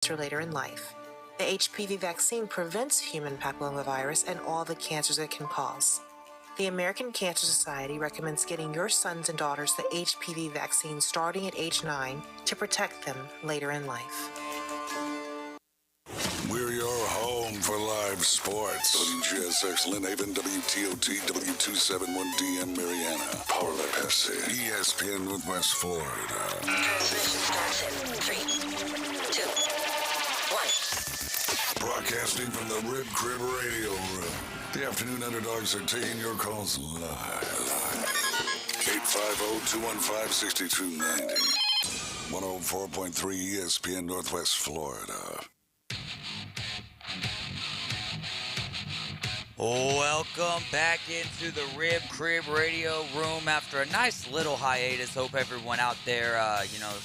cancer later in life. The HPV vaccine prevents human papillomavirus and all the cancers it can cause. The American Cancer Society recommends getting your sons and daughters the HPV vaccine starting at age 9 to protect them later in life. We're your home for live sports. WGSX Lynn Haven, WTOT, W271DM Mariana, Powerlip FC, ESPN Northwest Florida. Transmission starts in 3, 2, 1. Broadcasting from the Rib Crib Radio Room. The Afternoon Underdogs are taking your calls live. 850-215-6290. 104.3 ESPN Northwest Florida. Welcome back into the Rib Crib Radio Room after a nice little hiatus. Hope everyone out there,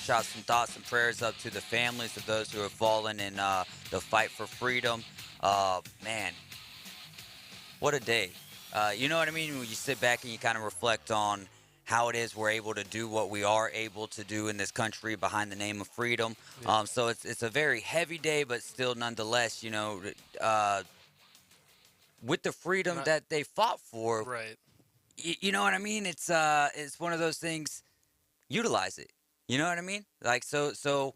shot some thoughts and prayers up to the families of those who have fallen in the fight for freedom. Man, what a day. You know what I mean? When you sit back and you kind of reflect on how it is we're able to do what we are able to do in this country behind the name of freedom. Yeah. So it's a very heavy day, but still nonetheless, with the freedom that they fought for, right? You know what I mean? It's one of those things. Utilize it. You know what I mean? Like so,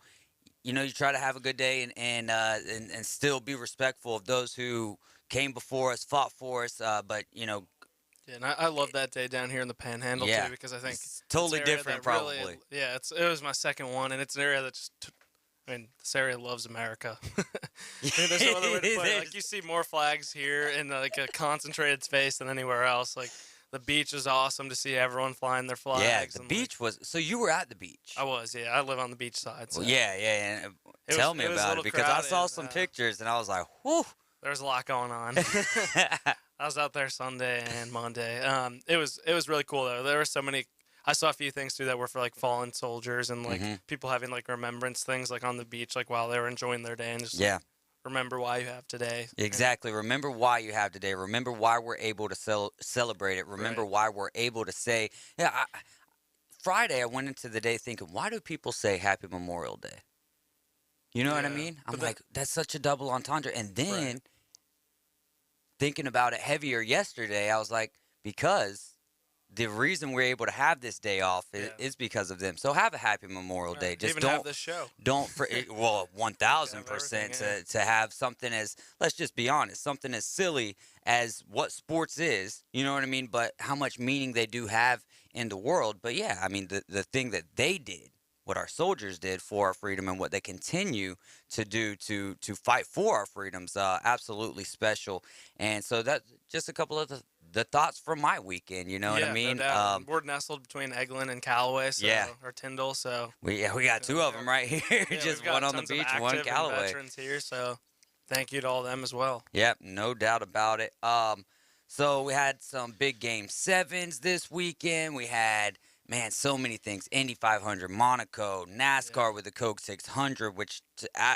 you try to have a good day and still be respectful of those who came before us, fought for us. But Yeah, and I love that day down here in the Panhandle too, because I think it's totally different, probably. Really, it was my second one, and it's an area that just. This area loves America. There's no other way to put it. Like, you see more flags here in like a concentrated space than anywhere else. Like, the beach is awesome to see everyone flying their flags. Yeah, the beach was. So you were at the beach? I was. Yeah, I live on the beach side. So. Well, yeah. Tell me about it, because crowded. I saw some pictures and I was like, whew. There's a lot going on. I was out there Sunday and Monday. It was really cool though. There were so many. I saw a few things too that were for like fallen soldiers and like people having like remembrance things like on the beach, like while they were enjoying their day, and just remember why you have today. Exactly. Remember why you have today. Remember why we're able to celebrate it. Remember why we're able to say, Friday I went into the day thinking, why do people say Happy Memorial Day? You know what I mean? I'm like, that's such a double entendre. And then thinking about it heavier yesterday, I was like, because the reason we're able to have this day off is because of them. So have a happy Memorial Day. Just don't have this show. Don't 1,000% to have something as, let's just be honest, something as silly as what sports is. You know what I mean? But how much meaning they do have in the world. But yeah, I mean the thing that they did, what our soldiers did for our freedom, and what they continue to do to fight for our freedoms, absolutely special. And so that's just a couple of the thoughts from my weekend, you know what I mean? No we're nestled between Eglin and Callaway, or Tyndall, so we got two of them right here, just one on the beach, one Callaway. Veterans here, so thank you to all of them as well. Yep, no doubt about it. So we had some big game 7s this weekend. We had so many things. Indy 500, Monaco, NASCAR with the Coke 600, which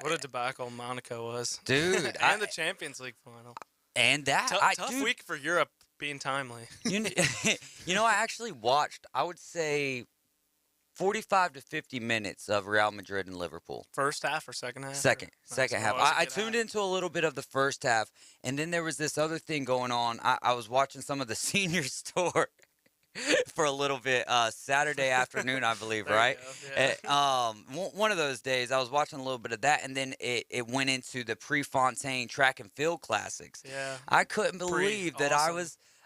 what a debacle Monaco was, dude, and the Champions League final, and that tough week for Europe. Being timely. I actually watched, I would say, 45 to 50 minutes of Real Madrid and Liverpool. First half or second half? Second half. I tuned into a little bit of the first half, and then there was this other thing going on. I was watching some of the seniors tour for a little bit Saturday afternoon, I believe, right? One of those days, I was watching a little bit of that, and then it went into the Prefontaine Track and Field Classics. Yeah. I couldn't believe that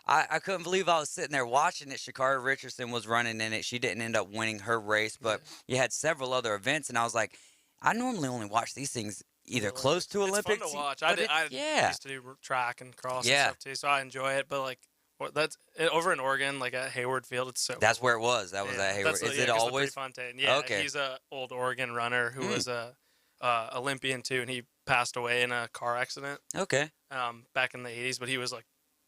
I couldn't believe I was sitting there watching it. Sha'Carri Richardson was running in it. She didn't end up winning her race, but you had several other events, and I was like, I normally only watch these things either close to Olympics. It's fun to watch. I used to do track and cross and stuff too, so I enjoy it, but like, that's over in Oregon, like at Hayward Field. It's so. That's where it was. That was at Hayward. Is it always? Prefontaine. Yeah. Okay. He's a old Oregon runner who was a Olympian too, and he passed away in a car accident. Okay. Back in the 80s, but he was like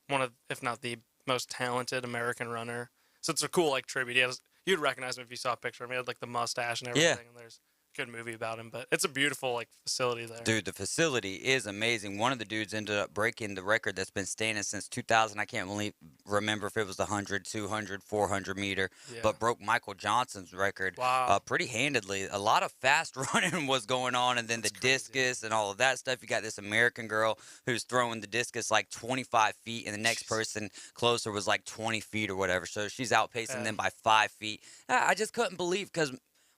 one of, if not the most talented American runner. So it's a cool like tribute. You'd recognize him if you saw a picture of him. He had like the mustache and everything. Yeah. And there's good movie about him, but it's a beautiful like facility there. Dude, the facility is amazing. One of the dudes ended up breaking the record that's been standing since 2000. I can't remember if it was the 100, 200, 400 meter, but broke Michael Johnson's record pretty handedly. A lot of fast running was going on, and then the discus and all of that stuff. You got this American girl who's throwing the discus like 25 feet, and the next person closer was like 20 feet or whatever. So she's outpacing them by 5 feet. I just couldn't believe because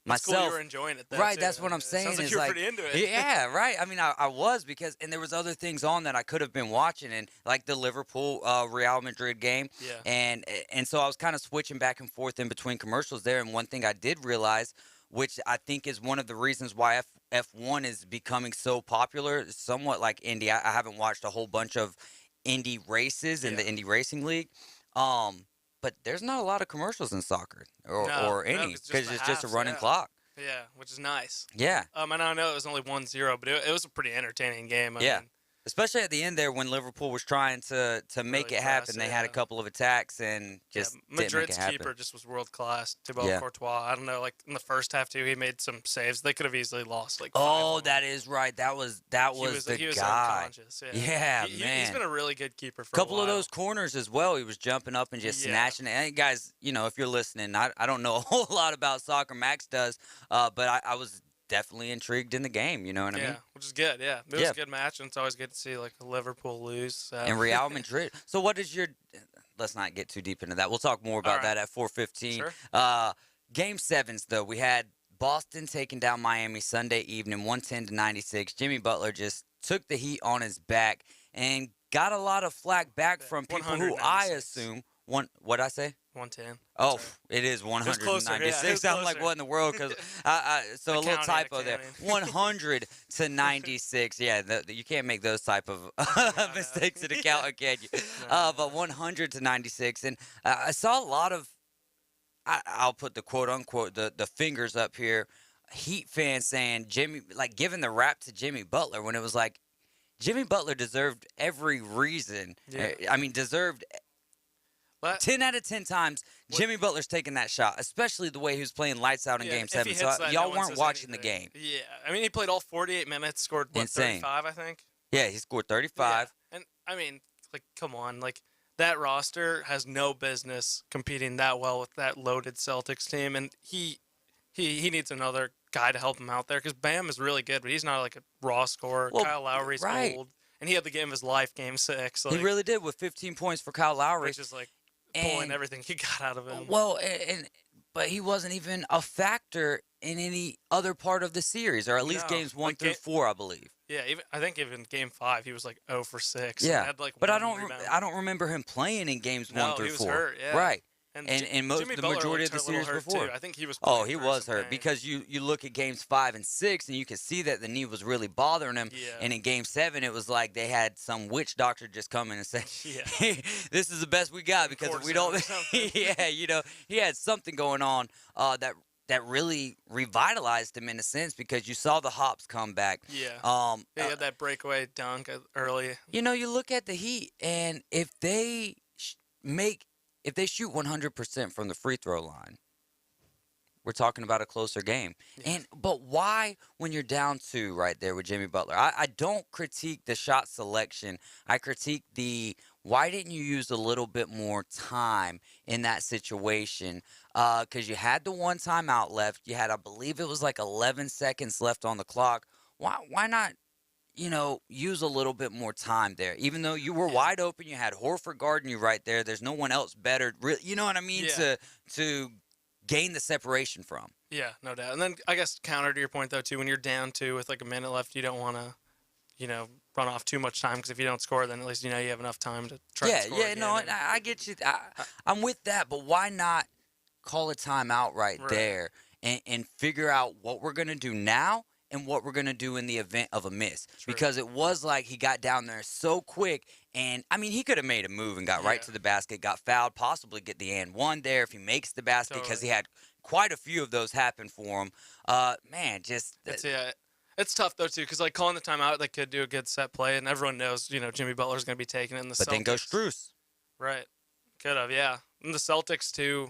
myself, cool you were enjoying it, though, right? too. That's what I'm saying. Sounds like is you were like, pretty into it. Yeah, right. I mean, I was and there was other things on that I could have been watching, and like the Liverpool Real Madrid game, and so I was kind of switching back and forth in between commercials there. And one thing I did realize, which I think is one of the reasons why F1 is becoming so popular, somewhat like Indy. I haven't watched a whole bunch of Indy races in the Indy Racing League. But there's not a lot of commercials in soccer or any because it's just a running clock. Yeah, which is nice. Yeah. And I know it was only 1-0, but it was a pretty entertaining game. I mean, especially at the end there when Liverpool was trying to make it happen. They had a couple of attacks and just didn't make Madrid's it happen. keeper just was world class. Duvall Courtois. I don't know, like in the first half too, he made some saves. They could have easily lost. Like that is right. That was the he was guy. Unconscious. Man. He's been a really good keeper for a couple a while. of those corners as well. He was jumping up and just snatching it. And guys, if you're listening, I don't know a whole lot about soccer. Max does, but I was definitely intrigued in the game. You know what I mean? Which is good. Yeah, it was a good match, and it's always good to see like Liverpool lose. So. And Real Madrid. So what is your? Let's not get too deep into that. We'll talk more about that at 4:15. Sure. Game 7s though. We had Boston taking down Miami Sunday evening, 110-96. Jimmy Butler just took the heat on his back and got a lot of flack back from people who I assume what'd I say? 110. Oh, it is 196. I'm like, what in the world? Because so a little typo there. 100-96. Yeah, you can't make those type of mistakes in accounting, can you? But 100-96, and I saw a lot of. I'll put the quote unquote the fingers up here. Heat fans saying Jimmy, like giving the rap to Jimmy Butler when it was like Jimmy Butler deserved every reason. I mean, deserved. 10 out of 10 times, Jimmy Butler's taking that shot, especially the way he was playing lights out in Game 7. So y'all weren't watching the game. Yeah, I mean, he played all 48 minutes, scored 35, I think. Yeah, he scored 35. Yeah. And I mean, like, come on, like that roster has no business competing that well with that loaded Celtics team, and he needs another guy to help him out there because Bam is really good, but he's not like a raw scorer. Kyle Lowry's old, and he had the game of his life, Game 6. Like, he really did with 15 points for Kyle Lowry. Which is like pulling everything he got out of him. Well, but he wasn't even a factor in any other part of the series, or at least games 1 through 4, I believe. Yeah, I think even Game 5 he was like 0 for 6. Yeah, had like but I don't remember him playing in games 1 through 4. He was hurt. Yeah. Right. And the majority of the series before. Too. I think he was. He was hurt because you look at games 5 and 6 and you can see that the knee was really bothering him. Yeah. And in Game 7, it was like they had some witch doctor just come in and say, "Hey, this is the best we got because if we don't." He had something going on that really revitalized him in a sense because you saw the hops come back. Yeah. He had that breakaway dunk early. You look at the Heat, and if they shoot 100% from the free throw line, we're talking about a closer game. Yeah. But why, when you're down 2 right there with Jimmy Butler? I don't critique the shot selection. I critique why didn't you use a little bit more time in that situation? Because you had the one timeout left. You had, I believe it was like 11 seconds left on the clock. Why not? Use a little bit more time there. Even though you were wide open, you had Horford guarding you right there. There's no one else better, you know what I mean, to gain the separation from. Yeah, no doubt. And then I guess counter to your point, though, too, when you're down 2 with like a minute left, you don't want to, run off too much time because if you don't score, then at least you have enough time to try to score again. I get you. I'm with that, but why not call a timeout right there and figure out what we're going to do now and what we're going to do in the event of a miss. True. Because it was like he got down there so quick, and, I mean, he could have made a move and got right to the basket, got fouled, possibly get the and one there if he makes the basket because he had quite a few of those happen for him. It's tough, though, too, because, like, calling the timeout, they could do a good set play, and everyone knows, Jimmy Butler's going to be taking it in the Celtics. But then goes Strus. Right. Could have, yeah. And the Celtics, too,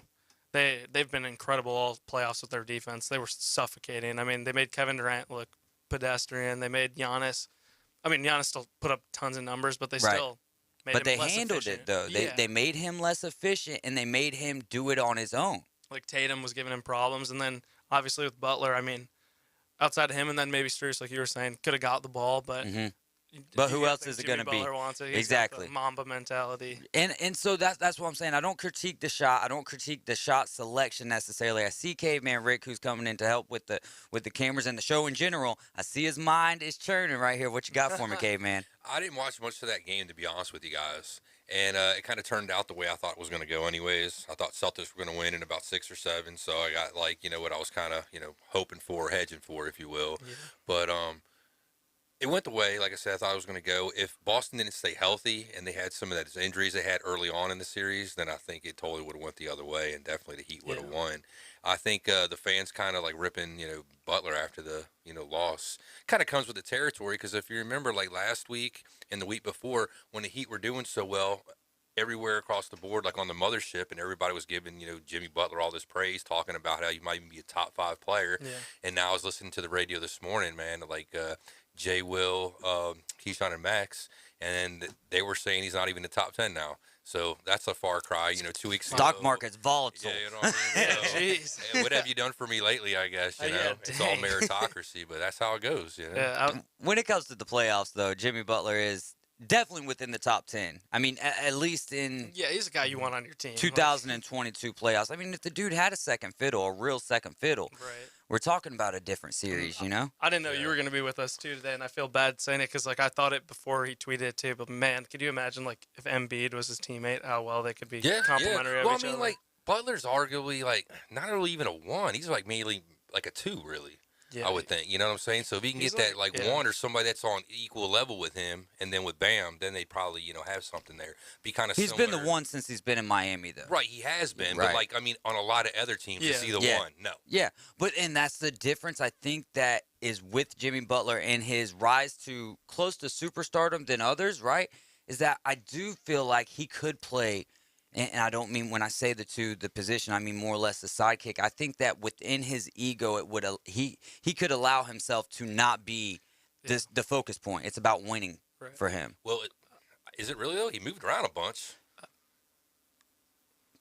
they've been incredible all playoffs with their defense. They were suffocating. I mean, they made Kevin Durant look pedestrian. They made Giannis. I mean, Giannis still put up tons of numbers, but they still made him But they less handled efficient. it, though. They made him less efficient, and they made him do it on his own. Like Tatum was giving him problems, and then obviously with Butler, I mean, outside of him, and then maybe Strus, like you were saying, could have got the ball, but But who gotta else think is it Jimmy going to be? Butler wants it. He's got Exactly. the Mamba mentality. And so that's what I'm saying. I don't critique the shot. I don't critique the shot selection necessarily. I see Caveman Rick, who's coming in to help with the cameras and the show in general. I see his mind is churning right here. What you got for me, Caveman? I didn't watch much of that game, to be honest with you guys. And it kind of turned out the way I thought it was going to go anyways. I thought Celtics were going to win in about 6 or 7. So I got, like, what I was kind of, hoping for, hedging for, if you will. Yeah. But it went the way, like I said, I thought it was going to go. If Boston didn't stay healthy and they had some of those injuries they had early on in the series, then I think it totally would have went the other way, and definitely the Heat would have won. I think the fans kind of like ripping, Butler after the, loss kind of comes with the territory, because if you remember, like last week and the week before, when the Heat were doing so well everywhere across the board, like on the mothership, and everybody was giving, Jimmy Butler all this praise, talking about how you might even be a top 5 player. Yeah. And now I was listening to the radio this morning, man, like Jay Will, Keyshawn, and Max, and they were saying he's not even the top 10 now. So that's a far cry, 2 weeks ago. Stock market's volatile. Yeah, you know what I mean? So, Jeez. what have you done for me lately, I guess, It's all meritocracy, but that's how it goes, Yeah, when it comes to the playoffs, though, Jimmy Butler is definitely within the top 10. I mean, at least in he's a guy you want on your team. 2022 playoffs. I mean, if the dude had a second fiddle, a real second fiddle, right. We're talking about a different series, I didn't know you were going to be with us, too, today, and I feel bad saying it because, like, I thought it before he tweeted it, too. But, man, could you imagine, like, if Embiid was his teammate, how well they could be complimentary of each other? Like, Butler's arguably, like, not really even a 1. He's, like, mainly, like, a 2, really. Yeah, I would think. You know what I'm saying? So if he can get that, like, 1 or somebody that's on equal level with him, and then with Bam, then they probably, have something there. Be kind of He's been the 1 since he's been in Miami, though. Right, he has been. Right. But, like, I mean, on a lot of other teams, is he the 1? No. Yeah, and that's the difference, I think, that is with Jimmy Butler and his rise to close to superstardom than others, right, is that I do feel like he could play – and I don't mean when I say the position, I mean more or less the sidekick. I think that within his ego, it would he could allow himself to not be the focus point. It's about winning for him. Well, is it really though? He moved around a bunch.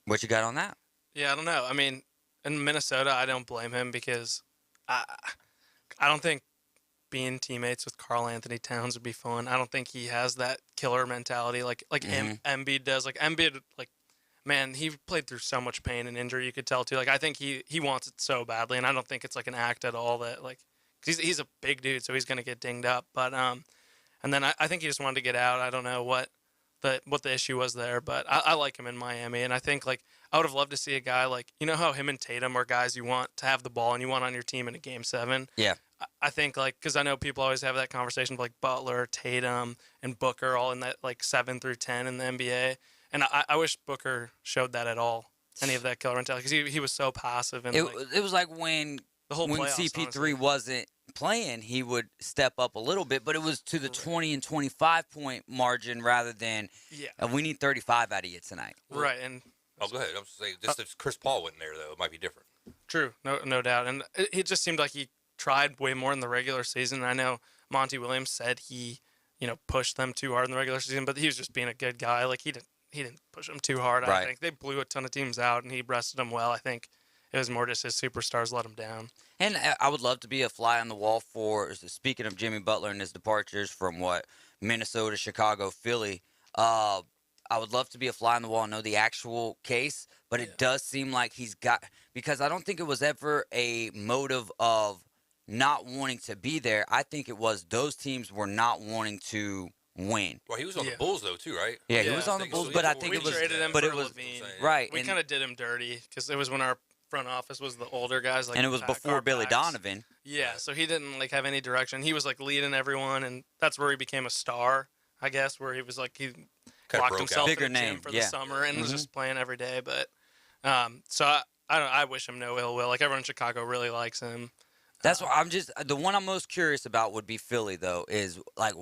What you got on that? Yeah, I don't know. I mean, in Minnesota, I don't blame him because I don't think being teammates with Karl Anthony Towns would be fun. I don't think he has that killer mentality like Embiid does. Like Embiid, like. Man, he played through so much pain and injury. You could tell too. Like I think he wants it so badly, and I don't think it's like an act at all. That like, cause he's a big dude, so he's gonna get dinged up. But and then I think he just wanted to get out. I don't know what the issue was there, but I like him in Miami, and I think like I would have loved to see a guy like how him and Tatum are guys you want to have the ball and you want on your team in a Game 7. Yeah. I think like because I know people always have that conversation of like Butler, Tatum, and Booker all in that like 7 through 10 in the NBA. And I wish Booker showed that at all, any of that killer mentality, because he was so passive. And it was like when CP3 honestly wasn't playing, he would step up a little bit, but it was to the 20 and 25 point margin rather than we need 35 out of you tonight. Right. And go ahead. I was saying just if Chris Paul wasn't there though, it might be different. True, no doubt. And it just seemed like he tried way more in the regular season. I know Monty Williams said he pushed them too hard in the regular season, but he was just being a good guy. Like he didn't push them too hard. Right. I think they blew a ton of teams out, and he rested them well. I think it was more just his superstars let him down. And I would love to be a fly on the wall for, speaking of Jimmy Butler and his departures from Minnesota, Chicago, Philly. I would love to be a fly on the wall and know the actual case, but it does seem like he's got, because I don't think it was ever a motive of not wanting to be there. I think it was those teams were not wanting to win. Well, he was on the Bulls though too, right? Yeah, he was on the Bulls, but I think it was. Traded him but for it was Levine. right. We kind of did him dirty because it was when our front office was the older guys, like, and it was before Billy Donovan. Yeah, so he didn't like have any direction. He was like leading everyone, and that's where he became a star, I guess. Where he was like he locked himself in the gym for the summer and was just playing every day. But so I wish him no ill will. Like everyone in Chicago really likes him. That's what I'm just. The one I'm most curious about would be Philly, though. Is like,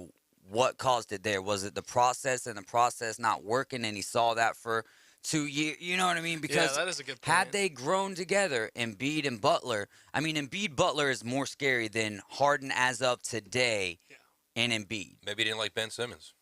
what caused it there? Was it the process and the process not working, and he saw that for 2 years. You know what I mean? Because that is a good point. had they grown together, Embiid and Butler, I mean, Embiid Butler is more scary than Harden as of today and Embiid. Maybe he didn't like Ben Simmons.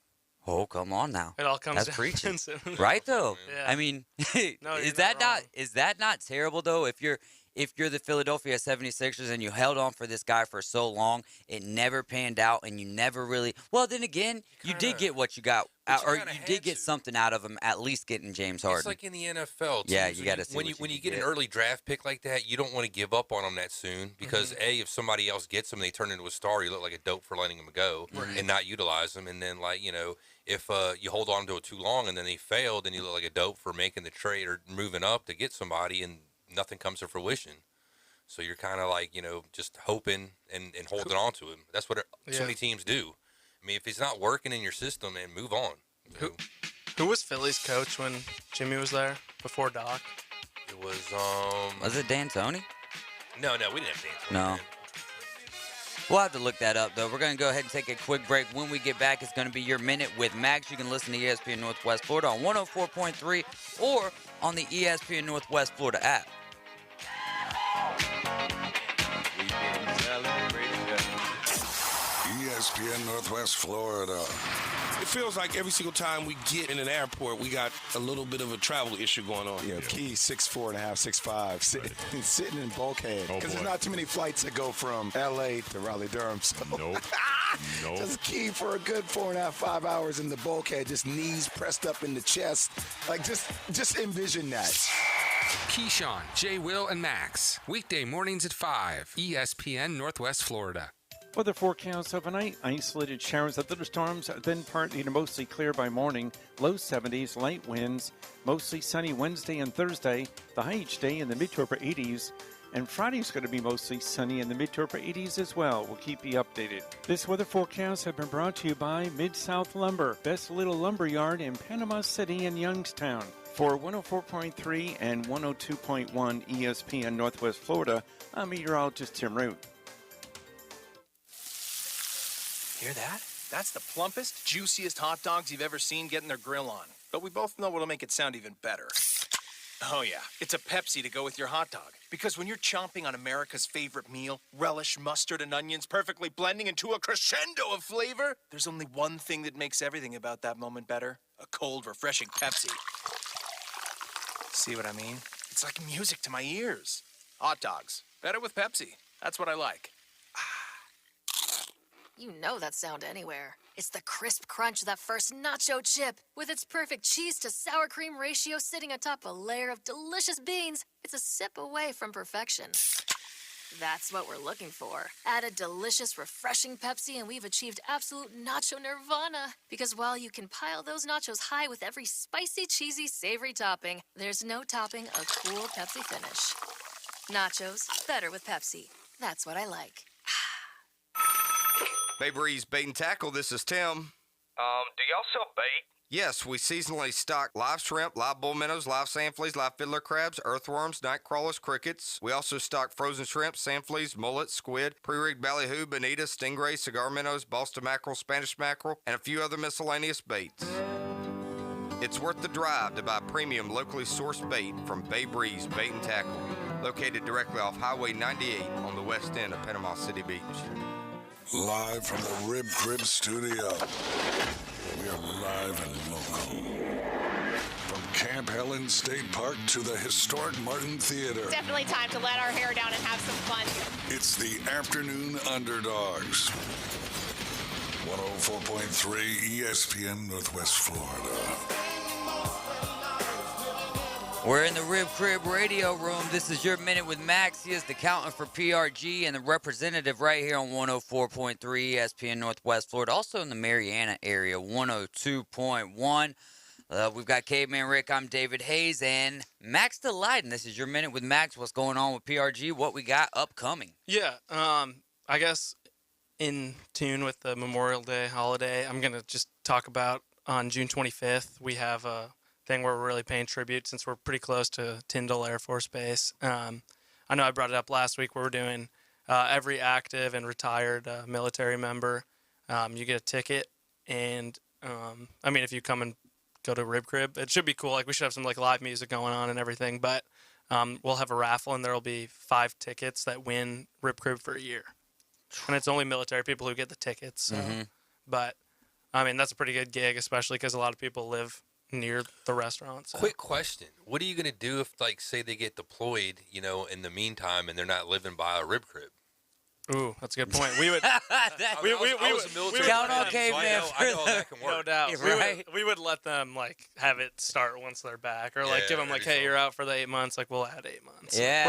Oh, come on now. It all comes That's down preaching. to Right, though? Yeah. I mean, No, is you're that not wrong. is that not terrible, though? If you're the Philadelphia 76ers and you held on for this guy for so long, it never panned out, and you never really – well, then again, you did get what you got, or you did get something out of him, at least getting James Harden. It's like in the NFL. Yeah, teams, you got to see when you get an early draft pick like that, you don't want to give up on them that soon because if somebody else gets them, they turn into a star. You look like a dope for letting them go and not utilize them. And then if you hold on to it too long and then they fail, then you look like a dope for making the trade or moving up to get somebody, and nothing comes to fruition. So you're kind of like, just hoping and holding on to him. That's what so many teams do. I mean, if it's not working in your system, man, move on. Who was Philly's coach when Jimmy was there before Doc? It was Was it D'Antoni? No, we didn't have D'Antoni. No. Man. We'll have to look that up, though. We're going to go ahead and take a quick break. When we get back, it's going to be Your Minute with Max. You can listen to ESPN Northwest Florida on 104.3 or on the ESPN Northwest Florida app. ESPN Northwest Florida. It feels like every single time we get in an airport, we got a little bit of a travel issue going on. Yeah, Key 6'4.5", 6'5", sitting in bulkhead. Because there's not too many flights that go from L.A. to Raleigh-Durham. So. Nope. Just Key for a good 4.5, 5 hours in the bulkhead, just knees pressed up in the chest. Like, just envision that. Keyshawn, J. Will, and Max. Weekday mornings at 5. ESPN Northwest Florida. Weather forecast overnight, isolated showers and thunderstorms, then partly to mostly clear by morning, low 70s, light winds, mostly sunny Wednesday and Thursday, the high each day in the mid to upper 80s, and Friday's going to be mostly sunny in the mid to upper 80s as well. We'll keep you updated. This weather forecast has been brought to you by Mid-South Lumber, best little lumber yard in Panama City and Youngstown. For 104.3 and 102.1 ESPN Northwest Florida, I'm meteorologist Tim Root. Hear that? That's the plumpest, juiciest hot dogs you've ever seen getting their grill on. But we both know what'll make it sound even better. Oh yeah, it's a Pepsi to go with your hot dog. Because when you're chomping on America's favorite meal, relish, mustard, and onions perfectly blending into a crescendo of flavor, there's only one thing that makes everything about that moment better. A cold, refreshing Pepsi. See what I mean? It's like music to my ears. Hot dogs. Better with Pepsi. That's what I like. You know that sound anywhere. It's the crisp crunch of that first nacho chip. With its perfect cheese to sour cream ratio sitting atop a layer of delicious beans, it's a sip away from perfection. That's what we're looking for. Add a delicious, refreshing Pepsi and we've achieved absolute nacho nirvana. Because while you can pile those nachos high with every spicy, cheesy, savory topping, there's no topping a cool Pepsi finish. Nachos, better with Pepsi. That's what I like. Mayberry's Bait and Tackle, this is Tim. Do y'all sell bait? Yes, we seasonally stock live shrimp, live bull minnows, live sand fleas, live fiddler crabs, earthworms, night crawlers, crickets. We also stock frozen shrimp, sand fleas, mullets, squid, pre-rigged ballyhoo, bonita, stingray, cigar minnows, Boston mackerel, Spanish mackerel, and a few other miscellaneous baits. It's worth the drive to buy premium locally sourced bait from Bay Breeze Bait and Tackle, located directly off Highway 98 on the west end of Panama City Beach. Live from the Rib Crib Studio. We are live and local. From Camp Helen State Park to the historic Morton Theater. Definitely time to let our hair down and have some fun. It's the Afternoon Underdogs. 104.3 ESPN Northwest Florida. We're in the Rib Crib Radio Room. This is Your Minute with Max. He is the accountant for PRG and the representative right here on 104.3 ESPN Northwest Florida. Also in the Mariana area, 102.1. We've got Caveman Rick. I'm David Hayes and Max Delighten. This is Your Minute with Max. What's going on with PRG? What we got upcoming? Yeah, I guess in tune with the Memorial Day holiday, I'm going to just talk about on June 25th, we have a thing where we're really paying tribute since we're pretty close to Tyndall Air Force Base. I know I brought it up last week where we're doing every active and retired military member. You get a ticket, and if you come and go to Rib Crib. It should be cool. Like we should have some like live music going on and everything. But we'll have a raffle, and there will be 5 tickets that win Rib Crib for a year. And it's only military people who get the tickets. So. But I mean, that's a pretty good gig, especially because a lot of people live near the restaurant. So. Quick question: what are you gonna do if, like, say they get deployed, in the meantime, and they're not living by a Rib Crib? Ooh, that's a good point. We would. we would count on caveman. I know that can work. No doubt. Right? We would let them like have it start once they're back, or like give them like, hey, you're out for the 8 months. Like we'll add 8 months. Yeah,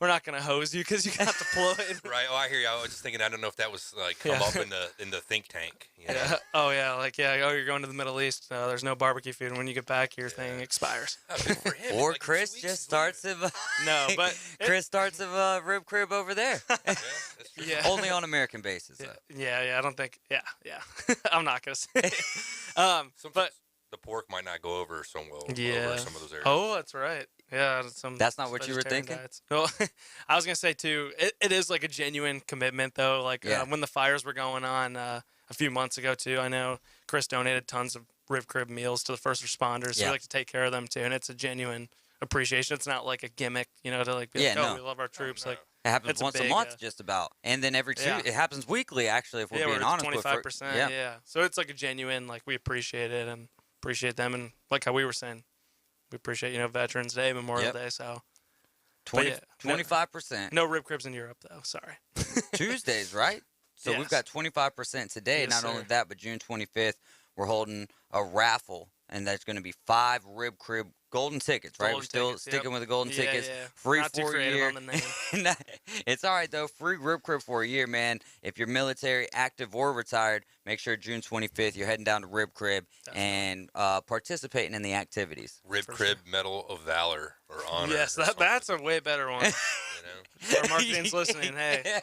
we're not gonna hose you because you got deployed. Right. Oh, I hear you. I was just thinking. I don't know if that was like come up in the think tank. Yeah. Oh yeah. Like oh, you're going to the Middle East. There's no barbecue food, and when you get back, your thing expires. For him, or like, Chris just starts of no, but Chris starts of a Rib Crib over there. Yeah. Only on American basis. Yeah. I don't think. Yeah. I'm not gonna say. But the pork might not go over so well yeah. over some of those areas. Oh, that's right. Yeah. That's not what you were thinking? Diets. No, I was gonna say too. It is like a genuine commitment though. Like when the fires were going on a few months ago too. I know Chris donated tons of Rib Crib meals to the first responders. So we like to take care of them too, and it's a genuine appreciation. It's not like a gimmick, to like be like, we love our troops. Like it happens once a month, just about, and then every 2. It happens weekly, actually. If we're being honest, 25%. Yeah. So it's like a genuine, like we appreciate it and appreciate them, and like how we were saying, we appreciate Veterans Day, Memorial Day. So 25%. No Rib Cribs in Europe though. Sorry. Tuesdays, right? So we've got 25% today. Yes, Not only that, but June 25th, we're holding a raffle, and that's going to be 5 Rib Crib golden tickets, right? We're still sticking with the golden tickets. Free Not for a year. It's all right, though. Free Rib Crib for a year, man. If you're military, active, or retired, make sure June 25th you're heading down to Rib Crib and participating in the activities. Rib Crib Medal of Valor or Honor. Yes, that's a way better one. Our marketing's listening. Hey.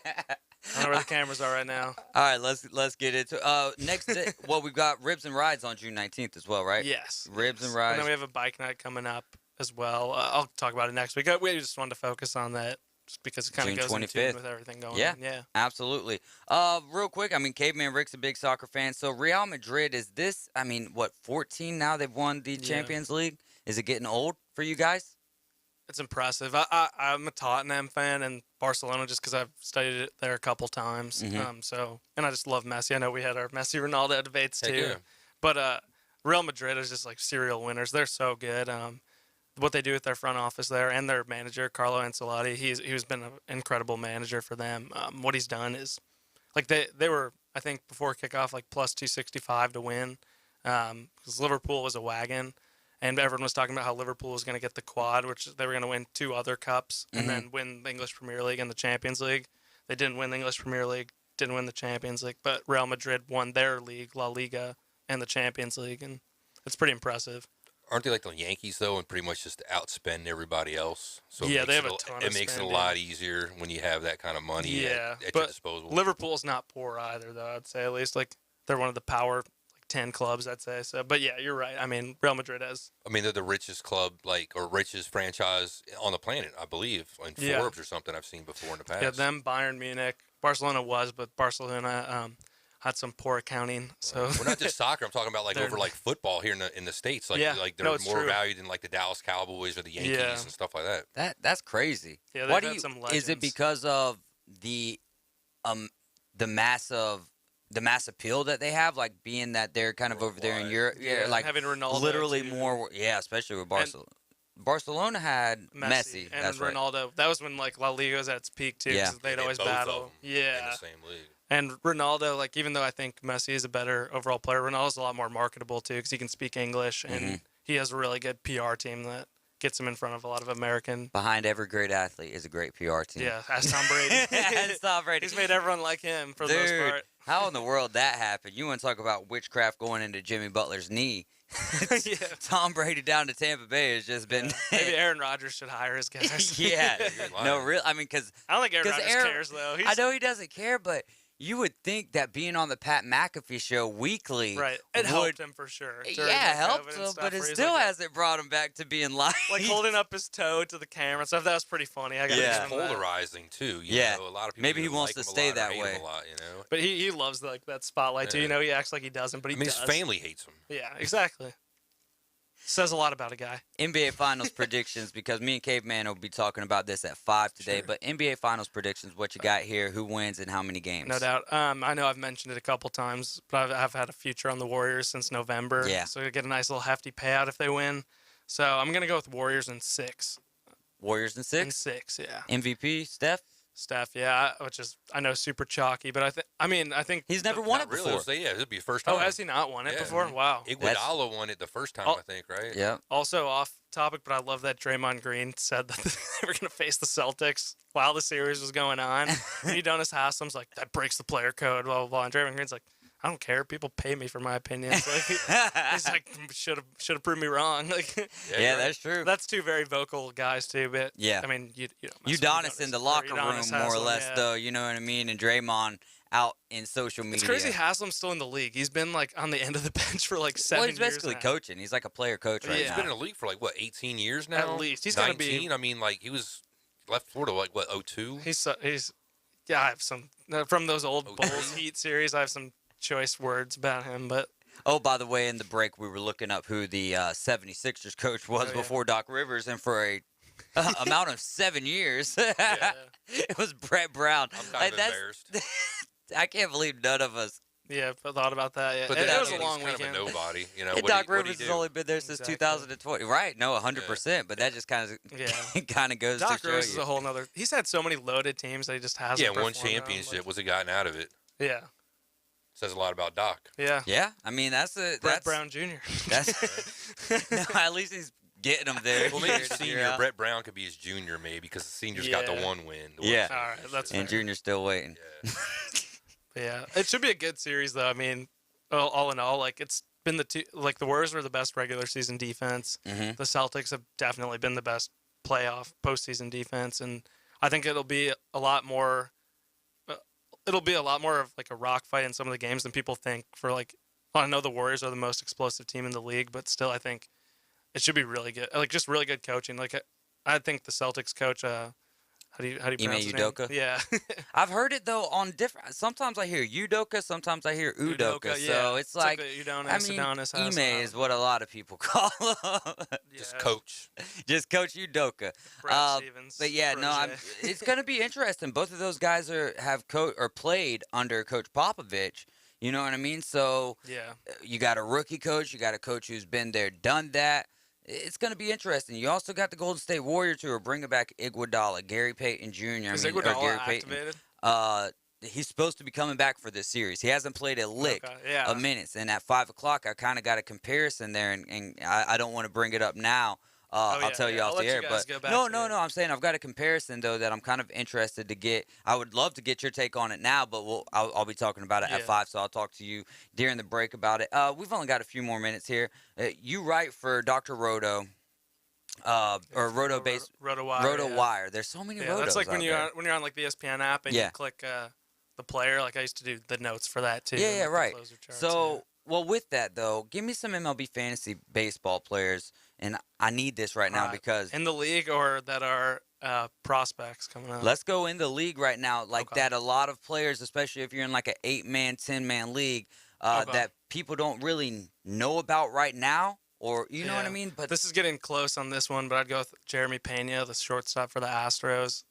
I don't know where the cameras are right now. All right, let's get into next day. Well, we've got Ribs and Rides on June 19th as well, right? Yes. Ribs and Rides. And then we have a bike night coming up as well. I'll talk about it next week. We just wanted to focus on that just because it kind of goes in tune with everything going on. Yeah, absolutely. Real quick, Caveman Rick's a big soccer fan. So Real Madrid, is this, 14 now they've won the Champions League? Is it getting old for you guys? It's impressive. I'm a Tottenham fan and Barcelona just because I've studied it there a couple times. And I just love Messi. I know we had our Messi-Ronaldo debates too. Yeah. But Real Madrid is just like serial winners. They're so good. What they do with their front office there and their manager, Carlo Ancelotti, he's been an incredible manager for them. What he's done is, like they were, I think, before kickoff, like plus 265 to win because Liverpool was a wagon. And everyone was talking about how Liverpool was going to get the quad, which they were going to win 2 other cups and then win the English Premier League and the Champions League. They didn't win the English Premier League, didn't win the Champions League, but Real Madrid won their league, La Liga, and the Champions League, and it's pretty impressive. Aren't they like the Yankees, though, and pretty much just outspend everybody else? So they have a ton of It makes it a lot easier when you have that kind of money at your disposal. Liverpool's not poor either, though, I'd say. At least, like, they're one of the power 10 clubs, I'd say. So, but yeah, you're right. Real Madrid has. They're the richest club, or richest franchise on the planet, I believe, in Forbes or something I've seen before in the past. Yeah, them, Bayern Munich, Barcelona was, but Barcelona had some poor accounting. So well, not just soccer. I'm talking about over football here in the States. Like they're more valued than like the Dallas Cowboys or the Yankees and stuff like that. That's crazy. Yeah, Why some legends. Is it because of the mass appeal that they have, like being that they're kind of over there in Europe, like having Ronaldo literally more, especially with Barcelona. Barcelona had Messi, and that's Ronaldo. Right. That was when like La Liga was at its peak too, because they'd always battle. In the same league. And Ronaldo, like even though I think Messi is a better overall player, Ronaldo's a lot more marketable too, because he can speak English and he has a really good PR team that gets him in front of a lot of American. Behind every great athlete is a great PR team. Yeah, ask Tom Brady. Ask Tom Brady. He's made everyone like him for the most part. How in the world that happened? You want to talk about witchcraft going into Jimmy Butler's knee? Tom Brady down to Tampa Bay has just been. Maybe Aaron Rodgers should hire his guys. No, real. Because I don't think Aaron Rodgers cares though. I know he doesn't care, but you would think that being on the Pat McAfee show weekly, it helped him for sure. Helped him, but it still hasn't brought him back to being live. Like holding up his toe to the camera and stuff. That was pretty funny. It's polarizing too. You know, a lot of people. Maybe he wants to stay that way. But he loves that spotlight too. He acts like he doesn't, but he does. His family hates him. Yeah, exactly. Says a lot about a guy. NBA Finals predictions, because me and Caveman will be talking about this at 5 today. But NBA Finals predictions, what you got here? Who wins and how many games? No doubt. I know I've mentioned it a couple times, but I've had a future on the Warriors since November. Yeah. So I get a nice little hefty payout if they win. So I'm going to go with Warriors in 6. Warriors in 6? In 6, yeah. MVP, Steph? Steph, yeah, which is, I know, super chalky, but I think he's never won it Really, before. yeah, this would be the first time. Oh, has he not won it before? Wow. Iguodala won it the first time, I think, right? Yeah. Also off topic, but I love that Draymond Green said that they were going to face the Celtics while the series was going on. Udonis Haslem's like, that breaks the player code, blah, blah, blah. And Draymond Green's like, I don't care. People pay me for my opinions. Like, he's like, should have proved me wrong. Like, yeah, that's true. That's two very vocal guys too. But yeah, I mean, you don't mess with Udonis in the locker room, Udonis more or Haslem, less, yeah. though. You know what I mean? And Draymond out in social media. It's crazy. Haslem's still in the league. He's been like on the end of the bench for like 7 years. Well, he's basically coaching. He's like a player coach right He's now. been in the league for like what, 18 years now? At least he's gonna 19? be. I mean, like he was left Florida like what, 02? He's yeah. I have some from those old Bulls Heat series. I have some choice words about him, but oh, by the way, in the break we were looking up who the 76ers coach was before Doc Rivers, and for a amount of 7 years, it was Brett Brown. I'm kind of embarrassed. I can't believe none of us. Yeah, thought about that. Yeah, But it then was a long he's weekend. Kind of a nobody, you know. And What Doc do you Rivers has do? only been there since 2020, right? No, 100%. But that just kind of goes Doc to show Rivers you. is a whole nother. He's had so many loaded teams that he just hasn't. Yeah, one performed on, championship. What's he gotten out of it? Yeah. Says a lot about Doc. Yeah. Yeah, I mean that's Brett Brown Jr. That's no, at least he's getting them there. Well, maybe senior Brett Brown could be his junior, maybe, because the senior's got the one win. Yeah. All right, that's and fair. Junior's still waiting. Yeah, it should be a good series though. I mean, all in all, like it's been the Warriors were the best regular season defense. Mhm. The Celtics have definitely been the best playoff postseason defense, and I think it'll be a lot more. It'll be a lot more of like a rock fight in some of the games than people think. For like, I know the Warriors are the most explosive team in the league, but still, I think it should be really good. Like just really good coaching. Like I think the Celtics coach. How do you pronounce his name? Udoka? Yeah. I've heard it though on different. Sometimes I hear Udoka, sometimes I hear Udoka. So it's like Udonis, I mean, Adonis, Ime is what a lot of people call him. Just coach. Just Coach Udoka. Brad Stevens, But yeah, no, it's going to be interesting. Both of those guys have played under Coach Popovich. You know what I mean? So yeah, you got a rookie coach, you got a coach who's been there, done that. It's going to be interesting. You also got the Golden State Warriors who are bringing back Iguodala, Gary Payton Jr. Is Iguodala Gary activated? Payton. He's supposed to be coming back for this series. He hasn't played a lick of minutes. And at 5 o'clock, I kind of got a comparison there, and I don't want to bring it up now. I'll tell you off the air. But no, I'm saying I've got a comparison, though, that I'm kind of interested to get. I would love to get your take on it now, but I'll be talking about it at 5, so I'll talk to you during the break about it. We've only got a few more minutes here. You write for Dr. Roto. Or Roto-based RotoWire. There's so many Rotos. That's like when out you're on like the ESPN app and you click the player. Like I used to do the notes for that too. Yeah, right. Charts, so, well, with that though, give me some MLB fantasy baseball players, and I need this right now because in the league or that are prospects coming up. Let's go in the league right now, like that. A lot of players, especially if you're in like an 8-man, 10-man league, that people don't really know about right now. Or you know what I mean? But this is getting close on this one. But I'd go with Jeremy Pena, the shortstop for the Astros.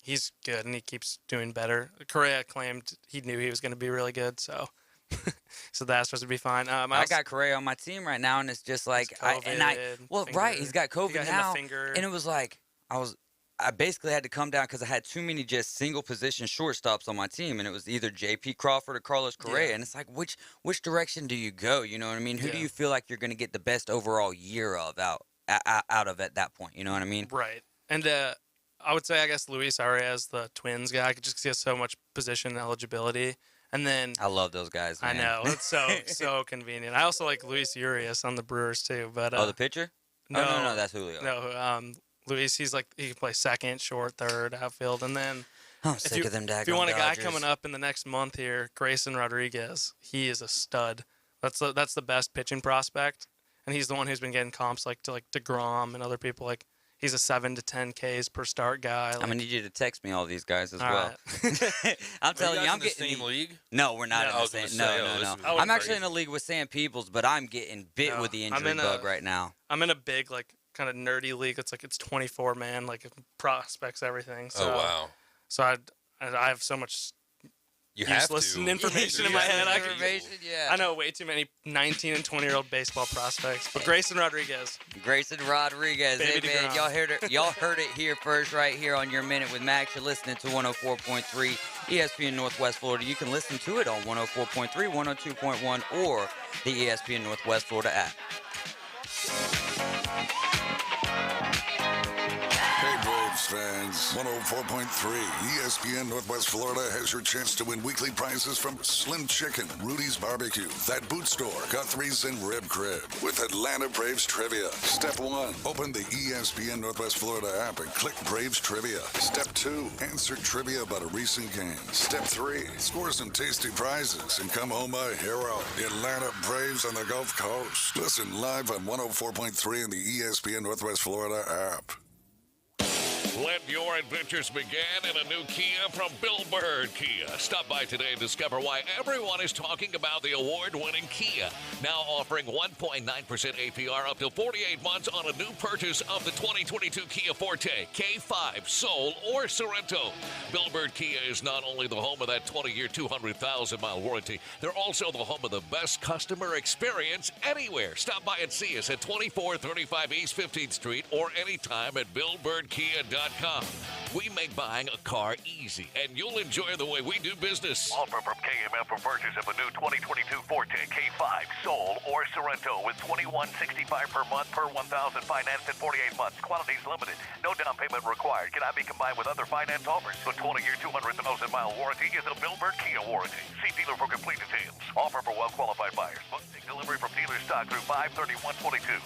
He's good and he keeps doing better. Correa claimed he knew he was going to be really good, so so the Astros would be fine. I got Correa on my team right now, and it's just like he's got COVID now, and it was like I basically had to come down because I had too many just single position shortstops on my team, and it was either J.P. Crawford or Carlos Correa, and it's like which direction do you go? You know what I mean? Who do you feel like you're going to get the best overall year of out of at that point? You know what I mean? Right. And I would say I guess Luis Arias, the Twins guy, just because he has so much position eligibility. And then I love those guys. Man. I know it's so convenient. I also like Luis Urias on the Brewers too. But the pitcher? No, that's Julio. No, Luis, he can play second, short, third, outfield, and then I'm sick of them daggone if you want a guy Dodgers. coming up in the next month here, Grayson Rodriguez, he is a stud. That's the best pitching prospect, and he's the one who's been getting comps like to DeGrom and other people. Like He's a 7 to 10 Ks per start guy. I'm gonna need you to text me all these guys as All well. I'm telling you, I'm in the getting same league. No, we're not No, in I the was gonna same. say, No, oh, no, this no. is I'm really actually in crazy. a league with Sam Peebles, but I'm getting bit No, with the I'm injury in a- bug right now. I'm in a big, like, kind of nerdy league. It's 24 man, like prospects, everything. So, Oh, wow. So I have so much You have useless to. information in my head. Yeah. I know way too many 19 and 20-year-old baseball prospects. But Grayson Rodriguez. Grayson Rodriguez. Baby Hey, man, DeGrom. y'all heard it here first right here on Your Minute with Max. You're listening to 104.3 ESPN Northwest Florida. You can listen to it on 104.3, 102.1, or the ESPN Northwest Florida app. Hey, Braves fans. 104.3 ESPN Northwest Florida has your chance to win weekly prizes from Slim Chicken, Rudy's Barbecue, That Boot Store, Guthrie's, and Rib Crib with Atlanta Braves Trivia. Step 1, open the ESPN Northwest Florida app and click Braves Trivia. Step 2, answer trivia about a recent game. Step 3, score some tasty prizes and come home a hero. The Atlanta Braves on the Gulf Coast. Listen live on 104.3 in the ESPN Northwest Florida app. Let your adventures begin in a new Kia from Bill Bird Kia. Stop by today and discover why everyone is talking about the award-winning Kia. Now offering 1.9% APR up to 48 months on a new purchase of the 2022 Kia Forte, K5, Soul, or Sorento. Bill Bird Kia is not only the home of that 20-year, 200,000-mile warranty, they're also the home of the best customer experience anywhere. Stop by and see us at 2435 East 15th Street or anytime at BillBirdKia.com. We make buying a car easy, and you'll enjoy the way we do business. Offer from KMF for purchase of a new 2022 Forte, K5, Soul, or Sorento with $21.65 per month per $1,000 financed in 48 months. Quantities limited. No down payment required. Cannot be combined with other finance offers. The 20-year, 200,000-mile warranty is a Bill Bird Kia warranty. See dealer for complete details. Offer for well-qualified buyers. Must take delivery from dealer stock through 5/31/22.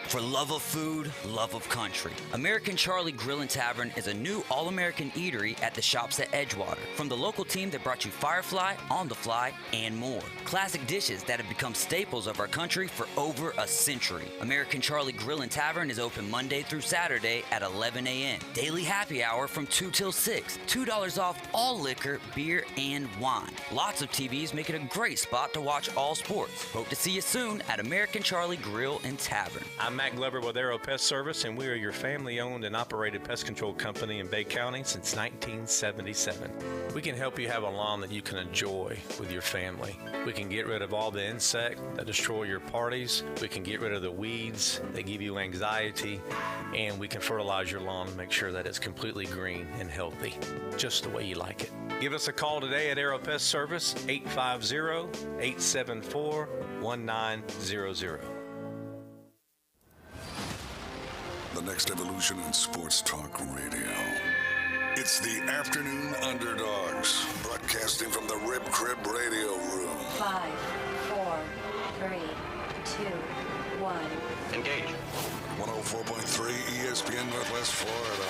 For love of food, love of country, American Charlie Grill and Tavern is a new all-American eatery at the Shops at Edgewater. From the local team that brought you Firefly, On the Fly, and more. Classic dishes that have become staples of our country for over a century. American Charlie Grill and Tavern is open Monday through Saturday at 11 a.m. Daily happy hour from 2 till 6. $2 off all liquor, beer, and wine. Lots of TVs make it a great spot to watch all sports. Hope to see you soon at American Charlie Grill and Tavern. I'm Matt Glover with Aero Pest Service, and we are your family-owned and operated pest control company in Bay County since 1977. We can help you have a lawn that you can enjoy with your family. We can get rid of all the insects that destroy your parties. We can get rid of the weeds that give you anxiety, and we can fertilize your lawn and make sure that it's completely green and healthy, just the way you like it. Give us a call today at Aero Pest Service, 850-874-1900. The next evolution in sports talk radio. It's the Afternoon Underdogs, broadcasting from the Rib Crib Radio Room. 5, 4, 3, 2, 1. Engage. 104.3 ESPN Northwest Florida.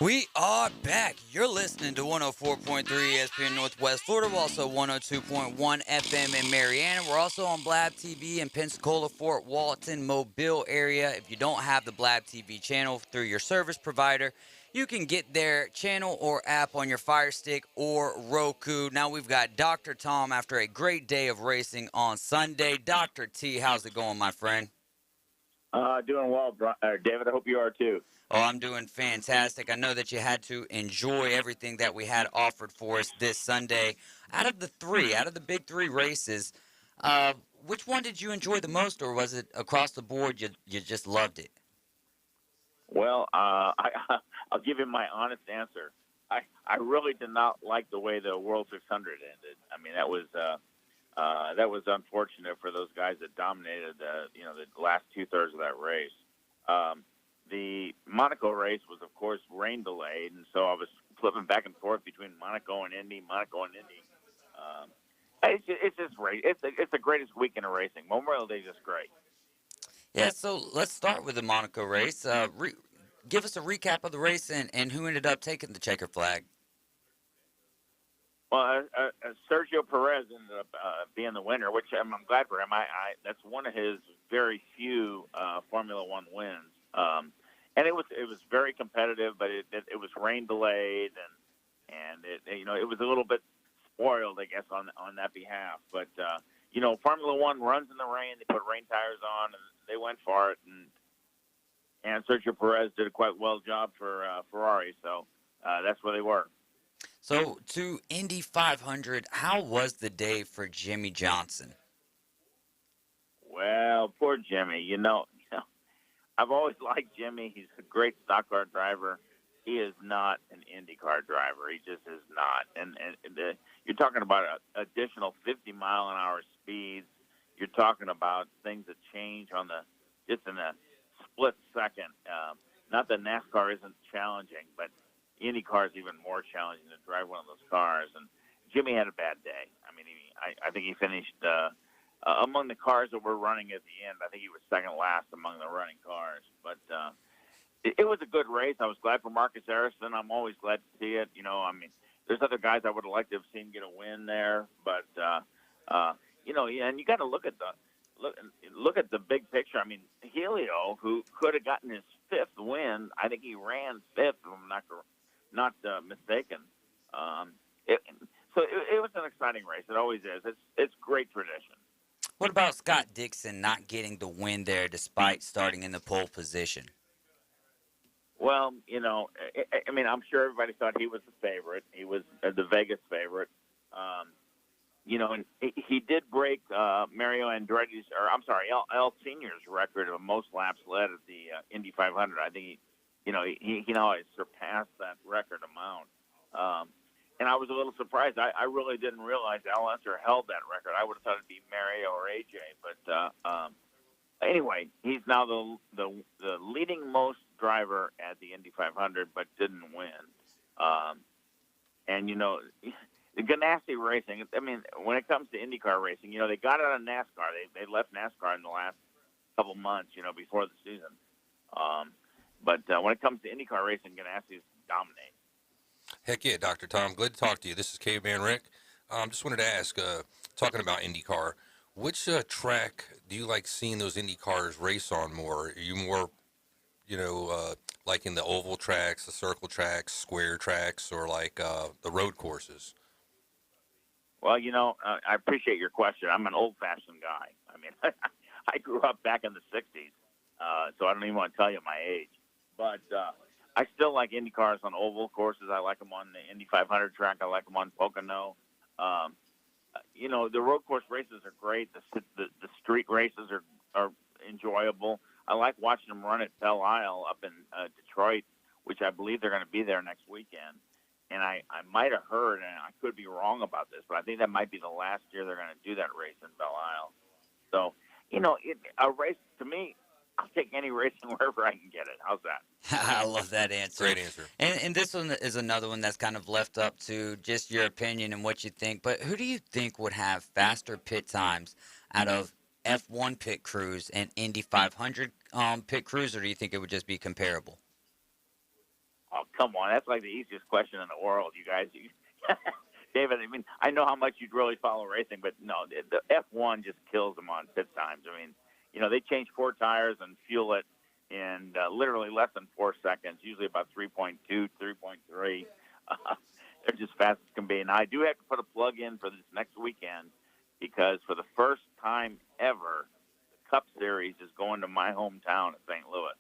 We are back. You're listening to 104.3 ESPN Northwest Florida. We're also 102.1 FM in Marianna. We're also on Blab TV in Pensacola, Fort Walton, Mobile area. If you don't have the Blab TV channel through your service provider, you can get their channel or app on your Fire Stick or Roku. Now we've got Dr. Tom after a great day of racing on Sunday. Dr. T, how's it going, my friend? Doing well, David. I hope you are too. Oh, I'm doing fantastic. I know that you had to enjoy everything that we had offered for us this Sunday. Out of the big three races, which one did you enjoy the most, or was it across the board you just loved it? Well, I'll give you my honest answer. I really did not like the way the World 600 ended. I mean, that was unfortunate for those guys that dominated the last 2/3 of that race. The Monaco race was, of course, rain delayed, and so I was flipping back and forth between Monaco and Indy. It's just great. It's the greatest weekend of racing. Memorial Day is just great. Yeah, so let's start with the Monaco race. Give us a recap of the race and who ended up taking the checker flag. Well, Sergio Perez ended up being the winner, which I'm glad for him. That's one of his very few Formula One wins, and it was very competitive, but it was rain delayed, and it was a little bit spoiled, I guess, on that behalf. But Formula One runs in the rain. They put rain tires on, and they went for it, and Sergio Perez did a quite well job for Ferrari. So that's where they were. So, to Indy 500, how was the day for Jimmy Johnson? Well, poor Jimmy. I've always liked Jimmy. He's a great stock car driver. He is not an IndyCar driver. He just is not. And you're talking about additional 50-mile-an-hour speeds. You're talking about things that change just in a split second. Not that NASCAR isn't challenging, but IndyCar is even more challenging to drive one of those cars. And Jimmy had a bad day. I mean, I think he finished among the cars that were running at the end. I think he was second last among the running cars. But it was a good race. I was glad for Marcus Harrison. I'm always glad to see it. There's other guys I would have liked to have seen get a win there. But and you got to look at the big picture. I mean, Helio, who could have gotten his fifth win, I think he ran fifth, if I'm not mistaken. So it was an exciting race. It always is. It's great tradition. What about Scott Dixon not getting the win there despite starting in the pole position? Well, I'm sure everybody thought he was the favorite. He was the Vegas favorite. And he did break Mario Andretti's, El Senior's record of most laps led at the Indy 500. I think he now has surpassed that record amount. And I was a little surprised. I really didn't realize Al Unser held that record. I would have thought it'd be Mario or AJ. But anyway, he's now the leading most driver at the Indy 500, but didn't win. The Ganassi racing, I mean, when it comes to IndyCar racing, they got it on NASCAR. They left NASCAR in the last couple months, before the season. But when it comes to IndyCar racing, Ganassi's dominate. Heck yeah, Dr. Tom. Glad to talk to you. This is Caveman Rick. Just wanted to ask, talking about IndyCar, which track do you like seeing those Indy cars race on more? Are you more, like in the oval tracks, the circle tracks, square tracks, or like the road courses? Well, I appreciate your question. I'm an old-fashioned guy. I mean, I grew up back in the 60s, so I don't even want to tell you my age. But I still like Indy cars on oval courses. I like them on the Indy 500 track. I like them on Pocono. The road course races are great. The street races are enjoyable. I like watching them run at Belle Isle up in Detroit, which I believe they're going to be there next weekend. And I might have heard, and I could be wrong about this, but I think that might be the last year they're going to do that race in Belle Isle. So, a race, to me, I'll take any racing wherever I can get it. How's that? I love that answer. Great answer. And this one is another one that's kind of left up to just your opinion and what you think. But who do you think would have faster pit times out of F1 pit crews and Indy 500 pit crews, or do you think it would just be comparable? Oh, come on. That's like the easiest question in the world, you guys. David, I mean, I know how much you'd really follow racing, but no, the F1 just kills them on pit times. I mean, they change 4 tires and fuel it in literally less than 4 seconds, usually about 3.2, 3.3. They're just fast as can be. Now, I do have to put a plug in for this next weekend because for the first time ever, the Cup Series is going to my hometown of St. Louis.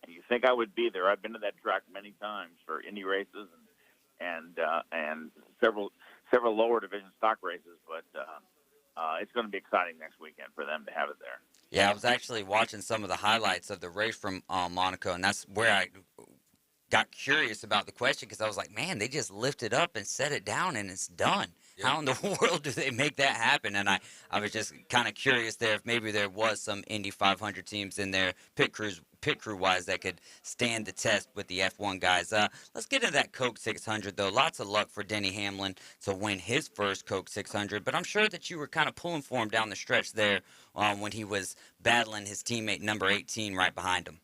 And you think I would be there. I've been to that track many times for Indy races and several lower division stock races, but it's going to be exciting next weekend for them to have it there. Yeah, I was actually watching some of the highlights of the race from Monaco, and that's where I got curious about the question because I was like, man, they just lift it up and set it down, and it's done. Yep. How in the world do they make that happen? And I was just kind of curious there if maybe there was some Indy 500 teams in there, pit crew-wise, that could stand the test with the F1 guys. Let's get into that Coke 600, though. Lots of luck for Denny Hamlin to win his first Coke 600, but I'm sure that you were kind of pulling for him down the stretch there when he was battling his teammate number 18 right behind him.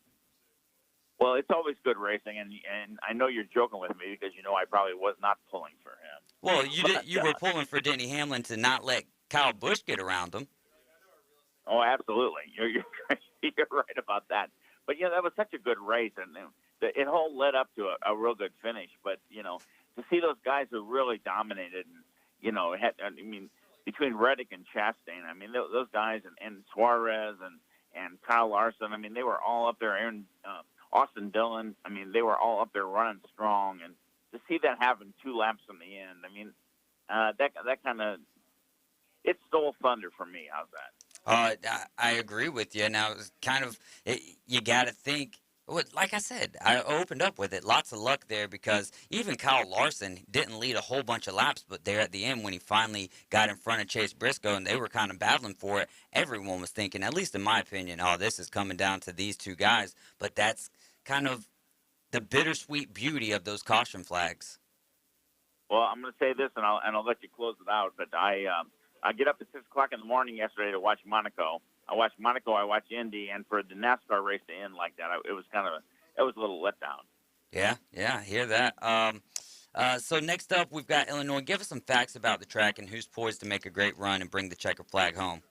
Well, it's always good racing, and I know you're joking with me because you know I probably was not pulling for him. Well, you were pulling for Denny Hamlin to not let Kyle Busch get around him. Oh, absolutely. You're you're right about that. But that was such a good race, and it all led up to a real good finish. But to see those guys who really dominated, and between Reddick and Chastain, those guys and Suarez and Kyle Larson, they were all up there. And Austin Dillon, they were all up there running strong, and to see that happen 2 laps in the end, that kind of it stole thunder from me. How's that? I agree with you. Now, it's kind of, you got to think, like I said, I opened up with it. Lots of luck there because even Kyle Larson didn't lead a whole bunch of laps, but there at the end when he finally got in front of Chase Briscoe and they were kind of battling for it, everyone was thinking, at least in my opinion, oh, this is coming down to these 2 guys. But that's kind of the bittersweet beauty of those caution flags. Well, I'm going to say this, and I'll let you close it out, but I get up at 6 o'clock in the morning yesterday to watch Monaco. I watched Monaco, I watched Indy, and for the NASCAR race to end like that, it was a little letdown. Yeah, I hear that. So next up, we've got Illinois. Give us some facts about the track and who's poised to make a great run and bring the checker flag home.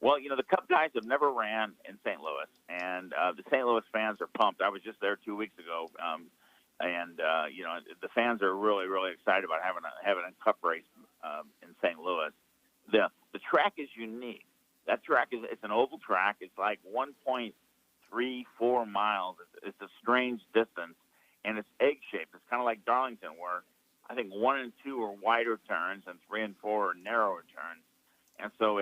Well, the Cup guys have never ran in St. Louis, and the St. Louis fans are pumped. I was just there 2 weeks ago, and the fans are really, really excited about having a Cup race in St. Louis. The track is unique. That track it's an oval track. It's like 1.34 miles. It's a strange distance, and it's egg-shaped. It's kind of like Darlington, where I think 1 and 2 are wider turns, and 3 and 4 are narrower turns. And so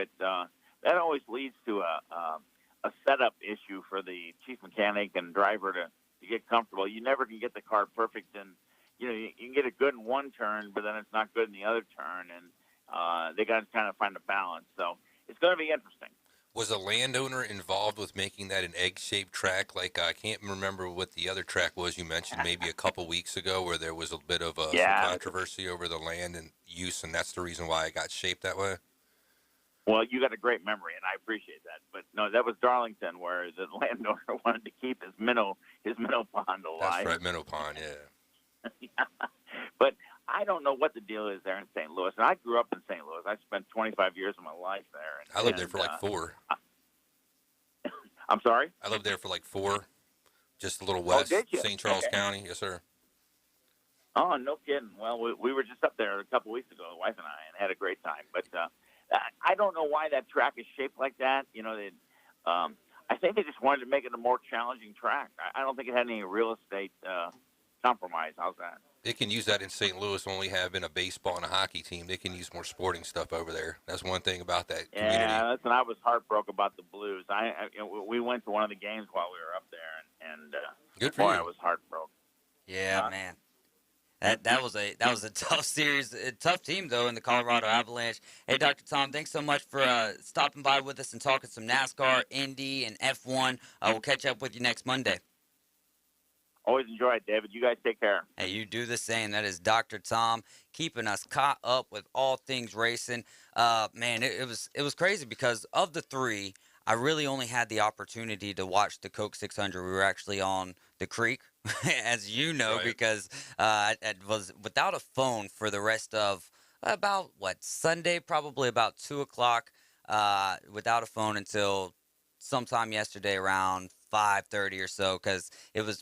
that always leads to a setup issue for the chief mechanic and driver to get comfortable. You never can get the car perfect, and you can get it good in one turn, but then it's not good in the other turn, and they got to kind of find a balance. So it's going to be interesting. Was a landowner involved with making that an egg-shaped track? Like, I can't remember what the other track was you mentioned maybe a couple weeks ago where there was a bit of some controversy over the land and use, and that's the reason why it got shaped that way? Well, you got a great memory, and I appreciate that. But no, that was Darlington, where the landowner wanted to keep his minnow pond alive. That's right, minnow pond, yeah. Yeah. But I don't know what the deal is there in St. Louis. And I grew up in St. Louis. I spent 25 years of my life there. I lived there for like 4. I'm sorry? I lived there for like 4, just a little west, St. Charles County. Yes, sir. Oh, no kidding. Well, we were just up there a couple weeks ago, the wife and I, and had a great time. But I don't know why that track is shaped like that. I think they just wanted to make it a more challenging track. I don't think it had any real estate compromise. How's that? They can use that in St. Louis when we have in a baseball and a hockey team. They can use more sporting stuff over there. That's one thing about that community. Yeah, listen, I was heartbroken about the Blues. We went to one of the games while we were up there, and good for you. I was heartbroken. Yeah, man. That was a tough series, a tough team though in the Colorado Avalanche. Hey, Dr. Tom, thanks so much for stopping by with us and talking some NASCAR, Indy, and F1. We'll catch up with you next Monday. Always enjoy it, David. You guys take care. Hey, you do the same. That is Dr. Tom keeping us caught up with all things racing. Man, it was crazy because of the 3, I really only had the opportunity to watch the Coke 600. We were actually on the creek, as you know, right. Because I was without a phone for the rest of about, Sunday, probably about 2 o'clock, without a phone until sometime yesterday around 5:30 or so, because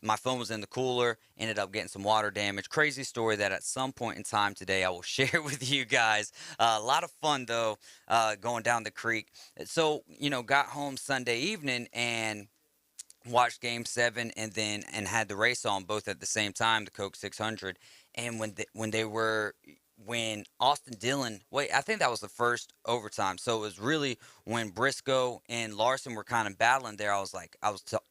my phone was in the cooler, ended up getting some water damage. Crazy story that at some point in time today I will share with you guys. A lot of fun though, going down the creek. So got home Sunday evening and watched Game 7 and had the race on both at the same time, the Coke 600. And when Austin Dillon, I think that was the first overtime. So it was really when Briscoe and Larson were kind of battling there. I was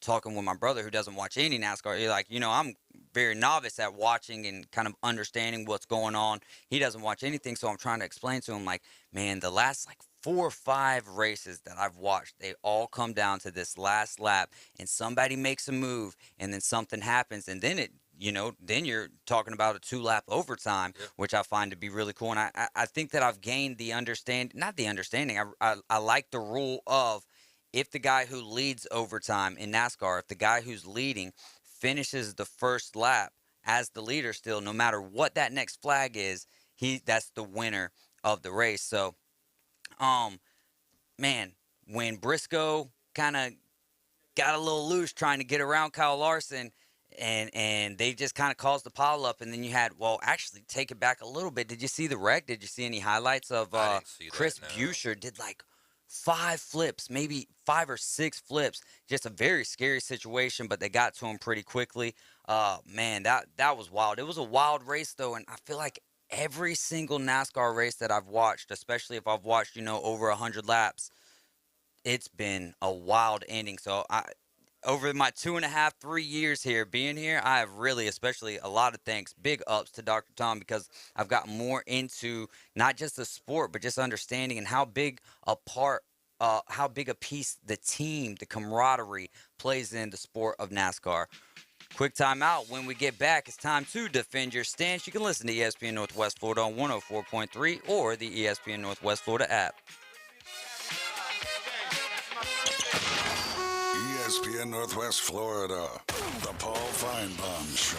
talking with my brother who doesn't watch any NASCAR. He's like, I'm very novice at watching and kind of understanding what's going on. He doesn't watch anything. So I'm trying to explain to him, like, man, the last 4 or 5 races that I've watched, they all come down to this last lap and somebody makes a move and then something happens. And then then you're talking about a 2-lap overtime, which I find to be really cool. And I think that I've gained the understanding, not the understanding. I like the rule of if the guy who leads overtime in NASCAR, if the guy who's leading finishes the first lap as the leader still, no matter what that next flag is, that's the winner of the race. So, man, when Briscoe kind of got a little loose trying to get around Kyle Larson, and they just kind of caused the pile up, and then you had, well, actually, take it back a little bit. Did you see the wreck? Did you see any highlights of Chris Buescher did like 5 flips, maybe 5 or 6 flips. Just a very scary situation, but they got to him pretty quickly. Man, that was wild. It was a wild race, though, and I feel like every single NASCAR race that I've watched, especially if I've watched, over 100 laps, it's been a wild ending. So over my 2.5, 3 years here, being here, I have really, especially a lot of thanks, big ups to Dr. Tom, because I've gotten more into not just the sport, but just understanding and how big a piece the team, the camaraderie plays in the sport of NASCAR. Quick time out. When we get back, it's time to defend your stance. You can listen to ESPN Northwest Florida on 104.3 or the ESPN Northwest Florida app. ESPN Northwest Florida, the Paul Feinbaum Show.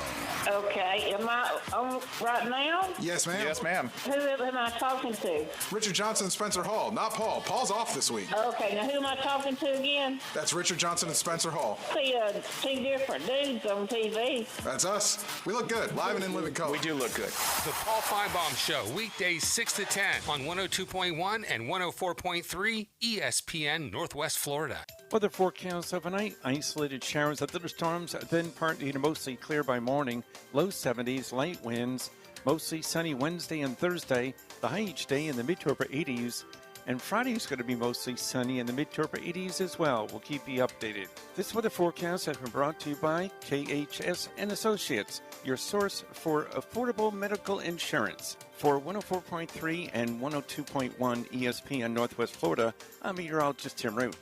Okay, am I on right now? Yes, ma'am. Yes, ma'am. Who am I talking to? Richard Johnson and Spencer Hall, not Paul. Paul's off this week. Okay, now who am I talking to again? That's Richard Johnson and Spencer Hall. See, 2 different dudes on TV. That's us. We look good, live and in living color. We do look good. The Paul Feinbaum Show, weekdays 6 to 10 on 102.1 and 104.3 ESPN Northwest Florida. Weather forecast overnight, isolated showers and thunderstorms, then partly to mostly clear by morning. Low 70s, light winds, mostly sunny Wednesday and Thursday. The high each day in the mid to upper 80s. And Friday is going to be mostly sunny in the mid to upper 80s as well. We'll keep you updated. This weather forecast has been brought to you by KHS and Associates, your source for affordable medical insurance. For 104.3 and 102.1 ESPN Northwest Florida, I'm meteorologist Tim Root.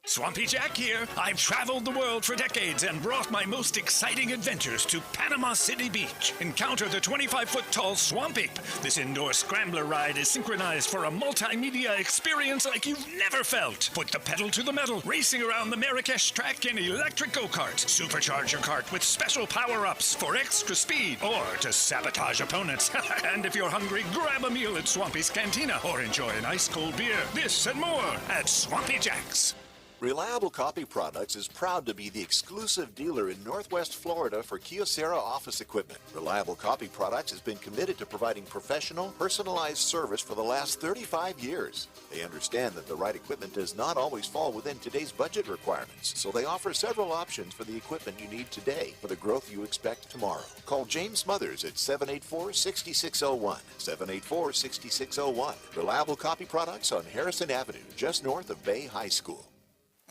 Swampy Jack here. I've traveled the world for decades and brought my most exciting adventures to Panama City Beach. Encounter the 25-foot-tall Swamp Ape. This indoor scrambler ride is synchronized for a multimedia experience like you've never felt. Put the pedal to the metal, racing around the Marrakesh track in electric go-kart. Supercharge your kart with special power-ups for extra speed or to sabotage opponents. And if you're hungry, grab a meal at Swampy's Cantina or enjoy an ice-cold beer. This and more at Swampy Jack's. Reliable Copy Products is proud to be the exclusive dealer in Northwest Florida for Kyocera office equipment. Reliable Copy Products has been committed to providing professional, personalized service for the last 35 years. They understand that the right equipment does not always fall within today's budget requirements, so they offer several options for the equipment you need today for the growth you expect tomorrow. Call James Smothers at 784-6601, 784-6601. Reliable Copy Products on Harrison Avenue, just north of Bay High School.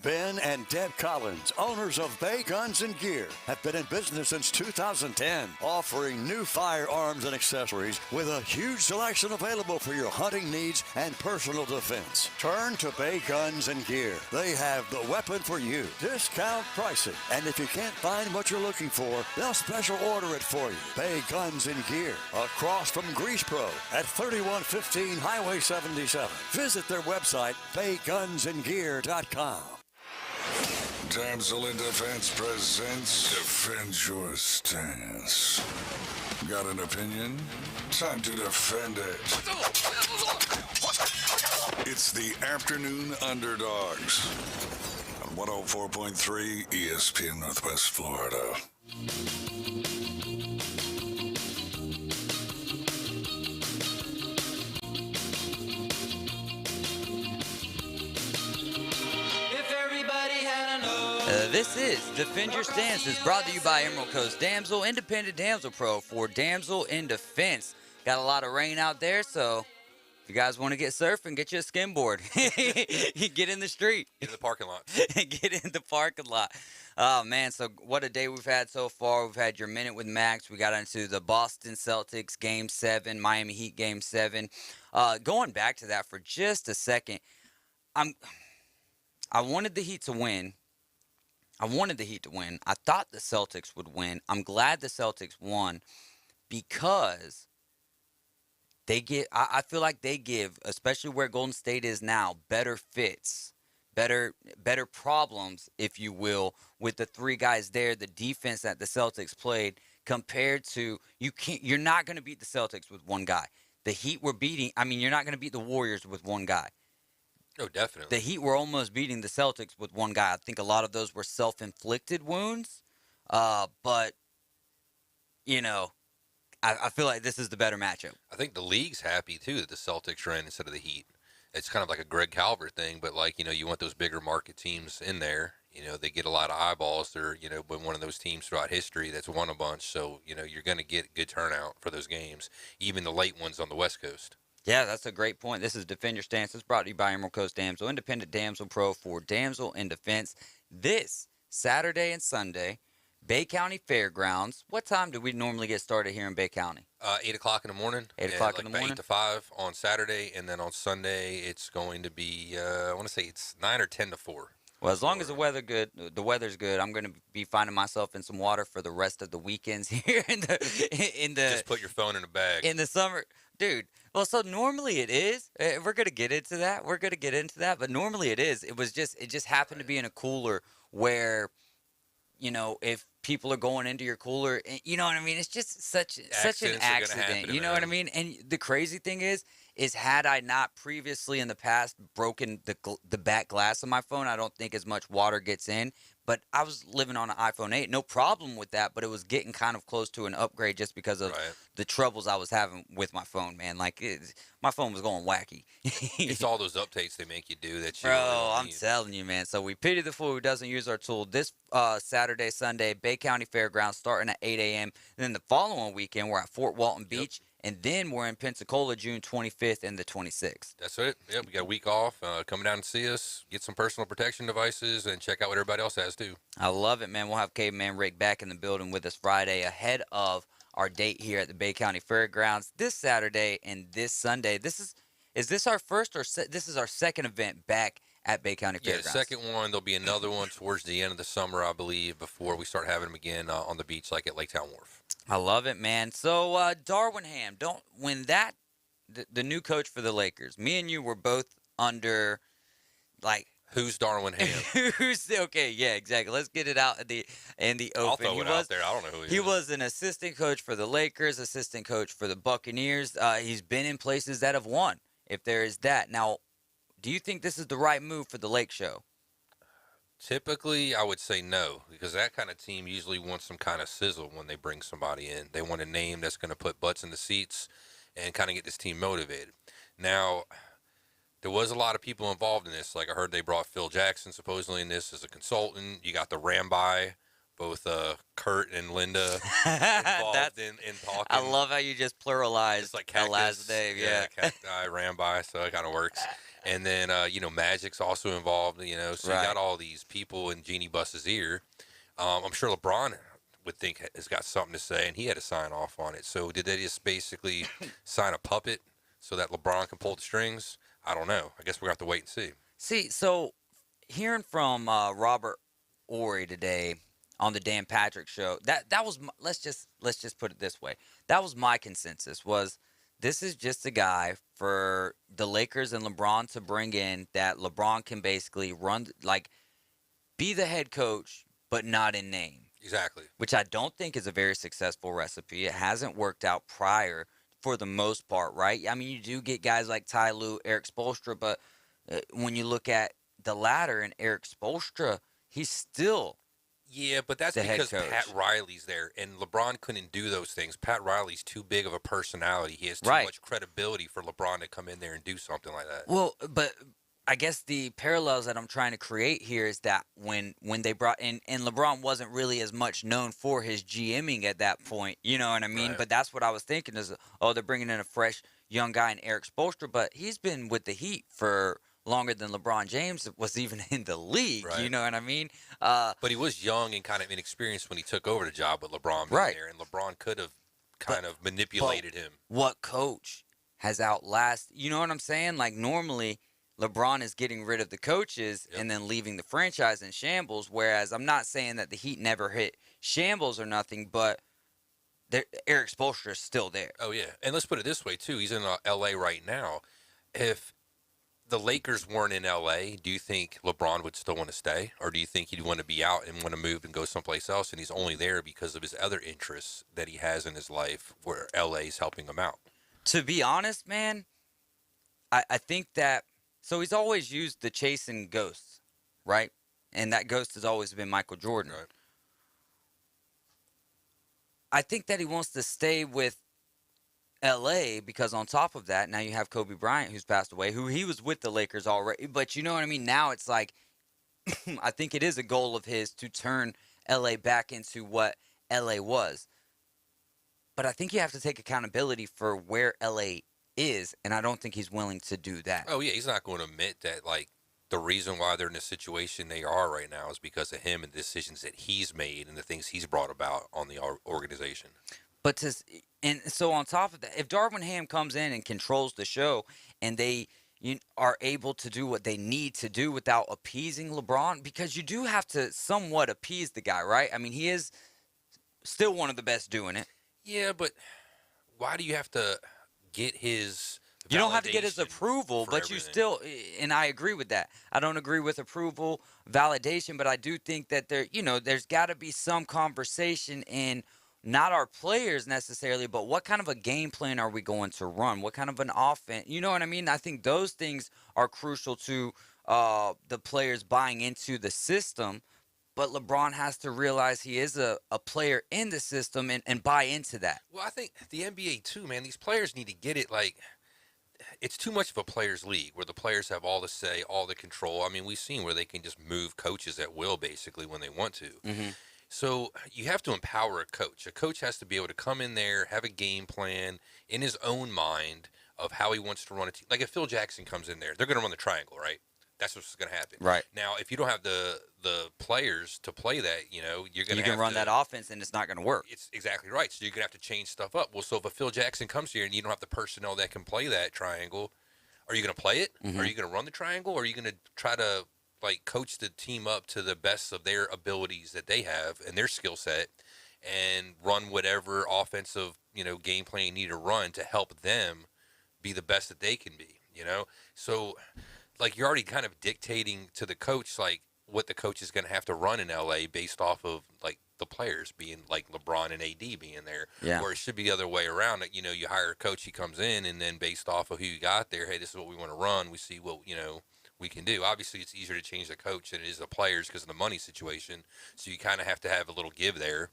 Ben and Deb Collins, owners of Bay Guns and Gear, have been in business since 2010, offering new firearms and accessories with a huge selection available for your hunting needs and personal defense. Turn to Bay Guns and Gear. They have the weapon for you. Discount pricing. And if you can't find what you're looking for, they'll special order it for you. Bay Guns and Gear, across from Grease Pro at 3115 Highway 77. Visit their website, baygunsandgear.com. Damsel in Defense presents Defend Your Stance. Got an opinion? Time to defend it. It's the Afternoon Underdogs on 104.3 ESPN Northwest Florida. This is Defend Your Stance. It's brought to you by Emerald Coast Damsel, Independent Damsel Pro for Damsel in Defense. Got a lot of rain out there, so if you guys want to get surfing, get you a skimboard. Get in the street. Get in the parking lot. Get in the parking lot. Oh, man, so what a day we've had so far. We've had your Minute with Max. We got into the Boston Celtics Game 7, Miami Heat Game 7. Going back to that for just a second, I wanted the Heat to win. I thought the Celtics would win. I'm glad the Celtics won because I feel like they give, especially where Golden State is now, better fits better problems, if you will, with the three guys there, the defense that the Celtics played compared to you're not going to beat the Celtics with one guy. The Heat were beating, you're not going to beat the Warriors with one guy. Oh, definitely. The Heat were almost beating the Celtics with one guy. I think a lot of those were self-inflicted wounds. But, I feel like this is the better matchup. I think the league's happy, too, that the Celtics ran instead of the Heat. It's kind of like a Greg Calvert thing, but, you want those bigger market teams in there. They get a lot of eyeballs. They're, been one of those teams throughout history that's won a bunch. So, you're going to get good turnout for those games, even the late ones on the West Coast. Yeah, that's a great point. This is Defend Your Stance. It's brought to you by Emerald Coast Damsel, Independent Damsel Pro for Damsel in Defense. This Saturday and Sunday, Bay County Fairgrounds. What time do we normally get started here in Bay County? 8 o'clock in the morning. 8 o'clock in the morning? 8 to 5 on Saturday, and then on Sunday it's going to be, I want to say it's 9 or 10 to 4. Well, as long as the weather's good, I'm going to be finding myself in some water for the rest of the weekends here in the Just put your phone in a bag. In the summer. Dude, well, so normally it is. We're going to get into that. But normally it is. It just happened to be in a cooler where, if people are going into your cooler, you know what I mean? It's just such an accident. You know what I mean? And the crazy thing is had I not previously in the past broken the back glass of my phone, I don't think as much water gets in. But I was living on an iPhone 8, no problem with that, but it was getting kind of close to an upgrade just because of the troubles I was having with my phone, man. My phone was going wacky. It's all those updates they make you do that you I'm telling you, man. So we pity the fool who doesn't use our tool. This Saturday, Sunday, Bay County Fairgrounds starting at 8 a.m. And then the following weekend, we're at Fort Walton Beach. And then we're in Pensacola June 25th and the 26th. That's it. Yep, we got a week off. Come down and see us, get some personal protection devices, and check out what everybody else has, too. I love it, man. We'll have Caveman Rick back in the building with us Friday ahead of our date here at the Bay County Fairgrounds this Saturday and this Sunday. Is this our first or this is our second event back at Bay County Fairgrounds? Yeah, the second one. There'll be another one towards the end of the summer, I believe, before we start having them again on the beach like at Lake Town Wharf. I love it, man. So, Darwin Ham, the new coach for the Lakers, me and you were both under, who's Darwin Ham? Okay, yeah, exactly. Let's get it out in the open. I'll throw it out there. I don't know who he is. He was an assistant coach for the Lakers, assistant coach for the Buccaneers. He's been in places that have won, if there is that. Now, do you think this is the right move for the Lake Show? Typically, I would say no, because that kind of team usually wants some kind of sizzle when they bring somebody in. They want a name that's going to put butts in the seats and kind of get this team motivated. Now, there was a lot of people involved in this. Like I heard they brought Phil Jackson supposedly in this as a consultant. You got the Ramby, both Kurt and Linda involved in talking. I love how you just pluralized like the last name. Yeah, Cacti, Ramby, so it kind of works. And then, Magic's also involved, so you got all these people in Jeannie Buss's ear. I'm sure LeBron would think has got something to say, and he had to sign off on it. So did they just basically sign a puppet so that LeBron can pull the strings? I don't know. I guess we're going to have to wait and see. See, so hearing from Robert Ory today on the Dan Patrick Show, that was let's just put it this way. That was my consensus was this is just a guy for the Lakers and LeBron to bring in that LeBron can basically run, be the head coach, but not in name. Exactly. Which I don't think is a very successful recipe. It hasn't worked out prior for the most part, right? I mean, you do get guys like Ty Lue, Eric Spoelstra, but when you look at the latter and Eric Spoelstra, he's still Yeah, but that's because Pat Riley's there, and LeBron couldn't do those things. Pat Riley's too big of a personality. He has too much credibility for LeBron to come in there and do something like that. Well, but I guess the parallels that I'm trying to create here is that when they brought in, and LeBron wasn't really as much known for his GMing at that point, you know what I mean? Right. But that's what I was thinking is, they're bringing in a fresh young guy in Eric Spoelstra, but he's been with the Heat for longer than LeBron James was even in the league, you know what I mean? But he was young and kind of inexperienced when he took over the job with LeBron being there, and LeBron could have kind of manipulated him. What coach has outlasted, you know what I'm saying? Like normally LeBron is getting rid of the coaches and then leaving the franchise in shambles, whereas I'm not saying that the Heat never hit shambles or nothing, but Eric Spoelstra is still there. Oh, yeah. And let's put it this way, too. He's in L.A. right now. If the Lakers weren't in L.A., do you think LeBron would still want to stay? Or do you think he'd want to be out and want to move and go someplace else, and he's only there because of his other interests that he has in his life where L.A.'s helping him out? To be honest, man, I think that – so he's always used the chasing ghosts, right? And that ghost has always been Michael Jordan. Right. I think that he wants to stay with L.A. because on top of that, now you have Kobe Bryant, who's passed away, who he was with the Lakers already. But you know what I mean? Now it's like I think it is a goal of his to turn L.A. back into what L.A. was. But I think you have to take accountability for where L.A. is, and I don't think he's willing to do that. Oh, yeah, he's not going to admit that, like, the reason why they're in the situation they are right now is because of him and the decisions that he's made and the things he's brought about on the organization. But so on top of that, if Darvin Ham comes in and controls the show and they are able to do what they need to do without appeasing LeBron, because you do have to somewhat appease the guy, right? I mean, he is still one of the best doing it. Yeah, but why do you have to get his You don't have to get his approval, but you everything? still, and I agree with that. I don't agree with approval, validation, but I do think that there's got to be some conversation in not our players necessarily, but what kind of a game plan are we going to run? What kind of an offense? You know what I mean? I think those things are crucial to the players buying into the system, but LeBron has to realize he is a player in the system and buy into that. Well, I think the NBA too, man, these players need to get it. Like, it's too much of a players' league where the players have all the say, all the control. I mean, we've seen where they can just move coaches at will, basically, when they want to. Mm-hmm. So you have to empower a coach. A coach has to be able to come in there, have a game plan in his own mind of how he wants to run a team. Like if Phil Jackson comes in there, they're going to run the triangle, right? That's what's going to happen. Right. Now, if you don't have the players to play that, you're going to You can run that offense, and it's not going to work. It's exactly right. So you're going to have to change stuff up. Well, so if a Phil Jackson comes here and you don't have the personnel that can play that triangle, are you going to play it? Mm-hmm. Are you going to run the triangle? Or are you going to try to coach the team up to the best of their abilities that they have and their skill set and run whatever offensive, game plan you need to run to help them be the best that they can be, So, you're already kind of dictating to the coach, what the coach is going to have to run in LA based off of, the players being, LeBron and AD being there. Yeah. Or it should be the other way around. You hire a coach, he comes in, and then based off of who you got there, hey, this is what we want to run. We see what, we can do. Obviously, it's easier to change the coach than it is the players because of the money situation. So you kind of have to have a little give there.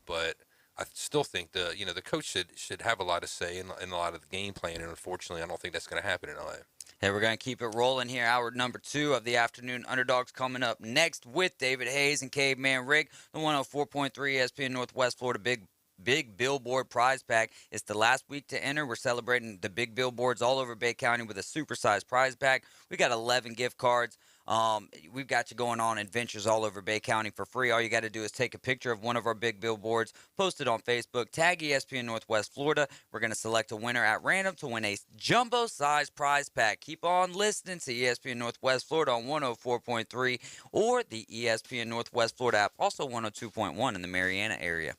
But I still think the coach should have a lot of say in a lot of the game plan. And unfortunately, I don't think that's going to happen in LA. Hey, we're going to keep it rolling here. Hour number 2 of the Afternoon Underdogs coming up next with David Hayes and Caveman Rick. The 104.3 ESPN Northwest Florida Big Billboard prize pack. It's the last week to enter. We're celebrating the big billboards all over Bay County with a supersized prize pack. We got 11 gift cards. We've got you going on adventures all over Bay County for free. All you got to do is take a picture of one of our big billboards, post it on Facebook, tag ESPN Northwest Florida. We're going to select a winner at random to win a jumbo-sized prize pack. Keep on listening to ESPN Northwest Florida on 104.3 or the ESPN Northwest Florida app, also 102.1 in the Mariana area.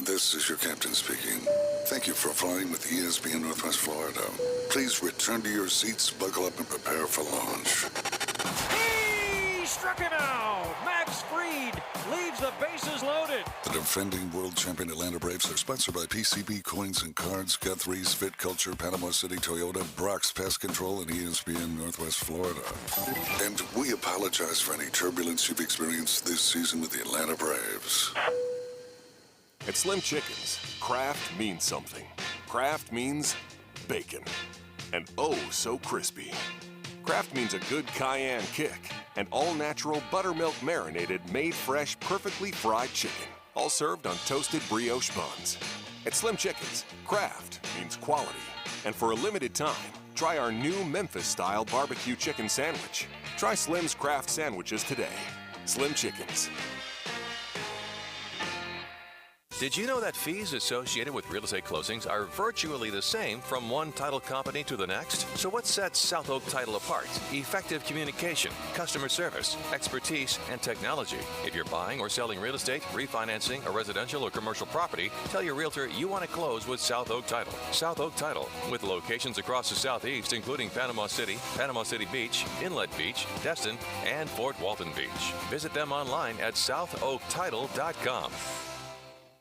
This is your captain speaking. Thank you for flying with ESPN Northwest Florida. Please return to your seats, buckle up, and prepare for launch. He struck him out. Max Fried leaves the bases loaded. The defending world champion Atlanta Braves are sponsored by PCB Coins and Cards, Guthrie's Fit Culture, Panama City Toyota, Brock's Pest Control, and ESPN Northwest Florida. And we apologize for any turbulence you've experienced this season with the Atlanta Braves. At Slim Chickens, craft means something. Craft means bacon. And oh, so crispy. Craft means a good cayenne kick. And all-natural buttermilk marinated, made fresh, perfectly fried chicken. All served on toasted brioche buns. At Slim Chickens, craft means quality. And for a limited time, try our new Memphis-style barbecue chicken sandwich. Try Slim's Craft sandwiches today. Slim Chickens. Did you know that fees associated with real estate closings are virtually the same from one title company to the next? So what sets South Oak Title apart? Effective communication, customer service, expertise, and technology. If you're buying or selling real estate, refinancing a residential or commercial property, tell your realtor you want to close with South Oak Title. South Oak Title, with locations across the Southeast, including Panama City Beach, Inlet Beach, Destin, and Fort Walton Beach. Visit them online at southoaktitle.com.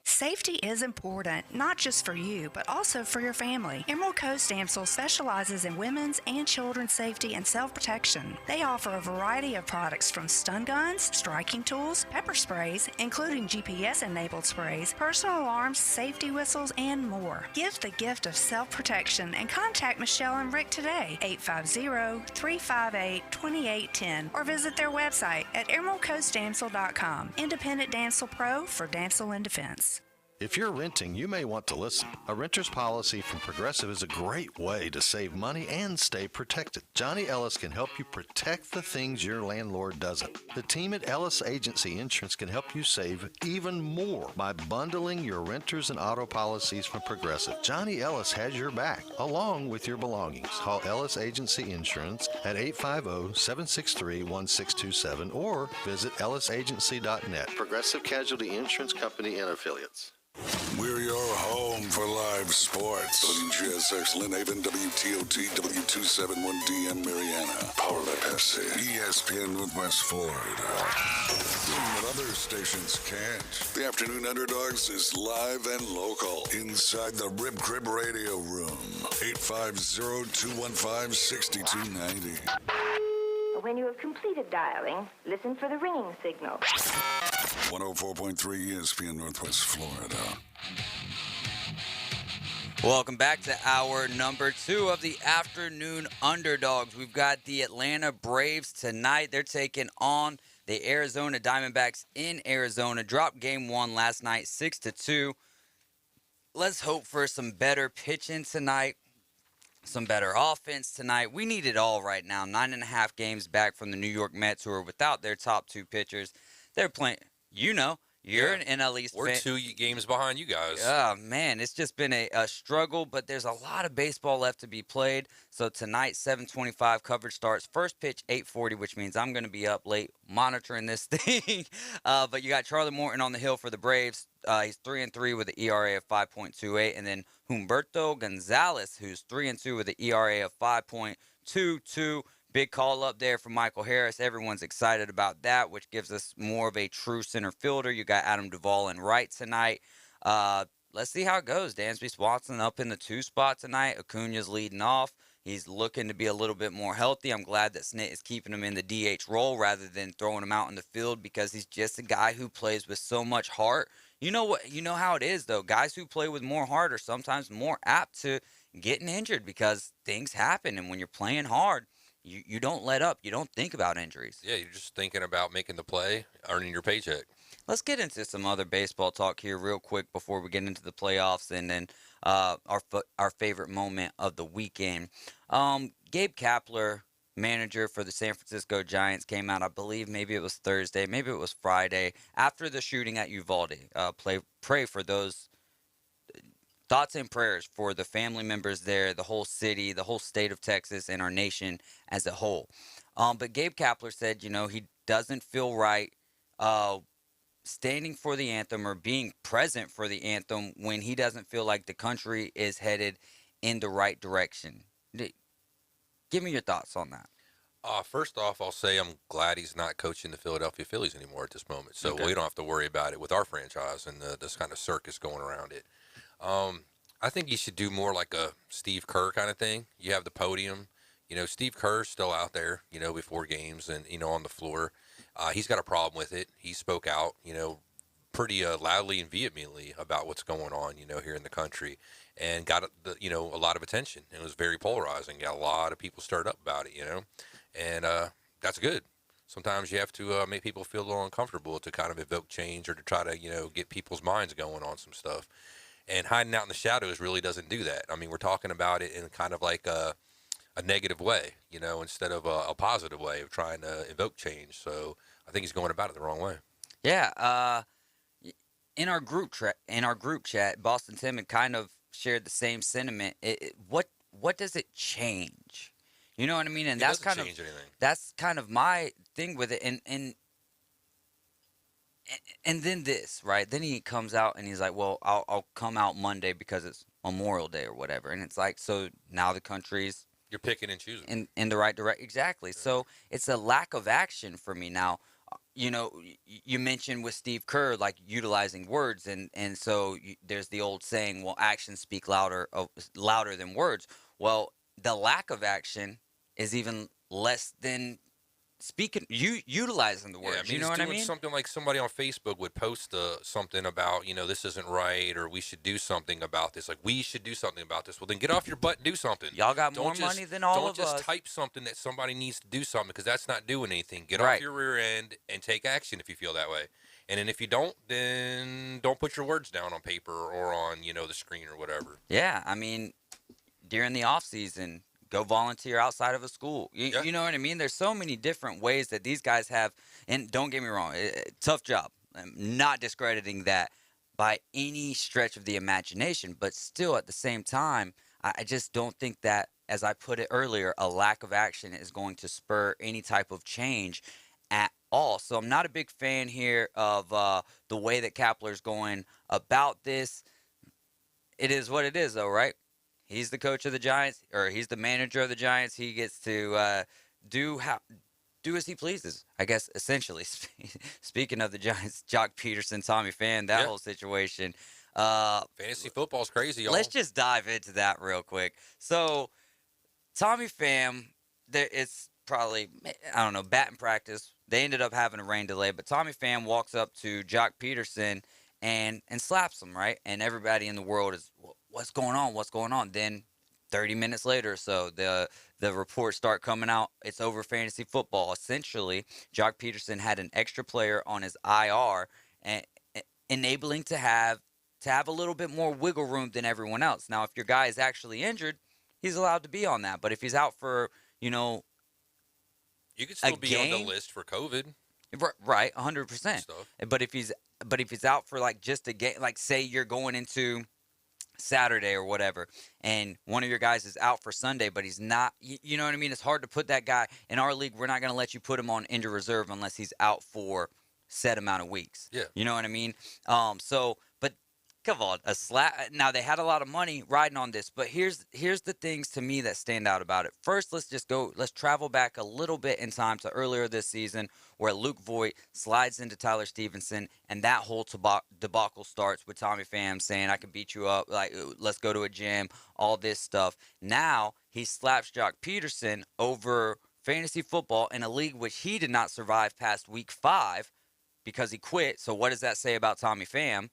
Safety is important, not just for you, but also for your family. Emerald Coast AMSL specializes in women's and children's safety and self-protection. They offer a variety of products from stun guns, striking tools, pepper sprays, including GPS-enabled sprays, personal alarms, safety whistles, and more. Give the gift of self-protection and contact Michelle and Rick today, 850-358-2810, or visit their website at emeraldcoastdamsel.com. Independent Damsel Pro for Damsel in Defense. If you're renting, you may want to listen. A renter's policy from Progressive is a great way to save money and stay protected. Johnny Ellis can help you protect the things your landlord doesn't. The team at Ellis Agency Insurance can help you save even more by bundling your renters and auto policies from Progressive. Johnny Ellis has your back, along with your belongings. Call Ellis Agency Insurance at 850-763-1627 or visit ellisagency.net. Progressive Casualty Insurance Company and Affiliates. We're your home for live sports. WGSX Lynn Haven, WTOT, W271DM Mariana. Powered by Pepsi. ESPN Northwest Florida. Doing what other stations can't. The Afternoon Underdogs is live and local inside the Rib Crib Radio Room. 850-215-6290. When you have completed dialing, listen for the ringing signal. 104.3 ESPN Northwest Florida. Welcome back to hour number 2 of the Afternoon Underdogs. We've got the Atlanta Braves tonight. They're taking on the Arizona Diamondbacks in Arizona. Dropped game 1 last night, 6-2. Let's hope for some better pitching tonight. Some better offense tonight. We need it all right now. 9.5 games back from the New York Mets, who are without their top 2 pitchers. They're playing, you're an NL East fan. We're 2 games behind you guys. Oh, man, it's just been a struggle, but there's a lot of baseball left to be played. So tonight, 7:25 coverage starts. First pitch, 8:40, which means I'm going to be up late monitoring this thing. But you got Charlie Morton on the hill for the Braves. He's 3-3 with an ERA of 5.28. And then Humberto Gonzalez, who's 3-2 with an ERA of 5.22. Big call up there from Michael Harris. Everyone's excited about that, which gives us more of a true center fielder. You got Adam Duvall in right tonight. Let's see how it goes. Dansby Swanson up in the 2 spot tonight. Acuna's leading off. He's looking to be a little bit more healthy. I'm glad that Snit is keeping him in the DH role rather than throwing him out in the field because he's just a guy who plays with so much heart. You know how it is, though. Guys who play with more heart are sometimes more apt to getting injured because things happen. And when you're playing hard, you don't let up. You don't think about injuries. Yeah, you're just thinking about making the play, earning your paycheck. Let's get into some other baseball talk here real quick before we get into the playoffs and then our favorite moment of the weekend. Gabe Kapler, manager for the San Francisco Giants, came out, I believe maybe it was Thursday, maybe it was Friday, after the shooting at Uvalde. Pray for those. Thoughts and prayers for the family members there, the whole city, the whole state of Texas, and our nation as a whole. But Gabe Kapler said, he doesn't feel right standing for the anthem or being present for the anthem when he doesn't feel like the country is headed in the right direction. Give me your thoughts on that. First off, I'll say I'm glad he's not coaching the Philadelphia Phillies anymore at this moment, so we don't have to worry about it with our franchise and this kind of circus going around it. I think you should do more like a Steve Kerr kind of thing. You have the podium. Steve Kerr's still out there, before games and, on the floor. He's got a problem with it. He spoke out, pretty loudly and vehemently about what's going on, here in the country and got, a lot of attention. It was very polarizing. Got a lot of people stirred up about it, and that's good. Sometimes you have to make people feel a little uncomfortable to kind of evoke change or to try to, get people's minds going on some stuff. And hiding out in the shadows really doesn't do that. I mean, we're talking about it in kind of like a negative way, instead of a positive way of trying to evoke change. So I think he's going about it the wrong way. Yeah. in our group chat, Boston Tim had kind of shared the same sentiment. What does it change? You know what I mean? And that's kind of my thing with it. And then this, right? Then he comes out and he's like, well, I'll come out Monday because it's Memorial Day or whatever. And it's like, so now the country's you're picking and choosing in the right direction. Exactly. Yeah. So it's a lack of action for me now. You know, you mentioned with Steve Kerr, like utilizing words, and so there's the old saying, well, actions speak louder than words. Well, the lack of action is even less than utilizing the words. Yeah, I mean, you know what I mean? Something like somebody on Facebook would post something about, this isn't right, or we should do something about this. Like, we should do something about this. Well, then get off your butt and do something. Y'all got more money than all of us. Don't just type something that somebody needs to do something, because that's not doing anything. Get off your rear end and take action if you feel that way. And then if you don't, then don't put your words down on paper or on, the screen or whatever. Yeah, I mean, during the off season, go volunteer outside of a school. You know what I mean? There's so many different ways that these guys have, and don't get me wrong, tough job. I'm not discrediting that by any stretch of the imagination, but still at the same time, I just don't think that, as I put it earlier, a lack of action is going to spur any type of change at all. So I'm not a big fan here of the way that Kapler's going about this. It is what it is, though, right? He's the coach of the Giants, or he's the manager of the Giants. He gets to do as he pleases, I guess, essentially. Speaking of the Giants, Jock Peterson, Tommy Pham, that whole situation. Fantasy football's crazy, y'all. Let's just dive into that real quick. So, Tommy Pham, it's probably, I don't know, batting practice. They ended up having a rain delay, but Tommy Pham walks up to Jock Peterson and slaps him, right? And everybody in the world is, what's going on? What's going on? Then 30 minutes later or so, the reports start coming out. It's over fantasy football. Essentially, Jock Peterson had an extra player on his IR, and enabling to have a little bit more wiggle room than everyone else. Now, if your guy is actually injured, he's allowed to be on that. But if he's out for, you could still be on the list for COVID. Right, 100%. But if he's out for like just a game, like say you're going into Saturday or whatever, and one of your guys is out for Sunday, but he's not, you know what I mean? It's hard to put that guy in our league. We're not going to let you put him on injured reserve unless he's out for set amount of weeks. Yeah. You know what I mean? But come on, a slap. Now, they had a lot of money riding on this, but here's the things to me that stand out about it. First, let's travel back a little bit in time to earlier this season, where Luke Voigt slides into Tyler Stevenson, and that whole debacle starts with Tommy Pham saying, I can beat you up, like, let's go to a gym, all this stuff. Now, he slaps Jock Peterson over fantasy football in a league which he did not survive past week 5 because he quit. So what does that say about Tommy Pham?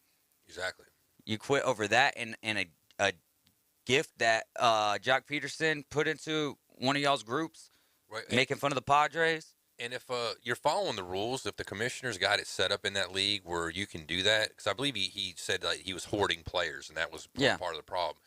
Exactly. You quit over that and a gift that Jock Peterson put into one of y'all's groups, right, making fun of the Padres. And if you're following the rules, if the commissioner's got it set up in that league where you can do that, because I believe he said like he was hoarding players, and that was part of the problem.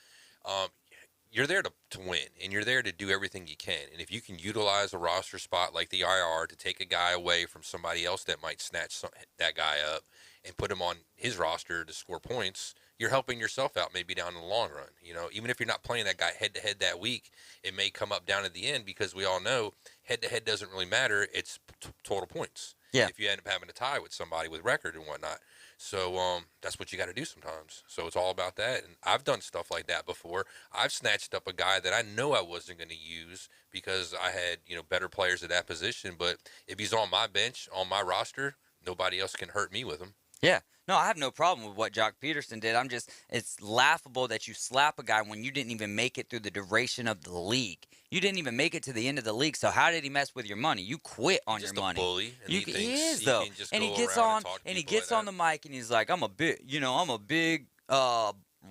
You're there to win, and you're there to do everything you can. And if you can utilize a roster spot like the IR to take a guy away from somebody else that might snatch that guy up and put him on his roster to score points, you're helping yourself out maybe down in the long run. Even if you're not playing that guy head-to-head that week, it may come up down at the end, because we all know head-to-head doesn't really matter. It's total points. Yeah. If you end up having a tie with somebody with record and whatnot. So that's what you got to do sometimes. So it's all about that. And I've done stuff like that before. I've snatched up a guy that I know I wasn't going to use because I had, better players at that position. But if he's on my bench, on my roster, nobody else can hurt me with him. Yeah. No, I have no problem with what Jock Peterson did. It's laughable that you slap a guy when you didn't even make it through the duration of the league. You didn't even make it to the end of the league. So how did he mess with your money? You quit on your money. Bully. And he is though. And he gets on the mic and he's like, I'm a big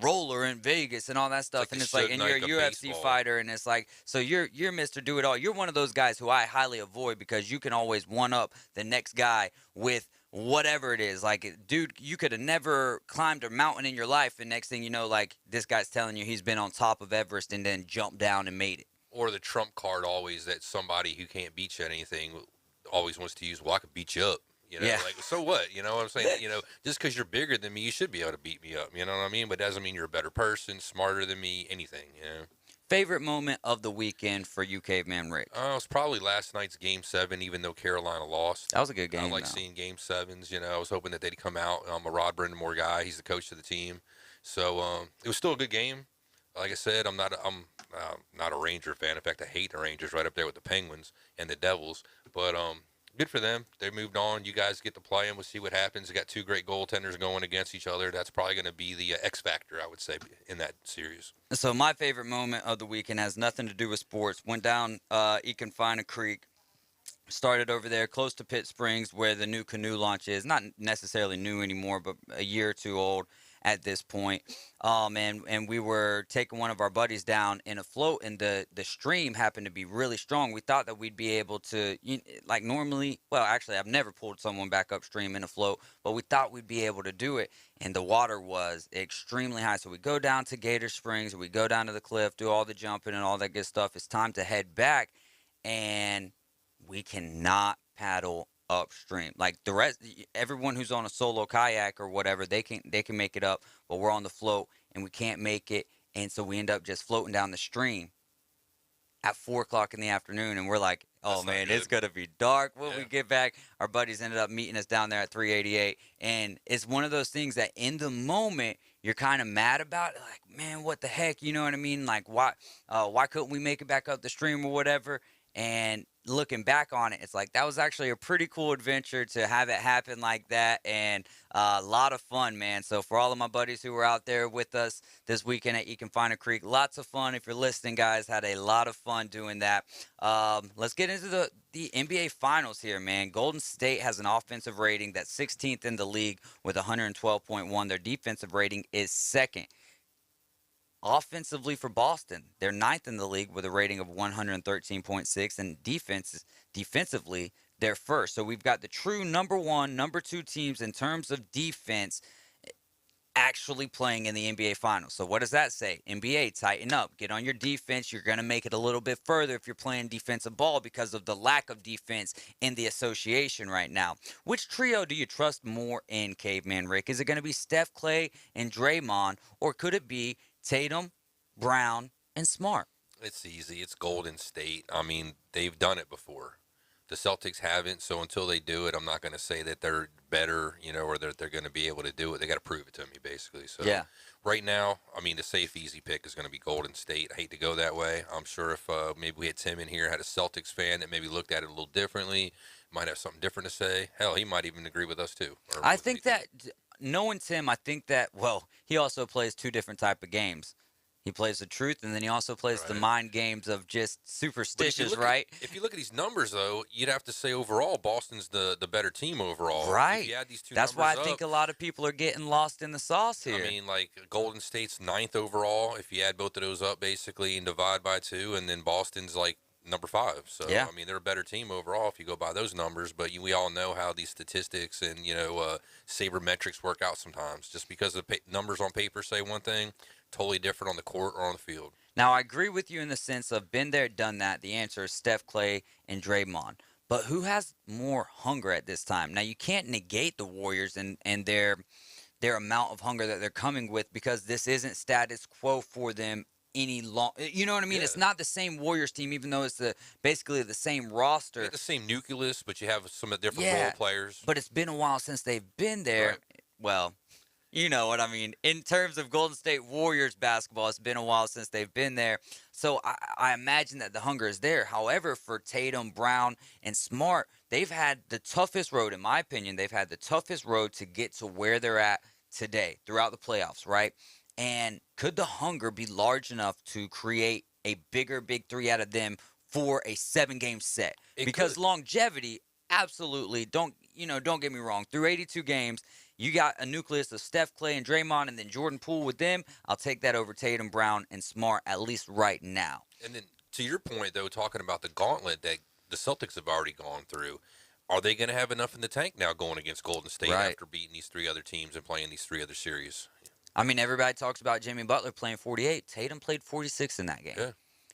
roller in Vegas and all that stuff. And it's like, and you're a UFC fighter, and it's like, so you're Mr. Do It All. You're one of those guys who I highly avoid, because you can always one up the next guy with whatever it is. Like, dude, you could have never climbed a mountain in your life, and next thing you know, like, this guy's telling you he's been on top of Everest and then jumped down and made it. Or the trump card always that somebody who can't beat you at anything always wants to use, well, I could beat you up. You know, Yeah. like, so what? You know what I'm saying? You know, just because you're bigger than me, you should be able to beat me up. You know what I mean? But it doesn't mean you're a better person, smarter than me, anything, you know? Favorite moment of the weekend for you, Caveman Rick? It was probably last night's Game 7, even though Carolina lost. That was a good game, I like though. seeing Game 7s. You know, I was hoping that they'd come out. I'm a Rod Brindamore guy. He's the coach of the team. So it was still a good game. Like I said, I'm not a Ranger fan. In fact, I hate the Rangers, right up there with the Penguins and the Devils. But good for them. They moved on. You guys get to play them. We'll see what happens. They got two great goaltenders going against each other. That's probably going to be the X factor, I would say, in that series. So my favorite moment of the weekend has nothing to do with sports. Went down Econfina Creek. Started over there close to Pitt Springs where the new canoe launch is. Not necessarily new anymore, but a year or two old at this point. And we were taking one of our buddies down in a float, and the stream happened to be really strong. We thought that we'd be able to, like normally, well, actually, I've never pulled someone back upstream in a float, but we thought we'd be able to do it. And the water was extremely high. So we go down to Gator Springs, we go down to the cliff, do all the jumping and all that good stuff. It's time to head back, and we cannot paddle upstream. Like the rest, everyone who's on a solo kayak or whatever, they can make it up, but we're on the float and we can't make it, and so we end up just floating down the stream at 4:00 in the afternoon, and we're like, oh man, it's gonna be dark when we get back. Our buddies ended up meeting us down there at 388, and it's one of those things that in the moment you're kind of mad about it, like, man, what the heck, you know what I mean? Like, why couldn't we make it back up the stream or whatever? And looking back on it, it's like that was actually a pretty cool adventure to have it happen like that, and a lot of fun, man. So for all of my buddies who were out there with us this weekend at Econfina Creek, lots of fun. If you're listening, guys, had a lot of fun doing that. Let's get into the NBA Finals here, man. Golden State has an offensive rating that's 16th in the league with 112.1. Their defensive rating is second. Offensively for Boston, they're 9th in the league with a rating of 113.6, and defensively, they're first. So we've got the true number one, number two teams in terms of defense actually playing in the NBA Finals. So what does that say? NBA, tighten up. Get on your defense. You're going to make it a little bit further if you're playing defensive ball because of the lack of defense in the association right now. Which trio do you trust more in, Caveman Rick? Is it going to be Steph, Clay, and Draymond, or could it be Tatum, Brown, and Smart? It's easy. It's Golden State. I mean, they've done it before. The Celtics haven't, so until they do it, I'm not going to say that they're better, or that they're going to be able to do it. They got to prove it to me, basically. So yeah. Right now, I mean, the safe, easy pick is going to be Golden State. I hate to go that way. I'm sure if maybe we had Tim in here, had a Celtics fan that maybe looked at it a little differently, might have something different to say. Hell, he might even agree with us too. I think that, knowing Tim, I think that, well, he also plays two different type of games. He plays the truth, and then he also plays the mind games of just superstitious, right? If you look at these numbers, though, you'd have to say overall Boston's the better team overall. Right. If you add these two That's why I numbers think up, a lot of people are getting lost in the sauce here. I mean, like Golden State's 9th overall. If you add both of those up, basically, and divide by 2, and then Boston's like number 5. So, yeah. I mean, they're a better team overall if you go by those numbers. But we all know how these statistics and, sabermetrics work out sometimes. Just because the numbers on paper say one thing, totally different on the court or on the field. Now, I agree with you in the sense of been there, done that. The answer is Steph, Clay, and Draymond. But who has more hunger at this time? Now, you can't negate the Warriors and their amount of hunger that they're coming with, because this isn't status quo for them any long. You know what I mean? Yeah. It's not the same Warriors team, even though it's basically the same roster. You have the same nucleus, but you have some different role players. But it's been a while since they've been there. Right. Well, you know what I mean. In terms of Golden State Warriors basketball, it's been a while since they've been there. So I imagine that the hunger is there. However, for Tatum, Brown, and Smart, they've had the toughest road, in my opinion. They've had the toughest road to get to where they're at today throughout the playoffs, right? And could the hunger be large enough to create a bigger big three out of them for a 7-game set? Because longevity, absolutely, don't get me wrong. Through 82 games, you got a nucleus of Steph, Clay, and Draymond, and then Jordan Poole with them. I'll take that over Tatum, Brown, and Smart, at least right now. And then to your point, though, talking about the gauntlet that the Celtics have already gone through, are they going to have enough in the tank now going against Golden State after beating these 3 other teams and playing these 3 other series? I mean, everybody talks about Jimmy Butler playing 48. Tatum played 46 in that game. Yeah.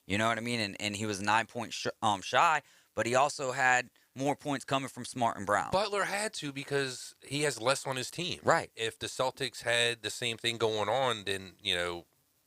You know what I mean? And he was 9 points shy, but he also had more points coming from Smart and Brown. Butler had to because he has less on his team. Right. If the Celtics had the same thing going on, then,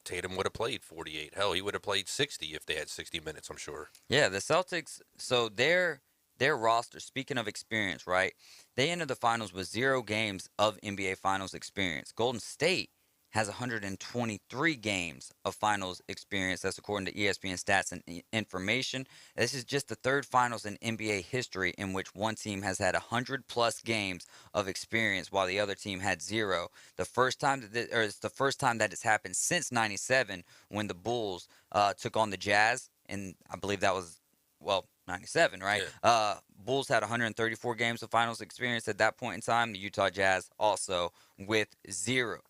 Tatum would have played 48. Hell, he would have played 60 if they had 60 minutes, I'm sure. Yeah, the Celtics, so their roster, speaking of experience, right, they entered the finals with 0 games of NBA Finals experience. Golden State has 123 games of finals experience. That's according to ESPN stats and information. This is just the third finals in NBA history in which one team has had 100-plus games of experience while the other team had 0. It's the first time that it's happened since 97 when the Bulls took on the Jazz, and I believe that was, 97, right? Yeah. Bulls had 134 games of finals experience at that point in time. The Utah Jazz also with 0.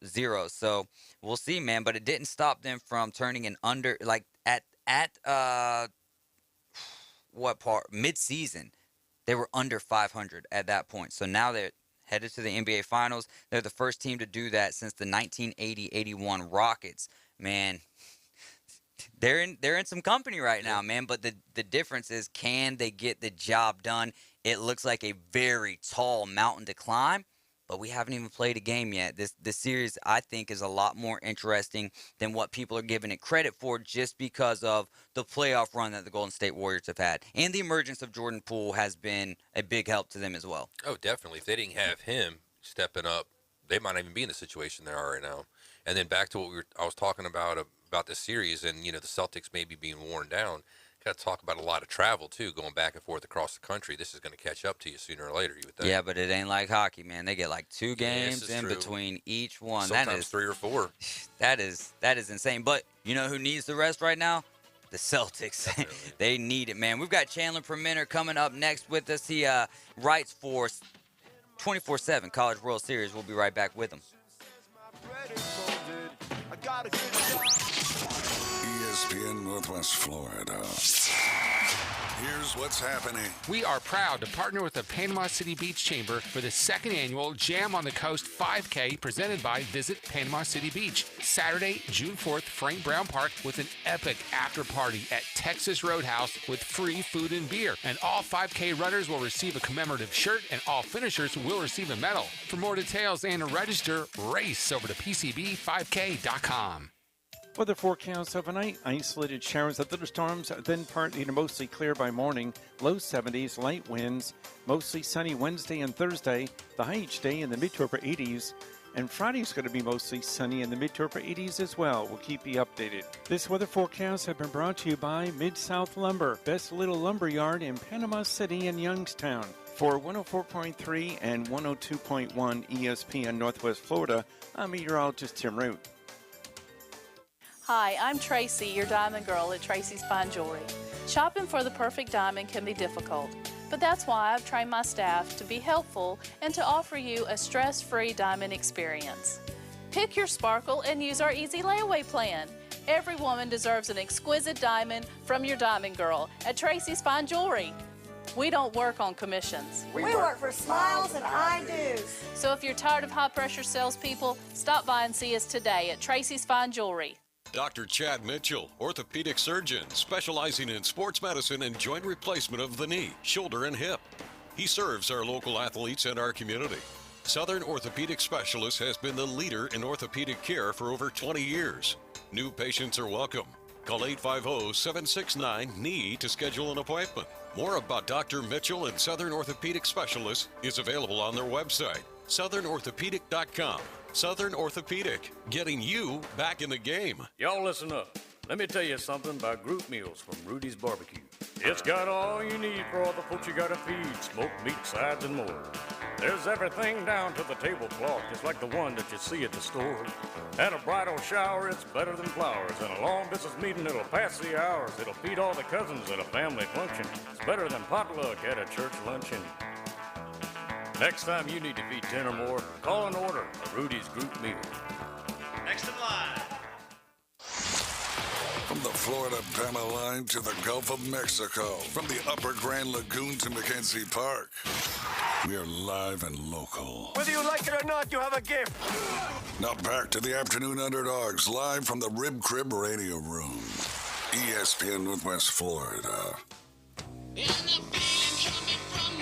So we'll see, man. But it didn't stop them from turning an under, like at mid-season, they were under 500 at that point. So now they're headed to the NBA Finals. They're the first team to do that since the 1980-81 Rockets. Man, they're in some company right now, man. But the difference is, can they get the job done? It looks like a very tall mountain to climb, but we haven't even played a game yet. This series, I think, is a lot more interesting than what people are giving it credit for, just because of the playoff run that the Golden State Warriors have had. And the emergence of Jordan Poole has been a big help to them as well. Oh, definitely. If they didn't have him stepping up, they might not even be in the situation they are right now. And then back to what I was talking about this series, and the Celtics maybe being worn down. Got to talk about a lot of travel too, going back and forth across the country. This is going to catch up to you sooner or later, you would think. Yeah, but it ain't like hockey, man. They get like 2 games in between each one. Sometimes that is 3 or 4. That is insane. But you know who needs the rest right now? The Celtics. They need it, man. We've got Chandler Permenter coming up next with us. He writes for 24/7 College World Series. We'll be right back with him. ESPN Northwest Florida. Here's what's happening. We are proud to partner with the Panama City Beach Chamber for the 2nd annual Jam on the Coast 5K presented by Visit Panama City Beach. Saturday, June 4th, Frank Brown Park with an epic after party at Texas Roadhouse with free food and beer. And all 5K runners will receive a commemorative shirt, and all finishers will receive a medal. For more details and to register, race over to PCB5K.com. Weather forecast overnight, isolated showers and thunderstorms, then partly to mostly clear by morning, low 70s, light winds, mostly sunny Wednesday and Thursday, the high each day in the mid to upper 80s, and Friday's going to be mostly sunny in the mid to upper 80s as well. We'll keep you updated. This weather forecast has been brought to you by Mid-South Lumber, best little lumber yard in Panama City and Youngstown. For 104.3 and 102.1 ESPN Northwest Florida, I'm meteorologist Tim Root. Hi, I'm Tracy, your diamond girl at Tracy's Fine Jewelry. Shopping for the perfect diamond can be difficult, but that's why I've trained my staff to be helpful and to offer you a stress-free diamond experience. Pick your sparkle and use our easy layaway plan. Every woman deserves an exquisite diamond from your diamond girl at Tracy's Fine Jewelry. We don't work on commissions. We work for smiles and I-dos. So if you're tired of high-pressure salespeople, stop by and see us today at Tracy's Fine Jewelry. Dr. Chad Mitchell, orthopedic surgeon, specializing in sports medicine and joint replacement of the knee, shoulder, and hip. He serves our local athletes and our community. Southern Orthopedic Specialist has been the leader in orthopedic care for over 20 years. New patients are welcome. Call 850-769-KNEE to schedule an appointment. More about Dr. Mitchell and Southern Orthopedic Specialist is available on their website, southernorthopedic.com. Southern Orthopedic, getting you back in the game. Y'all listen up. Let me tell you something about group meals from Rudy's Barbecue. It's got all you need for all the folks you gotta feed, smoked meat, sides, and more. There's everything down to the tablecloth, just like the one that you see at the store. At a bridal shower, it's better than flowers. And a long distance meeting, it'll pass the hours. It'll feed all the cousins at a family function. It's better than potluck at a church luncheon. Next time you need to feed 10 or more, call and order a Rudy's group meal. Next in line. From the Florida-Bama line to the Gulf of Mexico, from the Upper Grand Lagoon to McKenzie Park, we are live and local. Whether you like it or not, you have a gift. Now back to the Afternoon Underdogs, live from the Rib Crib Radio Room. ESPN Northwest Florida. And the feeling coming from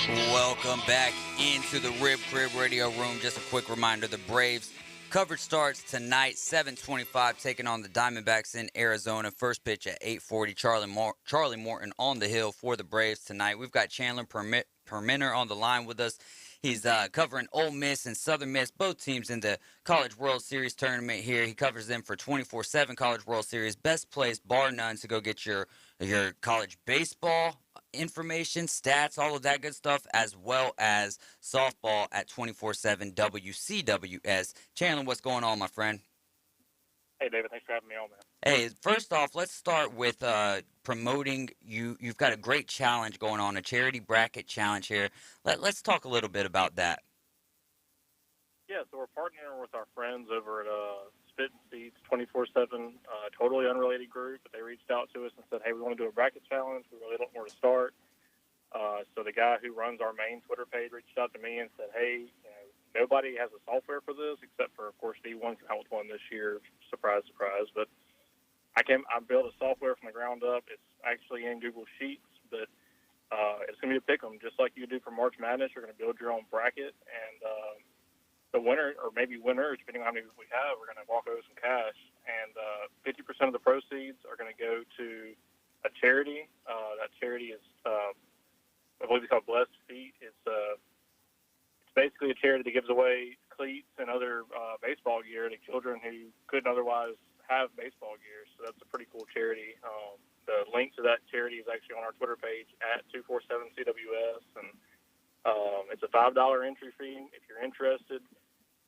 Welcome back into the Rib Crib Radio Room. Just a quick reminder, the Braves coverage starts tonight, 7:25, taking on the Diamondbacks in Arizona. First pitch at 8:40. Charlie Morton on the hill for the Braves tonight. We've got Chandler Perminer on the line with us. He's covering Ole Miss and Southern Miss, both teams in the College World Series tournament here. He covers them for 24/7 College World Series. Best place, bar none, to go get your college baseball information, stats, all of that good stuff, as well as softball at 24/7 WCWS. Chandler, what's going on, my friend? Hey, David. Thanks for having me on, man. Hey, first off, let's start with promoting you. You've got a great challenge going on, a charity bracket challenge here. Let's talk a little bit about that. Yeah, so we're partnering with our friends over at Spit and Seeds 24/7, totally unrelated group. But they reached out to us and said, hey, we want to do a bracket challenge. We really don't know where to start. So the guy who runs our main Twitter page reached out to me and said, hey, nobody has a software for this except for, of course, D1 came out with one this year. Surprise, surprise. But I built a software from the ground up. It's actually in Google Sheets, but it's going to be a pick 'em. Just like you do for March Madness, you're going to build your own bracket. And the winner, or maybe winners, depending on how many we have, we're going to walk over some cash. And 50% of the proceeds are going to go to a charity. That charity is, I believe it's called Blessed Feet. It's basically a charity that gives away cleats and other baseball gear to children who couldn't otherwise have baseball gear. So that's a pretty cool charity. The link to that charity is actually on our Twitter page at 247CWS, and it's a $5 entry fee. If you're interested,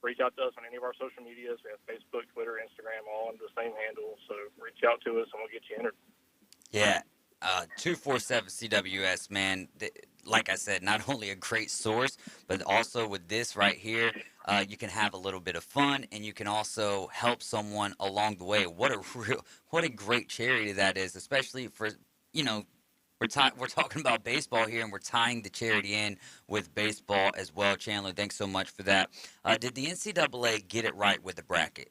reach out to us on any of our social medias. We have Facebook, Twitter, Instagram, all under the same handle. So reach out to us and we'll get you entered. Yeah, 247CWS, man. Like I said, not only a great source, but also with this right here, you can have a little bit of fun, and you can also help someone along the way. What a great charity that is, especially for, we're talking about baseball here, and we're tying the charity in with baseball as well. Chandler, thanks so much for that. Did the NCAA get it right with the bracket?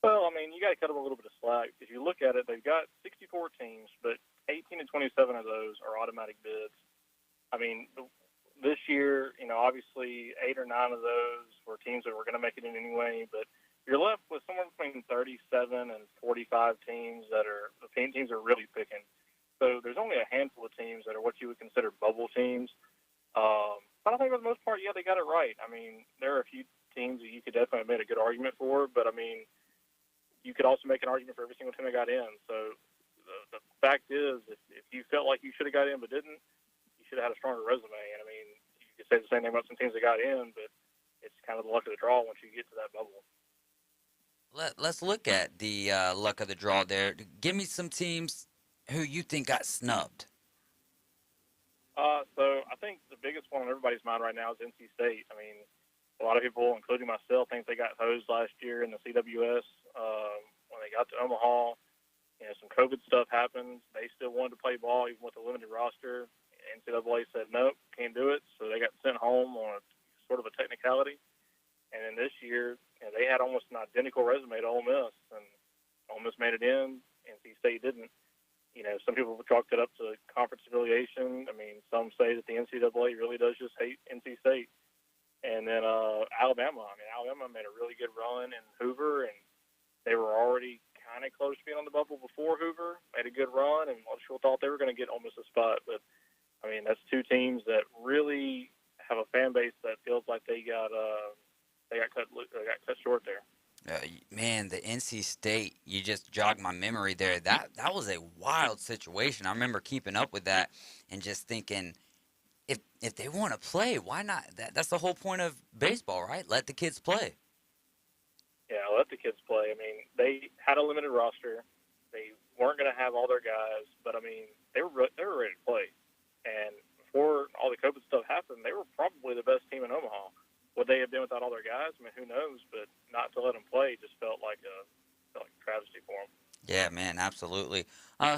Well, I mean, you got to cut them a little bit of slack. If you look at it, they've got 64 teams, but 18 to 27 of those are automatic bids. I mean, this year, obviously 8 or 9 of those were teams that were going to make it in anyway, but you're left with somewhere between 37 and 45 teams the teams are really picking. So there's only a handful of teams that are what you would consider bubble teams. But I think for the most part, yeah, they got it right. I mean, there are a few teams that you could definitely have made a good argument for, but I mean, you could also make an argument for every single team that got in. So the fact is, if you felt like you should have got in but didn't, you should have had a stronger resume. And I mean, you could say the same thing about some teams that got in, but it's kind of the luck of the draw once you get to that bubble. Let's look at the luck of the draw there. Give me some teams who you think got snubbed. So I think the biggest one on everybody's mind right now is NC State. I mean, a lot of people, including myself, think they got hosed last year in the CWS. When they got to Omaha, some COVID stuff happened. They still wanted to play ball even with a limited roster. NCAA said, nope, can't do it. So they got sent home on a sort of a technicality. And then this year, they had almost an identical resume to Ole Miss, and Ole Miss made it in. NC State didn't. Some people chalked it up to conference affiliation. I mean, some say that the NCAA really does just hate NC State. And then Alabama. I mean, Alabama made a really good run in Hoover, and they were already kind of close to being on the bubble before Hoover. Made a good run, and a lot of people thought they were going to get Ole Miss a spot. But, I mean, that's two teams that really have a fan base that feels like they got cut short there. Man, the NC State, you just jogged my memory there. That was a wild situation. I remember keeping up with that and just thinking, if they want to play, why not? That's the whole point of baseball, right? Let the kids play. Yeah, let the kids play. I mean, they had a limited roster. They weren't going to have all their guys, but I mean, they were ready to play. And before all the COVID stuff happened, they were probably the best team in Omaha. Would they have been without all their guys? I mean, who knows? But not to let them play just felt like a travesty for them. Yeah, man, absolutely.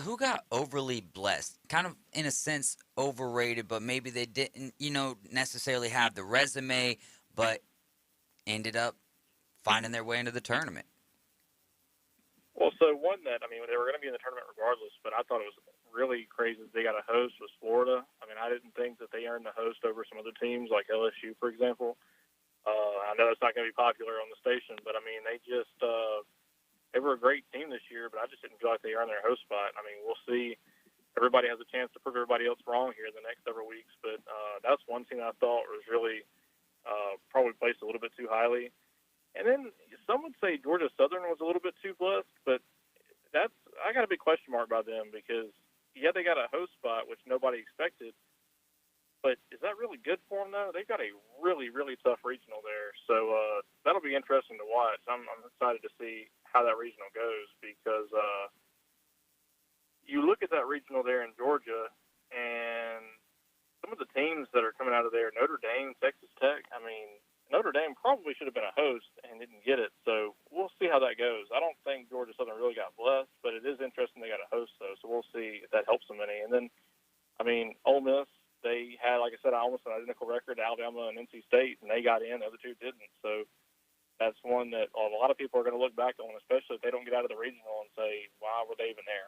Who got overly blessed? Kind of, in a sense, overrated, but maybe they didn't, necessarily have the resume, but ended up finding their way into the tournament. Well, so one that, I mean, they were going to be in the tournament regardless, but I thought it was really crazy that they got a host was Florida. I mean, I didn't think that they earned the host over some other teams like LSU, for example. I know it's not going to be popular on the station, but I mean, they were a great team this year, but I just didn't feel like they earned their host spot. I mean, we'll see. Everybody has a chance to prove everybody else wrong here in the next several weeks, but that's one team I thought was really probably placed a little bit too highly. And then some would say Georgia Southern was a little bit too blessed, but I got a big question mark by them because, yeah, they got a host spot, which nobody expected. But is that really good for them, though? They've got a really, really tough regional there. So that'll be interesting to watch. I'm excited to see how that regional goes because you look at that regional there in Georgia, and some of the teams that are coming out of there, Notre Dame, Texas Tech, I mean, Notre Dame probably should have been a host and didn't get it. So we'll see how that goes. I don't think Georgia Southern really got blessed, but it is interesting they got a host, though. So we'll see if that helps them any. And then, I mean, Ole Miss, they had, like I said, almost an identical record to Alabama and NC State, and they got in. The other two didn't. So that's one that a lot of people are going to look back on, especially if they don't get out of the regional and say, why were they even there?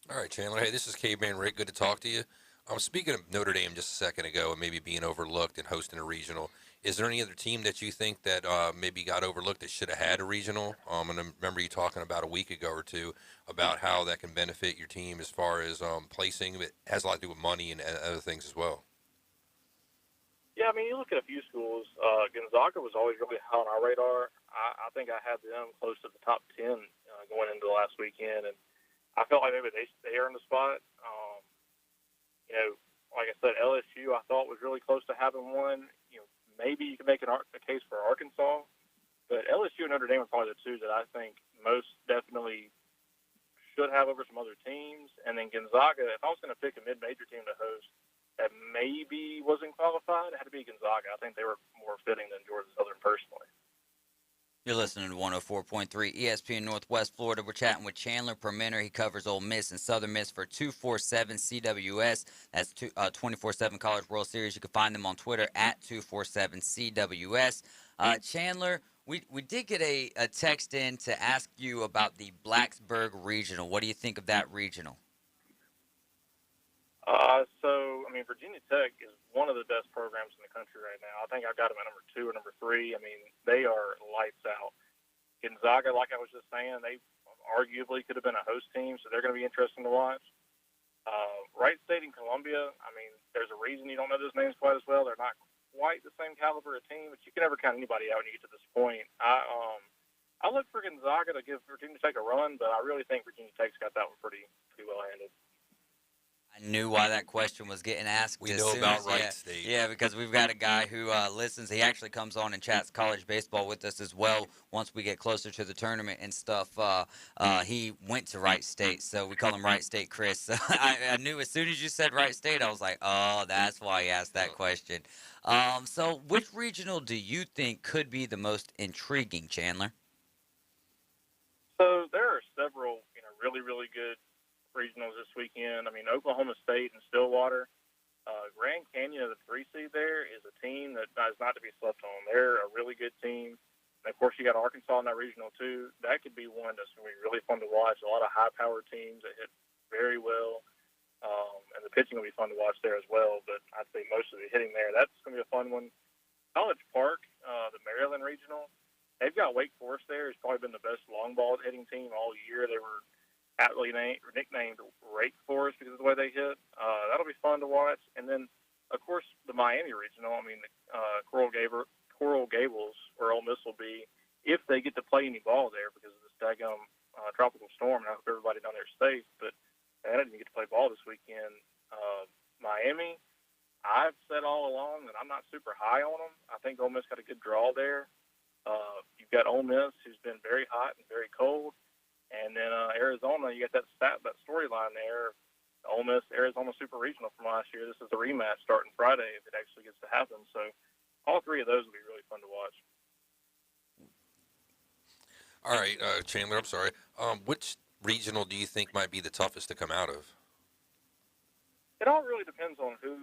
All right, Chandler. Hey, this is Caveman Rick. Good to talk to you. Speaking of Notre Dame just a second ago and maybe being overlooked and hosting a regional, is there any other team that you think that maybe got overlooked that should have had a regional? And I remember you talking about a week ago or two about how that can benefit your team as far as placing. It has a lot to do with money and other things as well. Yeah, I mean, you look at a few schools. Gonzaga was always really high on our radar. I think I had them close to the top 10 going into the last weekend, and I felt like maybe they earned the spot. Like I said, LSU I thought was really close to having one. Maybe you can make a case for Arkansas, but LSU and Notre Dame are probably the two that I think most definitely should have over some other teams. And then Gonzaga, if I was going to pick a mid-major team to host that maybe wasn't qualified, it had to be Gonzaga. I think they were more fitting than Georgia Southern personally. You're listening to 104.3 ESPN Northwest Florida. We're chatting with Chandler Permenter. He covers Ole Miss and Southern Miss for 247 CWS. That's 24/7 College World Series. You can find them on Twitter at 247 CWS. Chandler, we did get a text in to ask you about the Blacksburg Regional. What do you think of that regional? Virginia Tech is one of the best programs in the country right now. I think I've got them at number 2 or number 3. I mean, they are lights out. Gonzaga, like I was just saying, they arguably could have been a host team, so they're going to be interesting to watch. Wright State and Columbia, I mean, there's a reason you don't know those names quite as well. They're not quite the same caliber of team, but you can never count anybody out when you get to this point. I look for Gonzaga to give Virginia Tech a run, but I really think Virginia Tech's got that one pretty well-handled. I knew why that question was getting asked. We know about Wright State. Yeah, because we've got a guy who listens. He actually comes on and chats college baseball with us as well once we get closer to the tournament and stuff. He went to Wright State, so we call him Wright State Chris. So I knew as soon as you said Wright State, I was like, oh, that's why he asked that question. So which regional do you think could be the most intriguing, Chandler? So there are several, really, really good regionals this weekend. I mean, Oklahoma State and Stillwater. Grand Canyon, the 3 seed there, is a team that is not to be slept on. They're a really good team. And, of course, you got Arkansas in that regional, too. That could be one that's going to be really fun to watch. A lot of high-powered teams that hit very well. And the pitching will be fun to watch there as well. But I'd say most of the hitting there, that's going to be a fun one. College Park, the Maryland regional, they've got Wake Forest there. It's probably been the best long ball hitting team all year. They were aptly nicknamed Rake Forest because of the way they hit. That'll be fun to watch. And then, of course, the Miami regional. I mean, Coral Gables, where Ole Miss will be, if they get to play any ball there because of this daggum tropical storm. And I hope everybody down there is safe. But they didn't get to play ball this weekend. Miami, I've said all along that I'm not super high on them. I think Ole Miss got a good draw there. You've got Ole Miss, who's been very hot and very cold. And then Arizona, you got that storyline there. Ole Miss, Arizona Super Regional from last year. This is the rematch starting Friday if it actually gets to happen. So all 3 of those will be really fun to watch. All right, Chandler, I'm sorry. Which regional do you think might be the toughest to come out of? It all really depends on who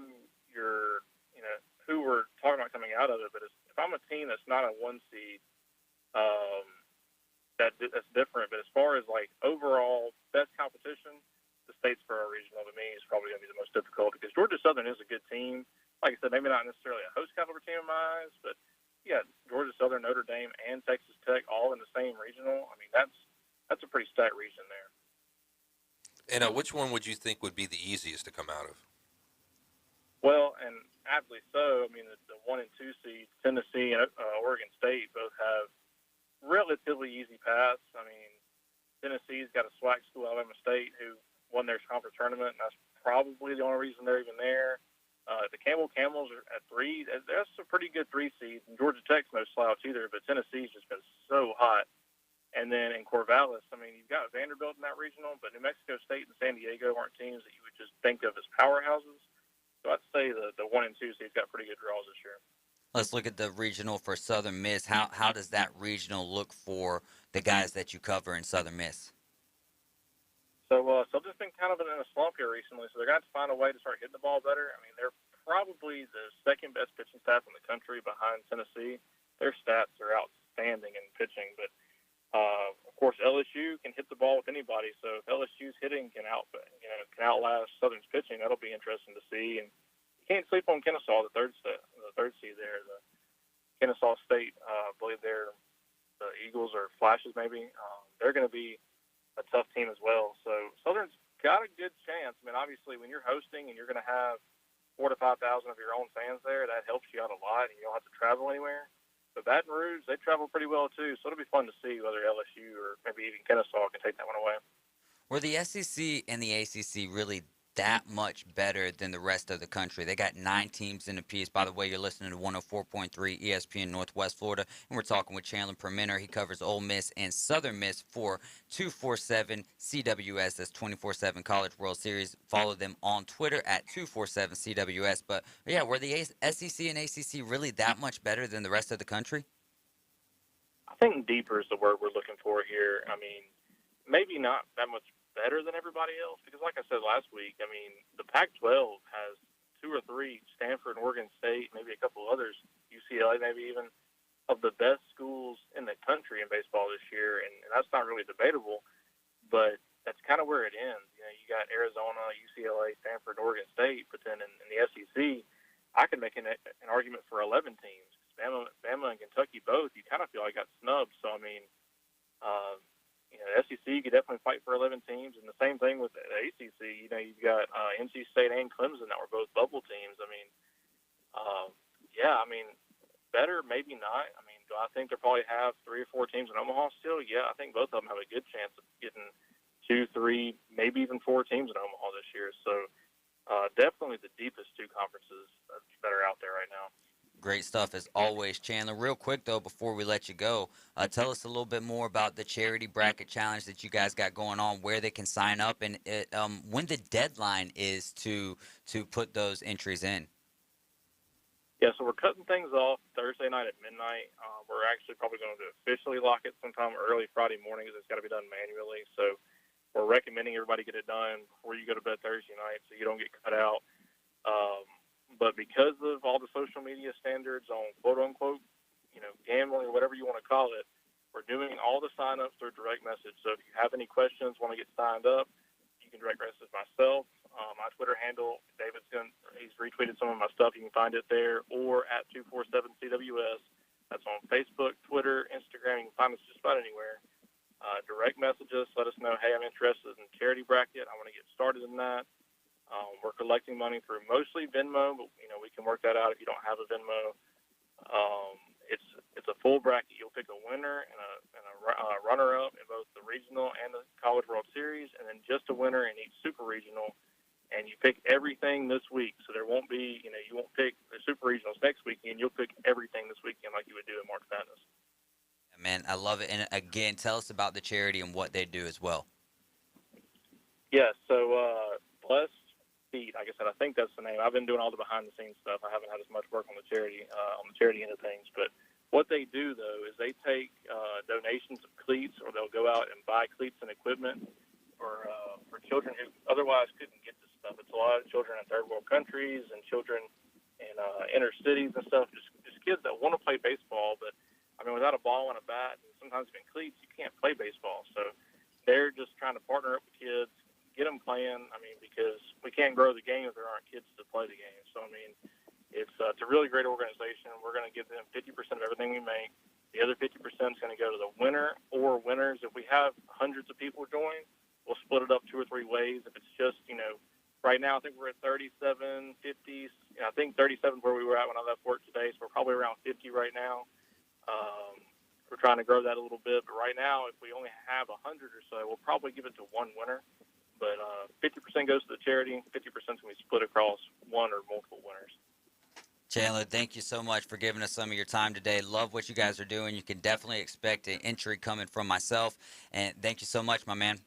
we're talking about coming out of it. But if I'm a team that's not a 1 seed, that's different. But as far as like overall best competition, the Statesboro regional to me is probably going to be the most difficult because Georgia Southern is a good team. Like I said, maybe not necessarily a host caliber team in my eyes, but you got Georgia Southern, Notre Dame, and Texas Tech all in the same regional. I mean, that's a pretty stacked region there. And which one would you think would be the easiest to come out of? Well, and aptly so. I mean, the 1 and 2 seeds, Tennessee and Oregon State, both have relatively easy paths. I mean, Tennessee's got a SWAC school, Alabama State, who won their conference tournament, and that's probably the only reason they're even there. The Camels are at 3. That's a pretty good 3 seed. And Georgia Tech's no slouch either, but Tennessee's just been so hot. And then in Corvallis, I mean, you've got Vanderbilt in that regional, but New Mexico State and San Diego aren't teams that you would just think of as powerhouses. So I'd say the 1 and 2 seeds got pretty good draws this year. Let's look at the regional for Southern Miss. How does that regional look for the guys that you cover in Southern Miss? So Southern's been kind of in a slump here recently, so they're going to have to find a way to start hitting the ball better. I mean, they're probably the second best pitching staff in the country behind Tennessee. Their stats are outstanding in pitching, but of course LSU can hit the ball with anybody. So if LSU's hitting can outlast Southern's pitching, that'll be interesting to see. And you can't sleep on Kennesaw, the third seed there. The Kennesaw State, I believe they're the Eagles or Flashes maybe. They're going to be a tough team as well. So Southern's got a good chance. I mean, obviously, when you're hosting and you're going to have 4,000 to 5,000 of your own fans there, that helps you out a lot, and you don't have to travel anywhere. But Baton Rouge, they travel pretty well too, so it'll be fun to see whether LSU or maybe even Kennesaw can take that one away. Were the SEC and the ACC really that much better than the rest of the country? They got 9 teams in a piece. By the way, you're listening to 104.3 ESPN Northwest Florida, and we're talking with Chandler Permenter. He covers Ole Miss and Southern Miss for 247 CWS. That's 24/7 College World Series. Follow them on Twitter at 247 CWS. But yeah, were the SEC and ACC really that much better than the rest of the country? I think deeper is the word we're looking for here. I mean, maybe not that much better than everybody else because, like I said last week, I mean, the Pac-12 has 2 or 3, Stanford and Oregon State, maybe a couple others, UCLA maybe even, of the best schools in the country in baseball this year, and that's not really debatable, but that's kind of where it ends. You know, you got Arizona, UCLA, Stanford, and Oregon State, but then in the SEC, I could make an argument for 11 teams. Bama and Kentucky both, you kind of feel like got snubbed, so I mean, the SEC could definitely fight for 11 teams, and the same thing with the ACC. You know, you've got NC State and Clemson that were both bubble teams. I mean, better, maybe not. I mean, do I think they'll probably have 3 or 4 teams in Omaha still? Yeah, I think both of them have a good chance of getting 2, 3, maybe even 4 teams in Omaha this year. So definitely the deepest 2 conferences that are out there right now. Great stuff as always, Chandler. Real quick, though, before we let you go, tell us a little bit more about the charity bracket challenge that you guys got going on, where they can sign up, and when the deadline is to put those entries in. Yeah, so we're cutting things off Thursday night at midnight. We're actually probably going to officially lock it sometime early Friday morning because it's got to be done manually. So we're recommending everybody get it done before you go to bed Thursday night so you don't get cut out. But because of all the social media standards on quote-unquote, gambling or whatever you want to call it, we're doing all the sign-ups through direct message. So if you have any questions, want to get signed up, you can direct message myself. My Twitter handle, he's retweeted some of my stuff. You can find it there or at 247CWS. That's on Facebook, Twitter, Instagram. You can find us just about anywhere. Direct message us. Let us know, hey, I'm interested in charity bracket. I want to get started in that. We're collecting money through mostly Venmo, but we can work that out if you don't have a Venmo. It's a full bracket. You'll pick a winner and a runner-up in both the regional and the College World Series, and then just a winner in each Super Regional. And you pick everything this week, so there won't be, you won't pick the Super Regionals next weekend. You'll pick everything this weekend like you would do in March Madness. Man, I love it. And again, tell us about the charity and what they do as well. Yeah, so Blessed Feet, like I said, I think that's the name. I've been doing all the behind-the-scenes stuff. I haven't had as much work on the charity end of things. But what they do, though, is they take donations of cleats, or they'll go out and buy cleats and equipment for children who otherwise couldn't get this stuff. It's a lot of children in third-world countries and children in inner cities and stuff, just kids that want to play baseball. But, I mean, without a ball and a bat and sometimes even cleats, you can't play baseball. So they're just trying to partner up with kids, get them playing. I mean, because we can't grow the game if there aren't kids to play the game. So, I mean, it's a really great organization. We're going to give them 50% of everything we make. The other 50% is going to go to the winner or winners. If we have hundreds of people join, we'll split it up 2 or 3 ways. If it's just, right now I think we're at 37, 50. I think 37 is where we were at when I left work today, so we're probably around 50 right now. We're trying to grow that a little bit, but right now, if we only have 100 or so, we'll probably give it to one winner. But 50% goes to the charity, 50% is going to be split across one or multiple winners. Chandler, thank you so much for giving us some of your time today. Love what you guys are doing. You can definitely expect an entry coming from myself. And thank you so much, my man.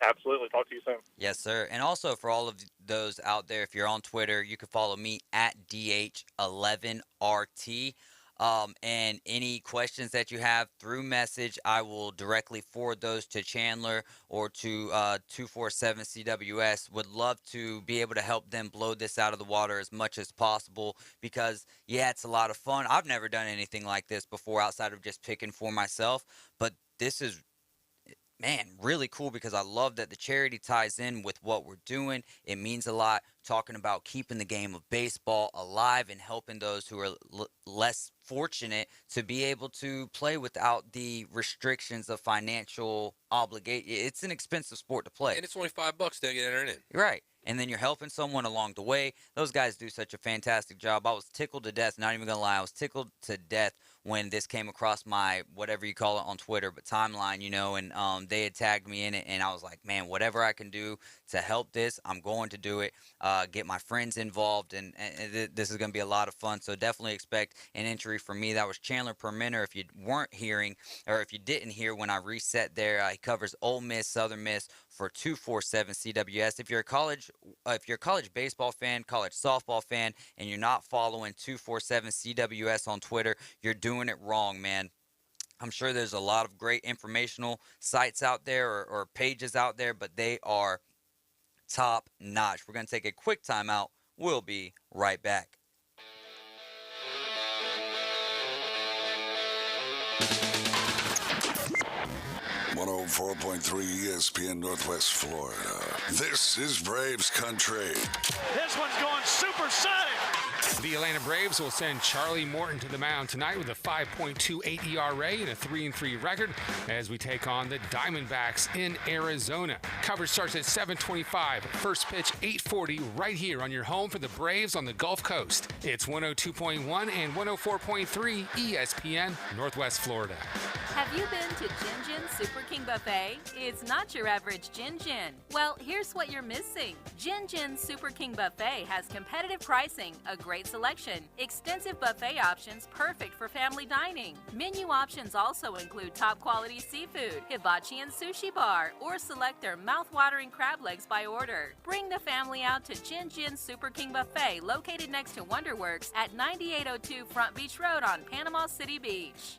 Absolutely. Talk to you soon. Yes, sir. And also for all of those out there, if you're on Twitter, you can follow me at DH11RT. And any questions that you have through message, I will directly forward those to Chandler or to 247CWS. Would love to be able to help them blow this out of the water as much as possible because, yeah, it's a lot of fun. I've never done anything like this before outside of just picking for myself, but this is, man, really cool because I love that the charity ties in with what we're doing. It means a lot talking about keeping the game of baseball alive and helping those who are less fortunate to be able to play without the restrictions of financial obligation. It's an expensive sport to play. And it's only $5 to get entered in. Right. And then you're helping someone along the way. Those guys do such a fantastic job. I was tickled to death, not even going to lie. I was tickled to death when this came across my, whatever you call it on Twitter, but timeline, and they had tagged me in it. And I was like, man, whatever I can do to help this, I'm going to do it, get my friends involved. And this is going to be a lot of fun. So definitely expect an entry from me. That was Chandler Permenter. If you weren't hearing, or if you didn't hear when I reset there, he covers Ole Miss, Southern Miss for 247 CWS. If you're a college baseball fan, college softball fan, and you're not following 247 CWS on Twitter, you're doing it wrong, man. I'm sure there's a lot of great informational sites out there or pages out there, but they are top notch. We're going to take a quick timeout. We'll be right back. 104.3 ESPN Northwest Florida. This is Braves country. This one's going supersonic. The Atlanta Braves will send Charlie Morton to the mound tonight with a 5.28 ERA and a 3-3 record as we take on the Diamondbacks in Arizona. Coverage starts at 7:25. First pitch 8:40 right here on your home for the Braves on the Gulf Coast. It's 102.1 and 104.3 ESPN Northwest Florida. Have you been to Gin Gin Super King Buffet? It's not your average Gin Gin. Well, here's what you're missing. Gin Gin Super King Buffet has competitive pricing, a great selection, extensive buffet options perfect for family dining. Menu options also include top quality seafood, hibachi and sushi bar, or select their mouth-watering crab legs by order. Bring the family out to Gin Gin Super King Buffet located next to Wonderworks at 9802 Front Beach Road on Panama City Beach.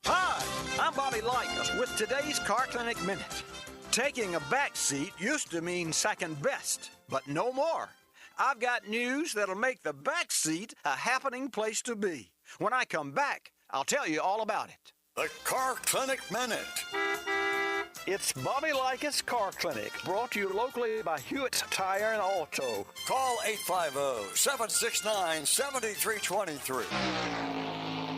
Hi, I'm Bobby Likas with today's Car Clinic Minute. Taking a back seat used to mean second best, but no more. I've got news that'll make the back seat a happening place to be. When I come back, I'll tell you all about it. The Car Clinic Minute. It's Bobby Likas Car Clinic, brought to you locally by Hewitt Tire and Auto. Call 850-769-7323.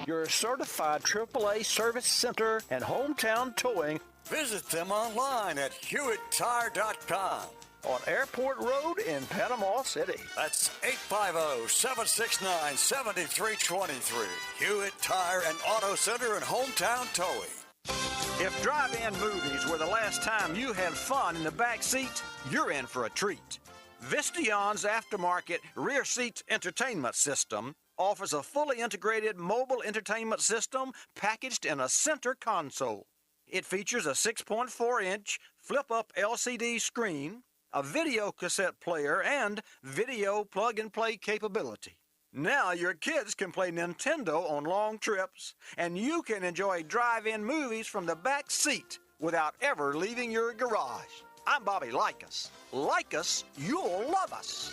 Your certified AAA service center and hometown towing. Visit them online at HewittTire.com. On Airport Road in Panama City. That's 850-769-7323. Hewitt Tire and Auto Center and Hometown Towing. If drive-in movies were the last time you had fun in the back seat, you're in for a treat. Visteon's aftermarket rear seat entertainment system offers a fully integrated mobile entertainment system packaged in a center console. It features a 6.4-inch flip-up LCD screen, a video cassette player, and video plug-and-play capability. Now your kids can play Nintendo on long trips, and you can enjoy drive-in movies from the back seat without ever leaving your garage. I'm Bobby Likas. Like us, you'll love us.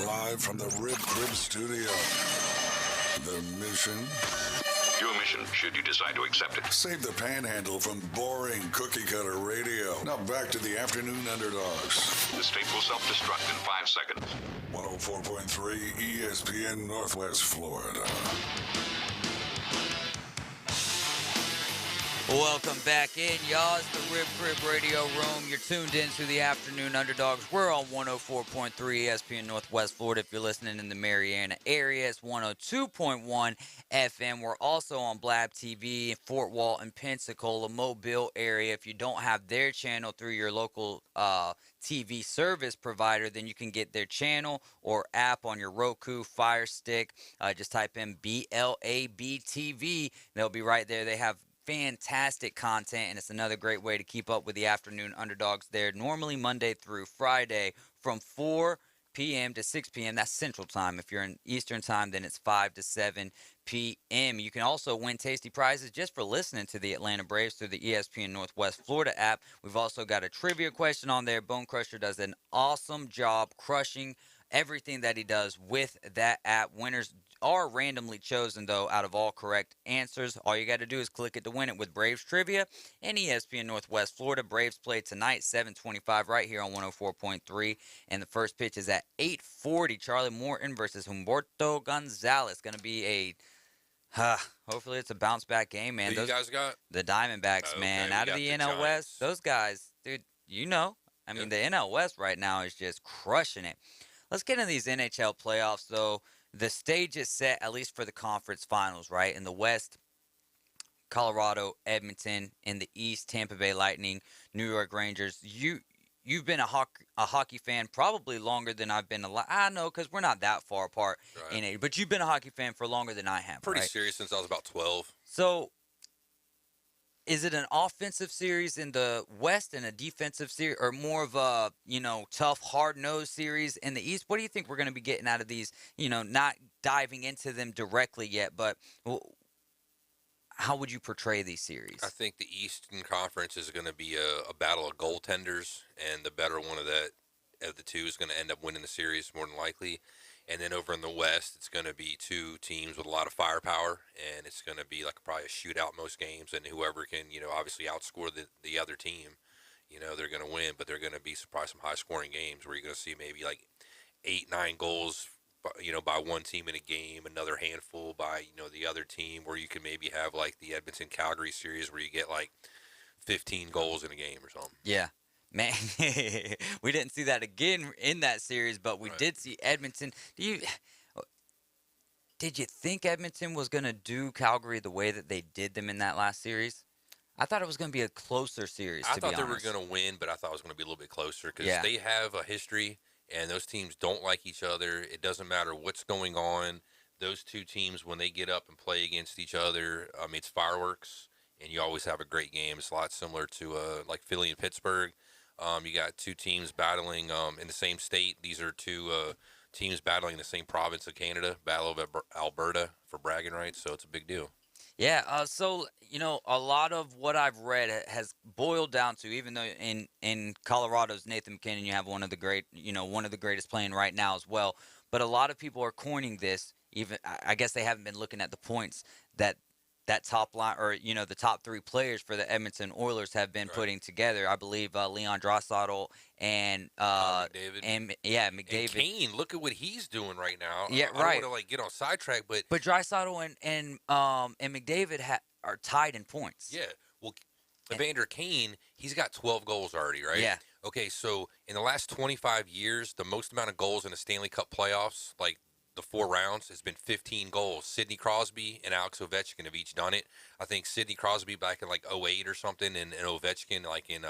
Live from the Rib Crib Studio. The mission? Your mission, should you decide to accept it. Save the panhandle from boring cookie-cutter radio. Now back to the Afternoon Underdogs. The state will self-destruct in 5 seconds. 104.3 ESPN Northwest Florida. Welcome back in, y'all. It's the Rib Crib Radio Room. You're tuned in to the Afternoon Underdogs. We're on 104.3 ESPN Northwest Florida. If you're listening in the Mariana area, it's 102.1 FM. We're also on Blab TV in Fort Walton, Pensacola, Mobile area. If you don't have their channel through your local TV service provider, then you can get their channel or app on your Roku, Fire Stick. Just type in BLAB TV. They'll be right there. They have fantastic content, and it's another great way to keep up with the Afternoon Underdogs there. Normally Monday through Friday from 4 p.m. to 6 p.m. That's Central Time. If you're in Eastern Time, then it's 5 to 7 p.m. You can also win tasty prizes just for listening to the Atlanta Braves through the ESPN Northwest Florida app. We've also got a trivia question on there. Bone Crusher does an awesome job crushing everything that he does with that app. Winners are randomly chosen, though, out of all correct answers. All you got to do is click it to win it with Braves Trivia and ESPN Northwest Florida. Braves play tonight, 7:25, right here on 104.3. And the first pitch is at 8:40. Charlie Morton versus Humberto Gonzalez. Going to be a hopefully it's a bounce-back game, man. Who you guys got? The Diamondbacks, man. Out of the NL West, those guys, dude, you know. I mean, the NL West right now is just crushing it. Let's get into these NHL playoffs, though. The stage is set, at least for the conference finals, right? In the West, Colorado, Edmonton. In the East, Tampa Bay Lightning, New York Rangers. You've been a hockey fan probably longer than I've been alive. I know, because we're not that far apart in it. But you've been a hockey fan for longer than I have, Pretty right? serious since I was about 12. So, is it an offensive series in the West and a defensive series, or more of a, tough, hard-nosed series in the East? What do you think we're going to be getting out of these, not diving into them directly yet, but how would you portray these series? I think the Eastern Conference is going to be a battle of goaltenders, and the better one of the two is going to end up winning the series more than likely. And then over in the West, it's going to be two teams with a lot of firepower, and it's going to be like probably a shootout most games, and whoever can, obviously outscore the other team, they're going to win, but they're going to be probably some high-scoring games where you're going to see maybe like 8-9 goals, by one team in a game, another handful by, the other team, where you can maybe have like the Edmonton-Calgary series where you get like 15 goals in a game or something. Yeah. Man, we didn't see that again in that series, but we did see Edmonton. Did you think Edmonton was going to do Calgary the way that they did them in that last series? I thought it was going to be a closer series, I thought they were going to win, but I thought it was going to be a little bit closer because they have a history, and those teams don't like each other. It doesn't matter what's going on. Those two teams, when they get up and play against each other, it's fireworks, and you always have a great game. It's a lot similar to like Philly and Pittsburgh. You got two teams battling in the same state. These are two teams battling in the same province of Canada, Battle of Alberta for bragging rights, so it's a big deal. Yeah, so, a lot of what I've read has boiled down to, even though in Colorado's Nathan McKinnon, you have one of the greatest playing right now as well, but a lot of people are coining this, even, I guess they haven't been looking at the points that top line, or the top three players for the Edmonton Oilers have been putting together. I believe Leon Draisaitl and McDavid. McDavid. And Kane, look at what he's doing right now. Yeah, I don't want to get on sidetrack, but Draisaitl and McDavid are tied in points. Yeah, well, Evander Kane, he's got 12 goals already, right? Yeah. Okay, so in the last 25 years, the most amount of goals in the Stanley Cup playoffs, like the 4 rounds, has been 15 goals. Sidney Crosby and Alex Ovechkin have each done it. I think Sidney Crosby back in like 08 or something, and Ovechkin like in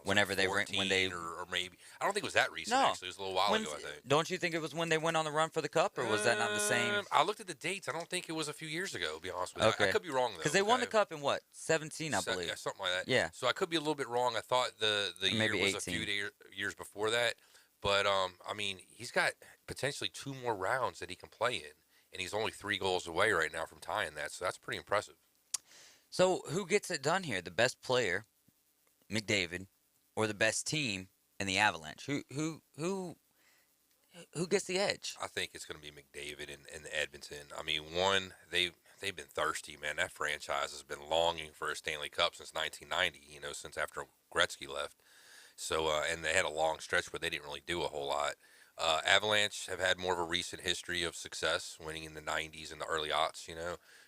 whenever they were or maybe, I don't think it was that recent. No. Actually, it was a little while ago. I think. Don't you think it was when they went on the run for the cup, or was that not the same? I looked at the dates. I don't think it was a few years ago. To be honest with you, Okay. I could be wrong though. Because they won the cup in what, 17, I believe. Yeah, something like that. Yeah. So I could be a little bit wrong. I thought the year Maybe was 18. a few years before that. But, he's got potentially 2 more rounds that he can play in. And he's only 3 goals away right now from tying that. So that's pretty impressive. So who gets it done here? The best player, McDavid, or the best team in the Avalanche? Who Who gets the edge? I think it's going to be McDavid and Edmonton. I mean, one, they've been thirsty, man. That franchise has been longing for a Stanley Cup since 1990, since after Gretzky left. So, and they had a long stretch where they didn't really do a whole lot. Avalanche have had more of a recent history of success, winning in the 90s and the early aughts,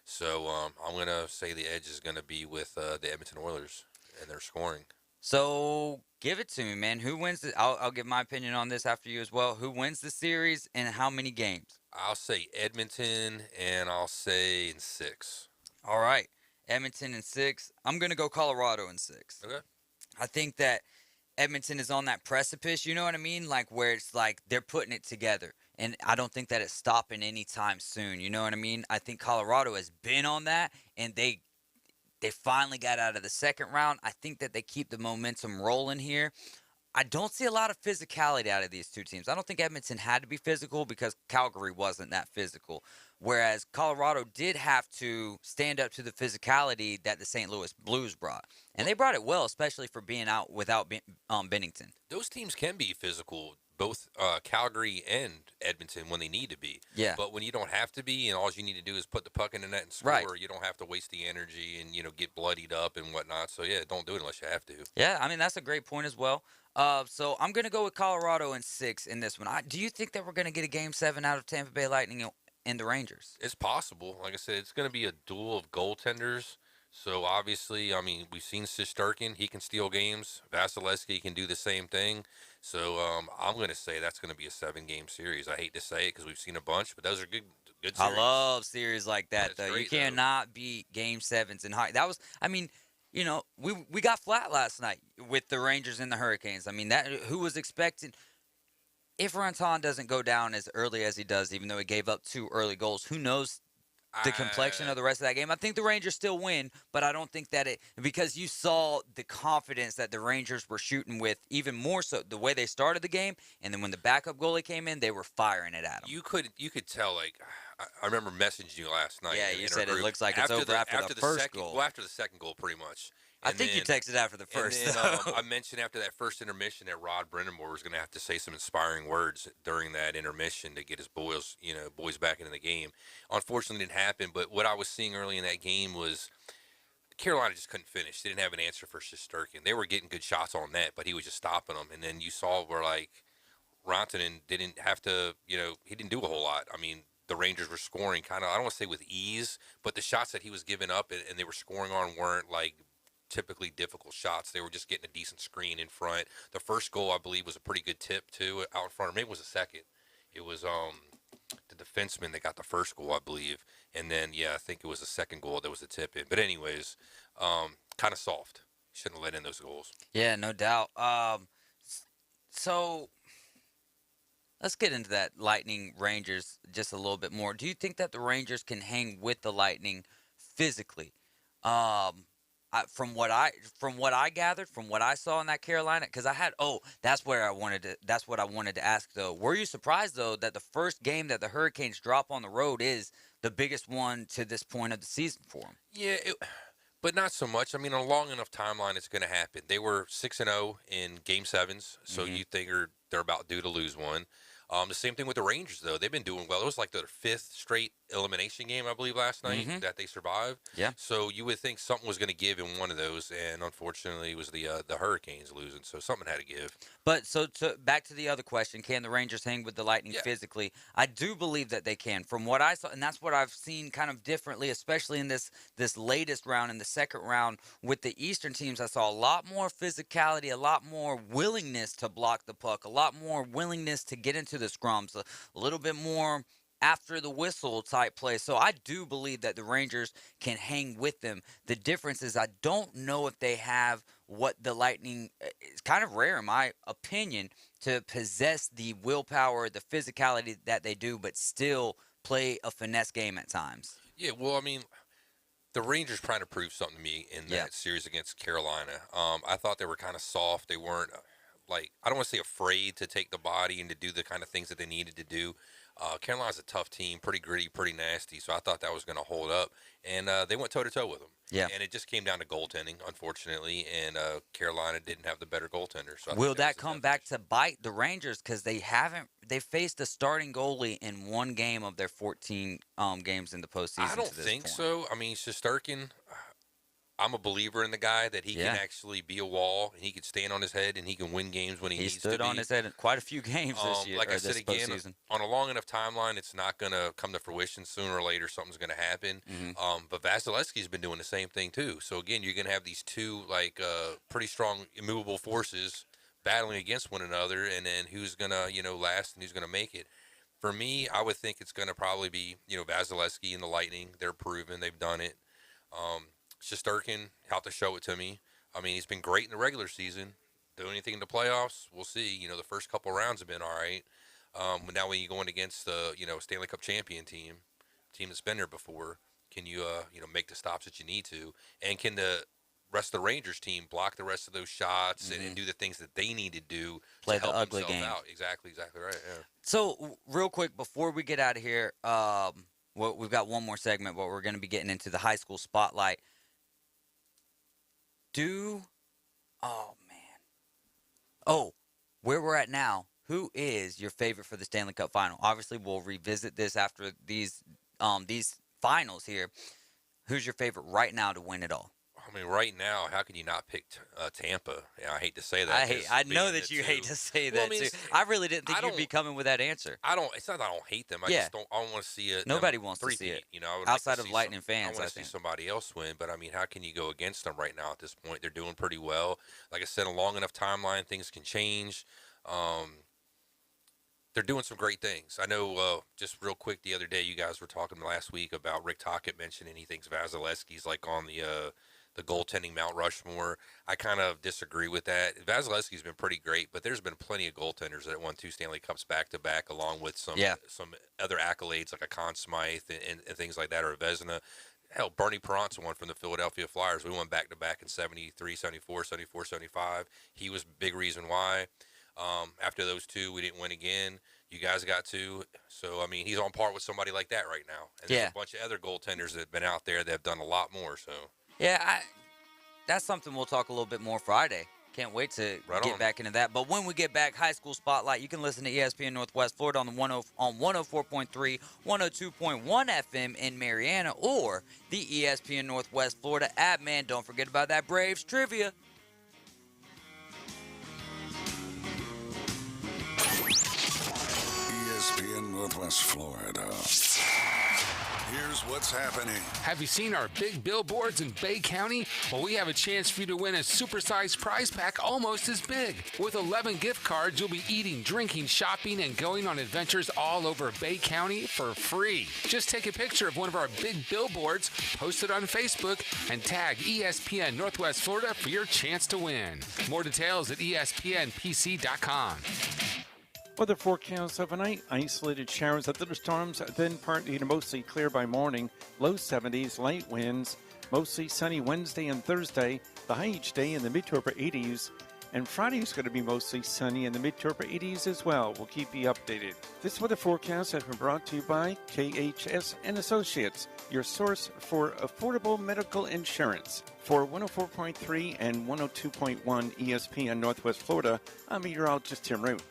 So I'm going to say the edge is going to be with the Edmonton Oilers and their scoring. So give it to me, man. Who wins the I'll give my opinion on this after you as well. Who wins the series and how many games? I'll say Edmonton, and I'll say in 6. All right. Edmonton in 6. I'm going to go Colorado in 6. Okay. I think that Edmonton is on that precipice, you know what I mean? Like where it's like they're putting it together. And I don't think that it's stopping anytime soon, you know what I mean? I think Colorado has been on that, and they finally got out of the second round. I think that they keep the momentum rolling here. I don't see a lot of physicality out of these two teams. I don't think Edmonton had to be physical because Calgary wasn't that physical, whereas Colorado did have to stand up to the physicality that the St. Louis Blues brought. And they brought it well, especially for being out without Binnington. Those teams can be physical, both Calgary and Edmonton, when they need to be. Yeah. But when you don't have to be, and all you need to do is put the puck in the net and score, Right. You don't have to waste the energy and, get bloodied up and whatnot. So, yeah, don't do it unless you have to. Yeah, I mean, that's a great point as well. So I'm going to go with Colorado in 6 in this one. Do you think that we're going to get a Game 7 out of Tampa Bay Lightning and the Rangers? It's possible. Like I said, it's going to be a duel of goaltenders. So, obviously, I mean, we've seen Shesterkin. He can steal games. Vasilevsky can do the same thing. So, I'm going to say that's going to be a 7-game series. I hate to say it because we've seen a bunch, but those are good series. I love series like that, That's though. great, You cannot beat Game 7s in high. That was, I mean, we got flat last night with the Rangers and the Hurricanes. I mean, who was expecting – if Rantanen doesn't go down as early as he does, even though he gave up 2 early goals, who knows the complexion of the rest of that game? I think the Rangers still win, but I don't think that because you saw the confidence that the Rangers were shooting with, even more so the way they started the game, and then when the backup goalie came in, they were firing it at them. You could tell, like, I remember messaging you last night. Yeah, in you our said it group. looks like it's over after the first second, goal. Well, after the second goal, pretty much. I think you texted after the first. And then, I mentioned after that first intermission that Rod Brennamore was going to have to say some inspiring words during that intermission to get his boys back into the game. Unfortunately, it didn't happen. But what I was seeing early in that game was Carolina just couldn't finish. They didn't have an answer for Shesterkin. They were getting good shots on net, but he was just stopping them. And then you saw where, like, Rantanen didn't have to, he didn't do a whole lot. I mean, the Rangers were scoring kind of, I don't want to say with ease, but the shots that he was giving up and they were scoring on weren't, like, typically difficult shots. They were just getting a decent screen in front. The first goal, I believe, was a pretty good tip, too, out in front. Or maybe it was the second. It was the defenseman that got the first goal, I believe. And then, I think it was the second goal that was the tip in. But anyways, kind of soft. Shouldn't have let in those goals. Yeah, no doubt. So let's get into that Lightning Rangers just a little bit more. Do you think that the Rangers can hang with the Lightning physically? From what I gathered, from what I saw in that Carolina, because that's what I wanted to ask though. Were you surprised though that the first game that the Hurricanes drop on the road is the biggest one to this point of the season for them? Yeah, but not so much. I mean, on a long enough timeline, it's going to happen. They were 6-0 in Game 7s, so you figure they're about due to lose one. The same thing with the Rangers, though. They've been doing well. It was like their 5th straight elimination game, I believe, last night that they survived. Yeah. So you would think something was going to give in one of those, and unfortunately, it was the Hurricanes losing. So something had to give. But back to the other question: can the Rangers hang with the Lightning physically? I do believe that they can. From what I saw, and that's what I've seen kind of differently, especially in this latest round, in the second round with the Eastern teams. I saw a lot more physicality, a lot more willingness to block the puck, a lot more willingness to get into the scrums, a little bit more after the whistle type play. So I do believe that the Rangers can hang with them. The difference is I don't know if they have what the Lightning is kind of rare in my opinion to possess the willpower, the physicality that they do, but still play a finesse game at times. Yeah, well, I mean, the Rangers trying to prove something to me in that series against Carolina. I thought they were kind of soft. They weren't, I don't want to say afraid to take the body and to do the kind of things that they needed to do. Carolina's a tough team, pretty gritty, pretty nasty, so I thought that was going to hold up. And they went toe-to-toe with them. Yeah. And it just came down to goaltending, unfortunately, and Carolina didn't have the better goaltender. So Will that come back to bite the Rangers? Because they faced a starting goalie in one game of their 14 games in the postseason. I don't think so. I mean, Shesterkin, I'm a believer in the guy that he can actually be a wall, and he can stand on his head, and he can win games when he needs to be. He stood on his head in quite a few games this year. Like I said again, postseason. On a long enough timeline, it's not going to come to fruition. Sooner or later, something's going to happen. But Vasilevsky's been doing the same thing too. So again, you're going to have these two pretty strong, immovable forces battling against one another, and then who's going to last and who's going to make it. For me, I would think it's going to probably be Vasilevsky and the Lightning. They're proven they've done it. Shesterkin, have to show it to me. I mean, he's been great in the regular season. Do anything in the playoffs, we'll see. The first couple rounds have been all right. But now when you're going against the Stanley Cup champion team that's been there before, can you make the stops that you need to? And can the rest of the Rangers team block the rest of those shots and do the things that they need to do Play to help the ugly themselves game. out? Exactly right. Yeah. So, real quick, before we get out of here, we've got one more segment, but we're going to be getting into the high school spotlight. Where we're at now, who is your favorite for the Stanley Cup final? Obviously, we'll revisit this after these finals here. Who's your favorite right now to win it all? I mean, right now, how can you not pick Tampa? Yeah, I hate to say that. I know that you hate to say that too. I really didn't think you'd be coming with that answer. It's not that I don't hate them. I just don't. I don't want to see it. Nobody wants to see it. I would outside like to of see Lightning fans. I want to see somebody else win. But I mean, how can you go against them right now at this point? They're doing pretty well. Like I said, a long enough timeline, things can change. They're doing some great things. I know, just real quick, the other day you guys were talking last week about Rick Tocchet mentioning he thinks Vasilevsky's like on the goaltending Mount Rushmore. I kind of disagree with that. Vasilevsky's been pretty great, but there's been plenty of goaltenders that won 2 Stanley Cups back-to-back, along with some other accolades like a Conn Smythe and things like that, or a Vezina. Hell, Bernie Perrant's won from the Philadelphia Flyers. We won back-to-back in 73, 74, 74, 75. He was a big reason why. After those 2, we didn't win again. You guys got 2. So, I mean, he's on par with somebody like that right now. And there's a bunch of other goaltenders that have been out there that have done a lot more, so. Yeah, that's something we'll talk a little bit more Friday. Can't wait to get back into that. But when we get back, High School Spotlight, you can listen to ESPN Northwest Florida on 104.3, 102.1 FM in Marietta, or the ESPN Northwest Florida app. Man, don't forget about that Braves trivia. ESPN Northwest Florida. Here's what's happening. Have you seen our big billboards in Bay County? Well, we have a chance for you to win a supersized prize pack almost as big. With 11 gift cards, you'll be eating, drinking, shopping, and going on adventures all over Bay County for free. Just take a picture of one of our big billboards, post it on Facebook, and tag ESPN Northwest Florida for your chance to win. More details at ESPNPC.com. Weather forecast overnight, isolated showers and thunderstorms, then partly to mostly clear by morning. Low 70s, light winds, mostly sunny Wednesday and Thursday. The high each day in the mid to upper 80s. And Friday is going to be mostly sunny in the mid to upper 80s as well. We'll keep you updated. This weather forecast has been brought to you by KHS and Associates, your source for affordable medical insurance. For 104.3 and 102.1 ESPN Northwest Florida, I'm meteorologist Tim Root.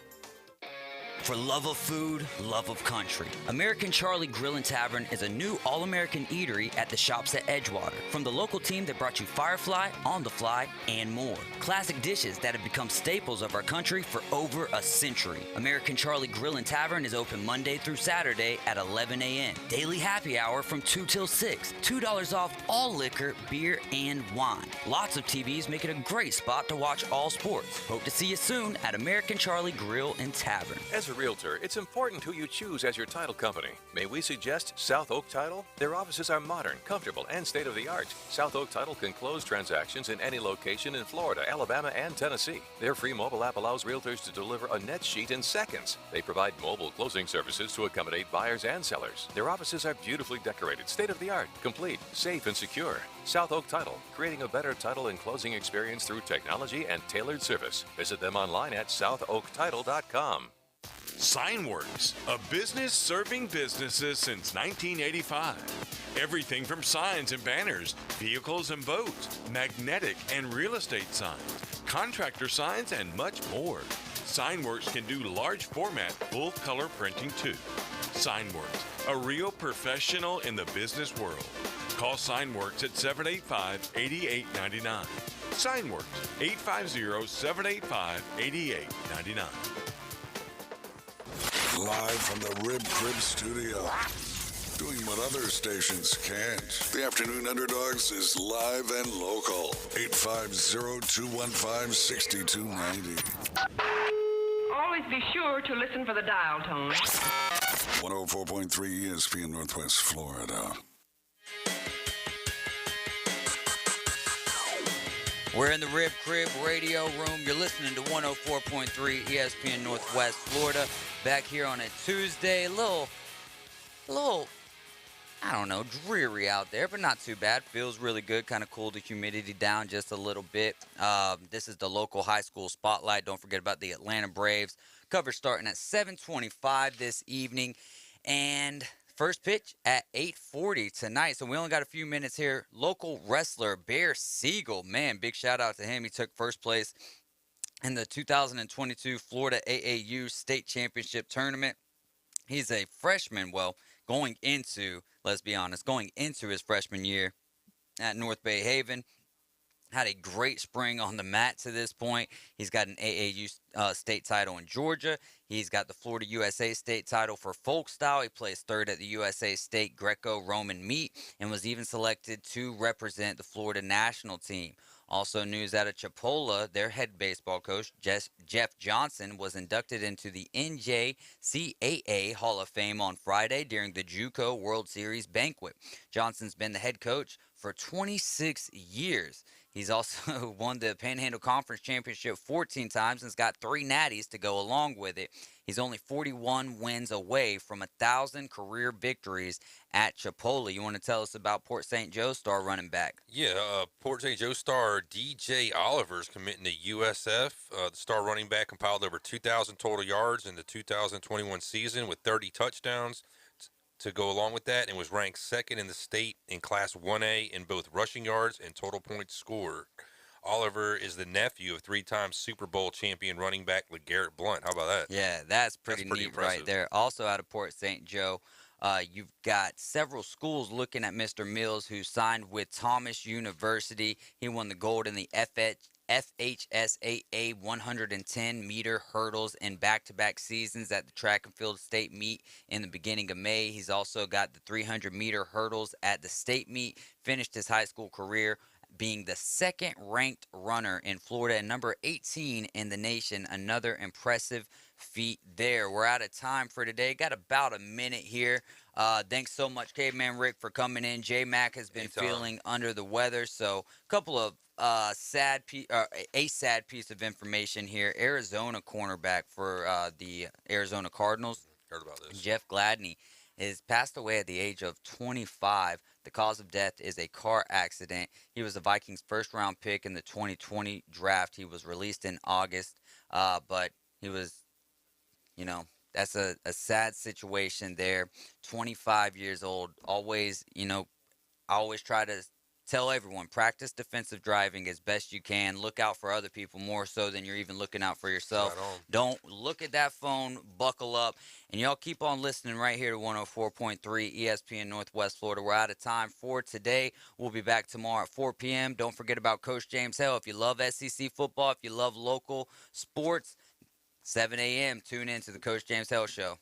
For love of food, love of country, American Charlie Grill and Tavern is a new all-American eatery at the shops at Edgewater. From the local team that brought you Firefly, On the Fly, and more. Classic dishes that have become staples of our country for over a century. American Charlie Grill and Tavern is open Monday through Saturday at 11 a.m. Daily happy hour from 2 till 6. $2 off all liquor, beer, and wine. Lots of TVs make it a great spot to watch all sports. Hope to see you soon at American Charlie Grill and Tavern. As a realtor, it's important who you choose as your title company. May we suggest South Oak Title? Their offices are modern, comfortable, and state-of-the-art. South Oak Title can close transactions in any location in Florida, Alabama, and Tennessee. Their free mobile app allows realtors to deliver a net sheet in seconds. They provide mobile closing services to accommodate buyers and sellers. Their offices are beautifully decorated, state-of-the-art, complete, safe, and secure. South Oak Title, creating a better title and closing experience through technology and tailored service. Visit them online at southoaktitle.com. Signworks, a business serving businesses since 1985. Everything from signs and banners, vehicles and boats, magnetic and real estate signs, contractor signs, and much more. Signworks can do large format, full color printing too. Signworks, a real professional in the business world. Call Signworks at 785-8899. Signworks, 850-785-8899. Live from the Rib Crib Studio. Doing what other stations can't. The Afternoon Underdogs is live and local. 850-215-6290. Always be sure to listen for the dial tone. 104.3 ESPN Northwest Florida. We're in the Rib Crib Radio Room. You're listening to 104.3 ESPN Northwest Florida. Back here on a Tuesday. A little, I don't know, dreary out there, but not too bad. Feels really good. Kind of cooled the humidity down just a little bit. This is the local high school spotlight. Don't forget about the Atlanta Braves. Coverage starting at 7:25 this evening. And first pitch at 8:40 tonight. So we only got a few minutes here. Local wrestler Bear Siegel. Man, big shout out to him. He took first place in the 2022 Florida AAU State Championship Tournament. He's a freshman, going into his freshman year at North Bay Haven. Had a great spring on the mat to this point. He's got an AAU state title in Georgia. He's got the Florida USA state title for folk style. He placed third at the USA State Greco-Roman meet and was even selected to represent the Florida national team. Also news out of Chipola, their head baseball coach, Jeff Johnson, was inducted into the NJCAA Hall of Fame on Friday during the JUCO World Series banquet. Johnson's been the head coach for 26 years. He's also won the Panhandle Conference Championship 14 times and has got 3 natties to go along with it. He's only 41 wins away from 1,000 career victories at Chipola. You want to tell us about Port St. Joe star running back? Yeah, Port St. Joe star DJ Oliver's committing to USF. The star running back compiled over 2,000 total yards in the 2021 season with 30 touchdowns to go along with that, and was ranked second in the state in Class 1A in both rushing yards and total points scored. Oliver is the nephew of 3-time Super Bowl champion running back LeGarrette Blount. How about that? Yeah, that's pretty neat impressive right there. Also out of Port St. Joe, you've got several schools looking at Mr. Mills, who signed with Thomas University. He won the gold in the FHSAA 110-meter hurdles in back-to-back seasons at the track and field state meet in the beginning of May. He's also got the 300-meter hurdles at the state meet. Finished his high school career being the second-ranked runner in Florida and number 18 in the nation. Another impressive feat there. We're out of time for today. Got about a minute here. Thanks so much, Caveman Rick, for coming in. J-Mac has been feeling under the weather, so a couple of a sad piece of information here. Arizona cornerback for the Arizona Cardinals, heard about this. Jeff Gladney, is passed away at the age of 25. The cause of death is a car accident. He was the Vikings' first-round pick in the 2020 draft. He was released in August, but he was, that's a sad situation there. 25 years old. Always, I always try to tell everyone, practice defensive driving as best you can. Look out for other people more so than you're even looking out for yourself. Right on. Don't look at that phone. Buckle up. And y'all keep on listening right here to 104.3 ESPN Northwest Florida. We're out of time for today. We'll be back tomorrow at 4 p.m. Don't forget about Coach James Hale. If you love SEC football, if you love local sports, 7 a.m., tune in to the Coach James Hale Show.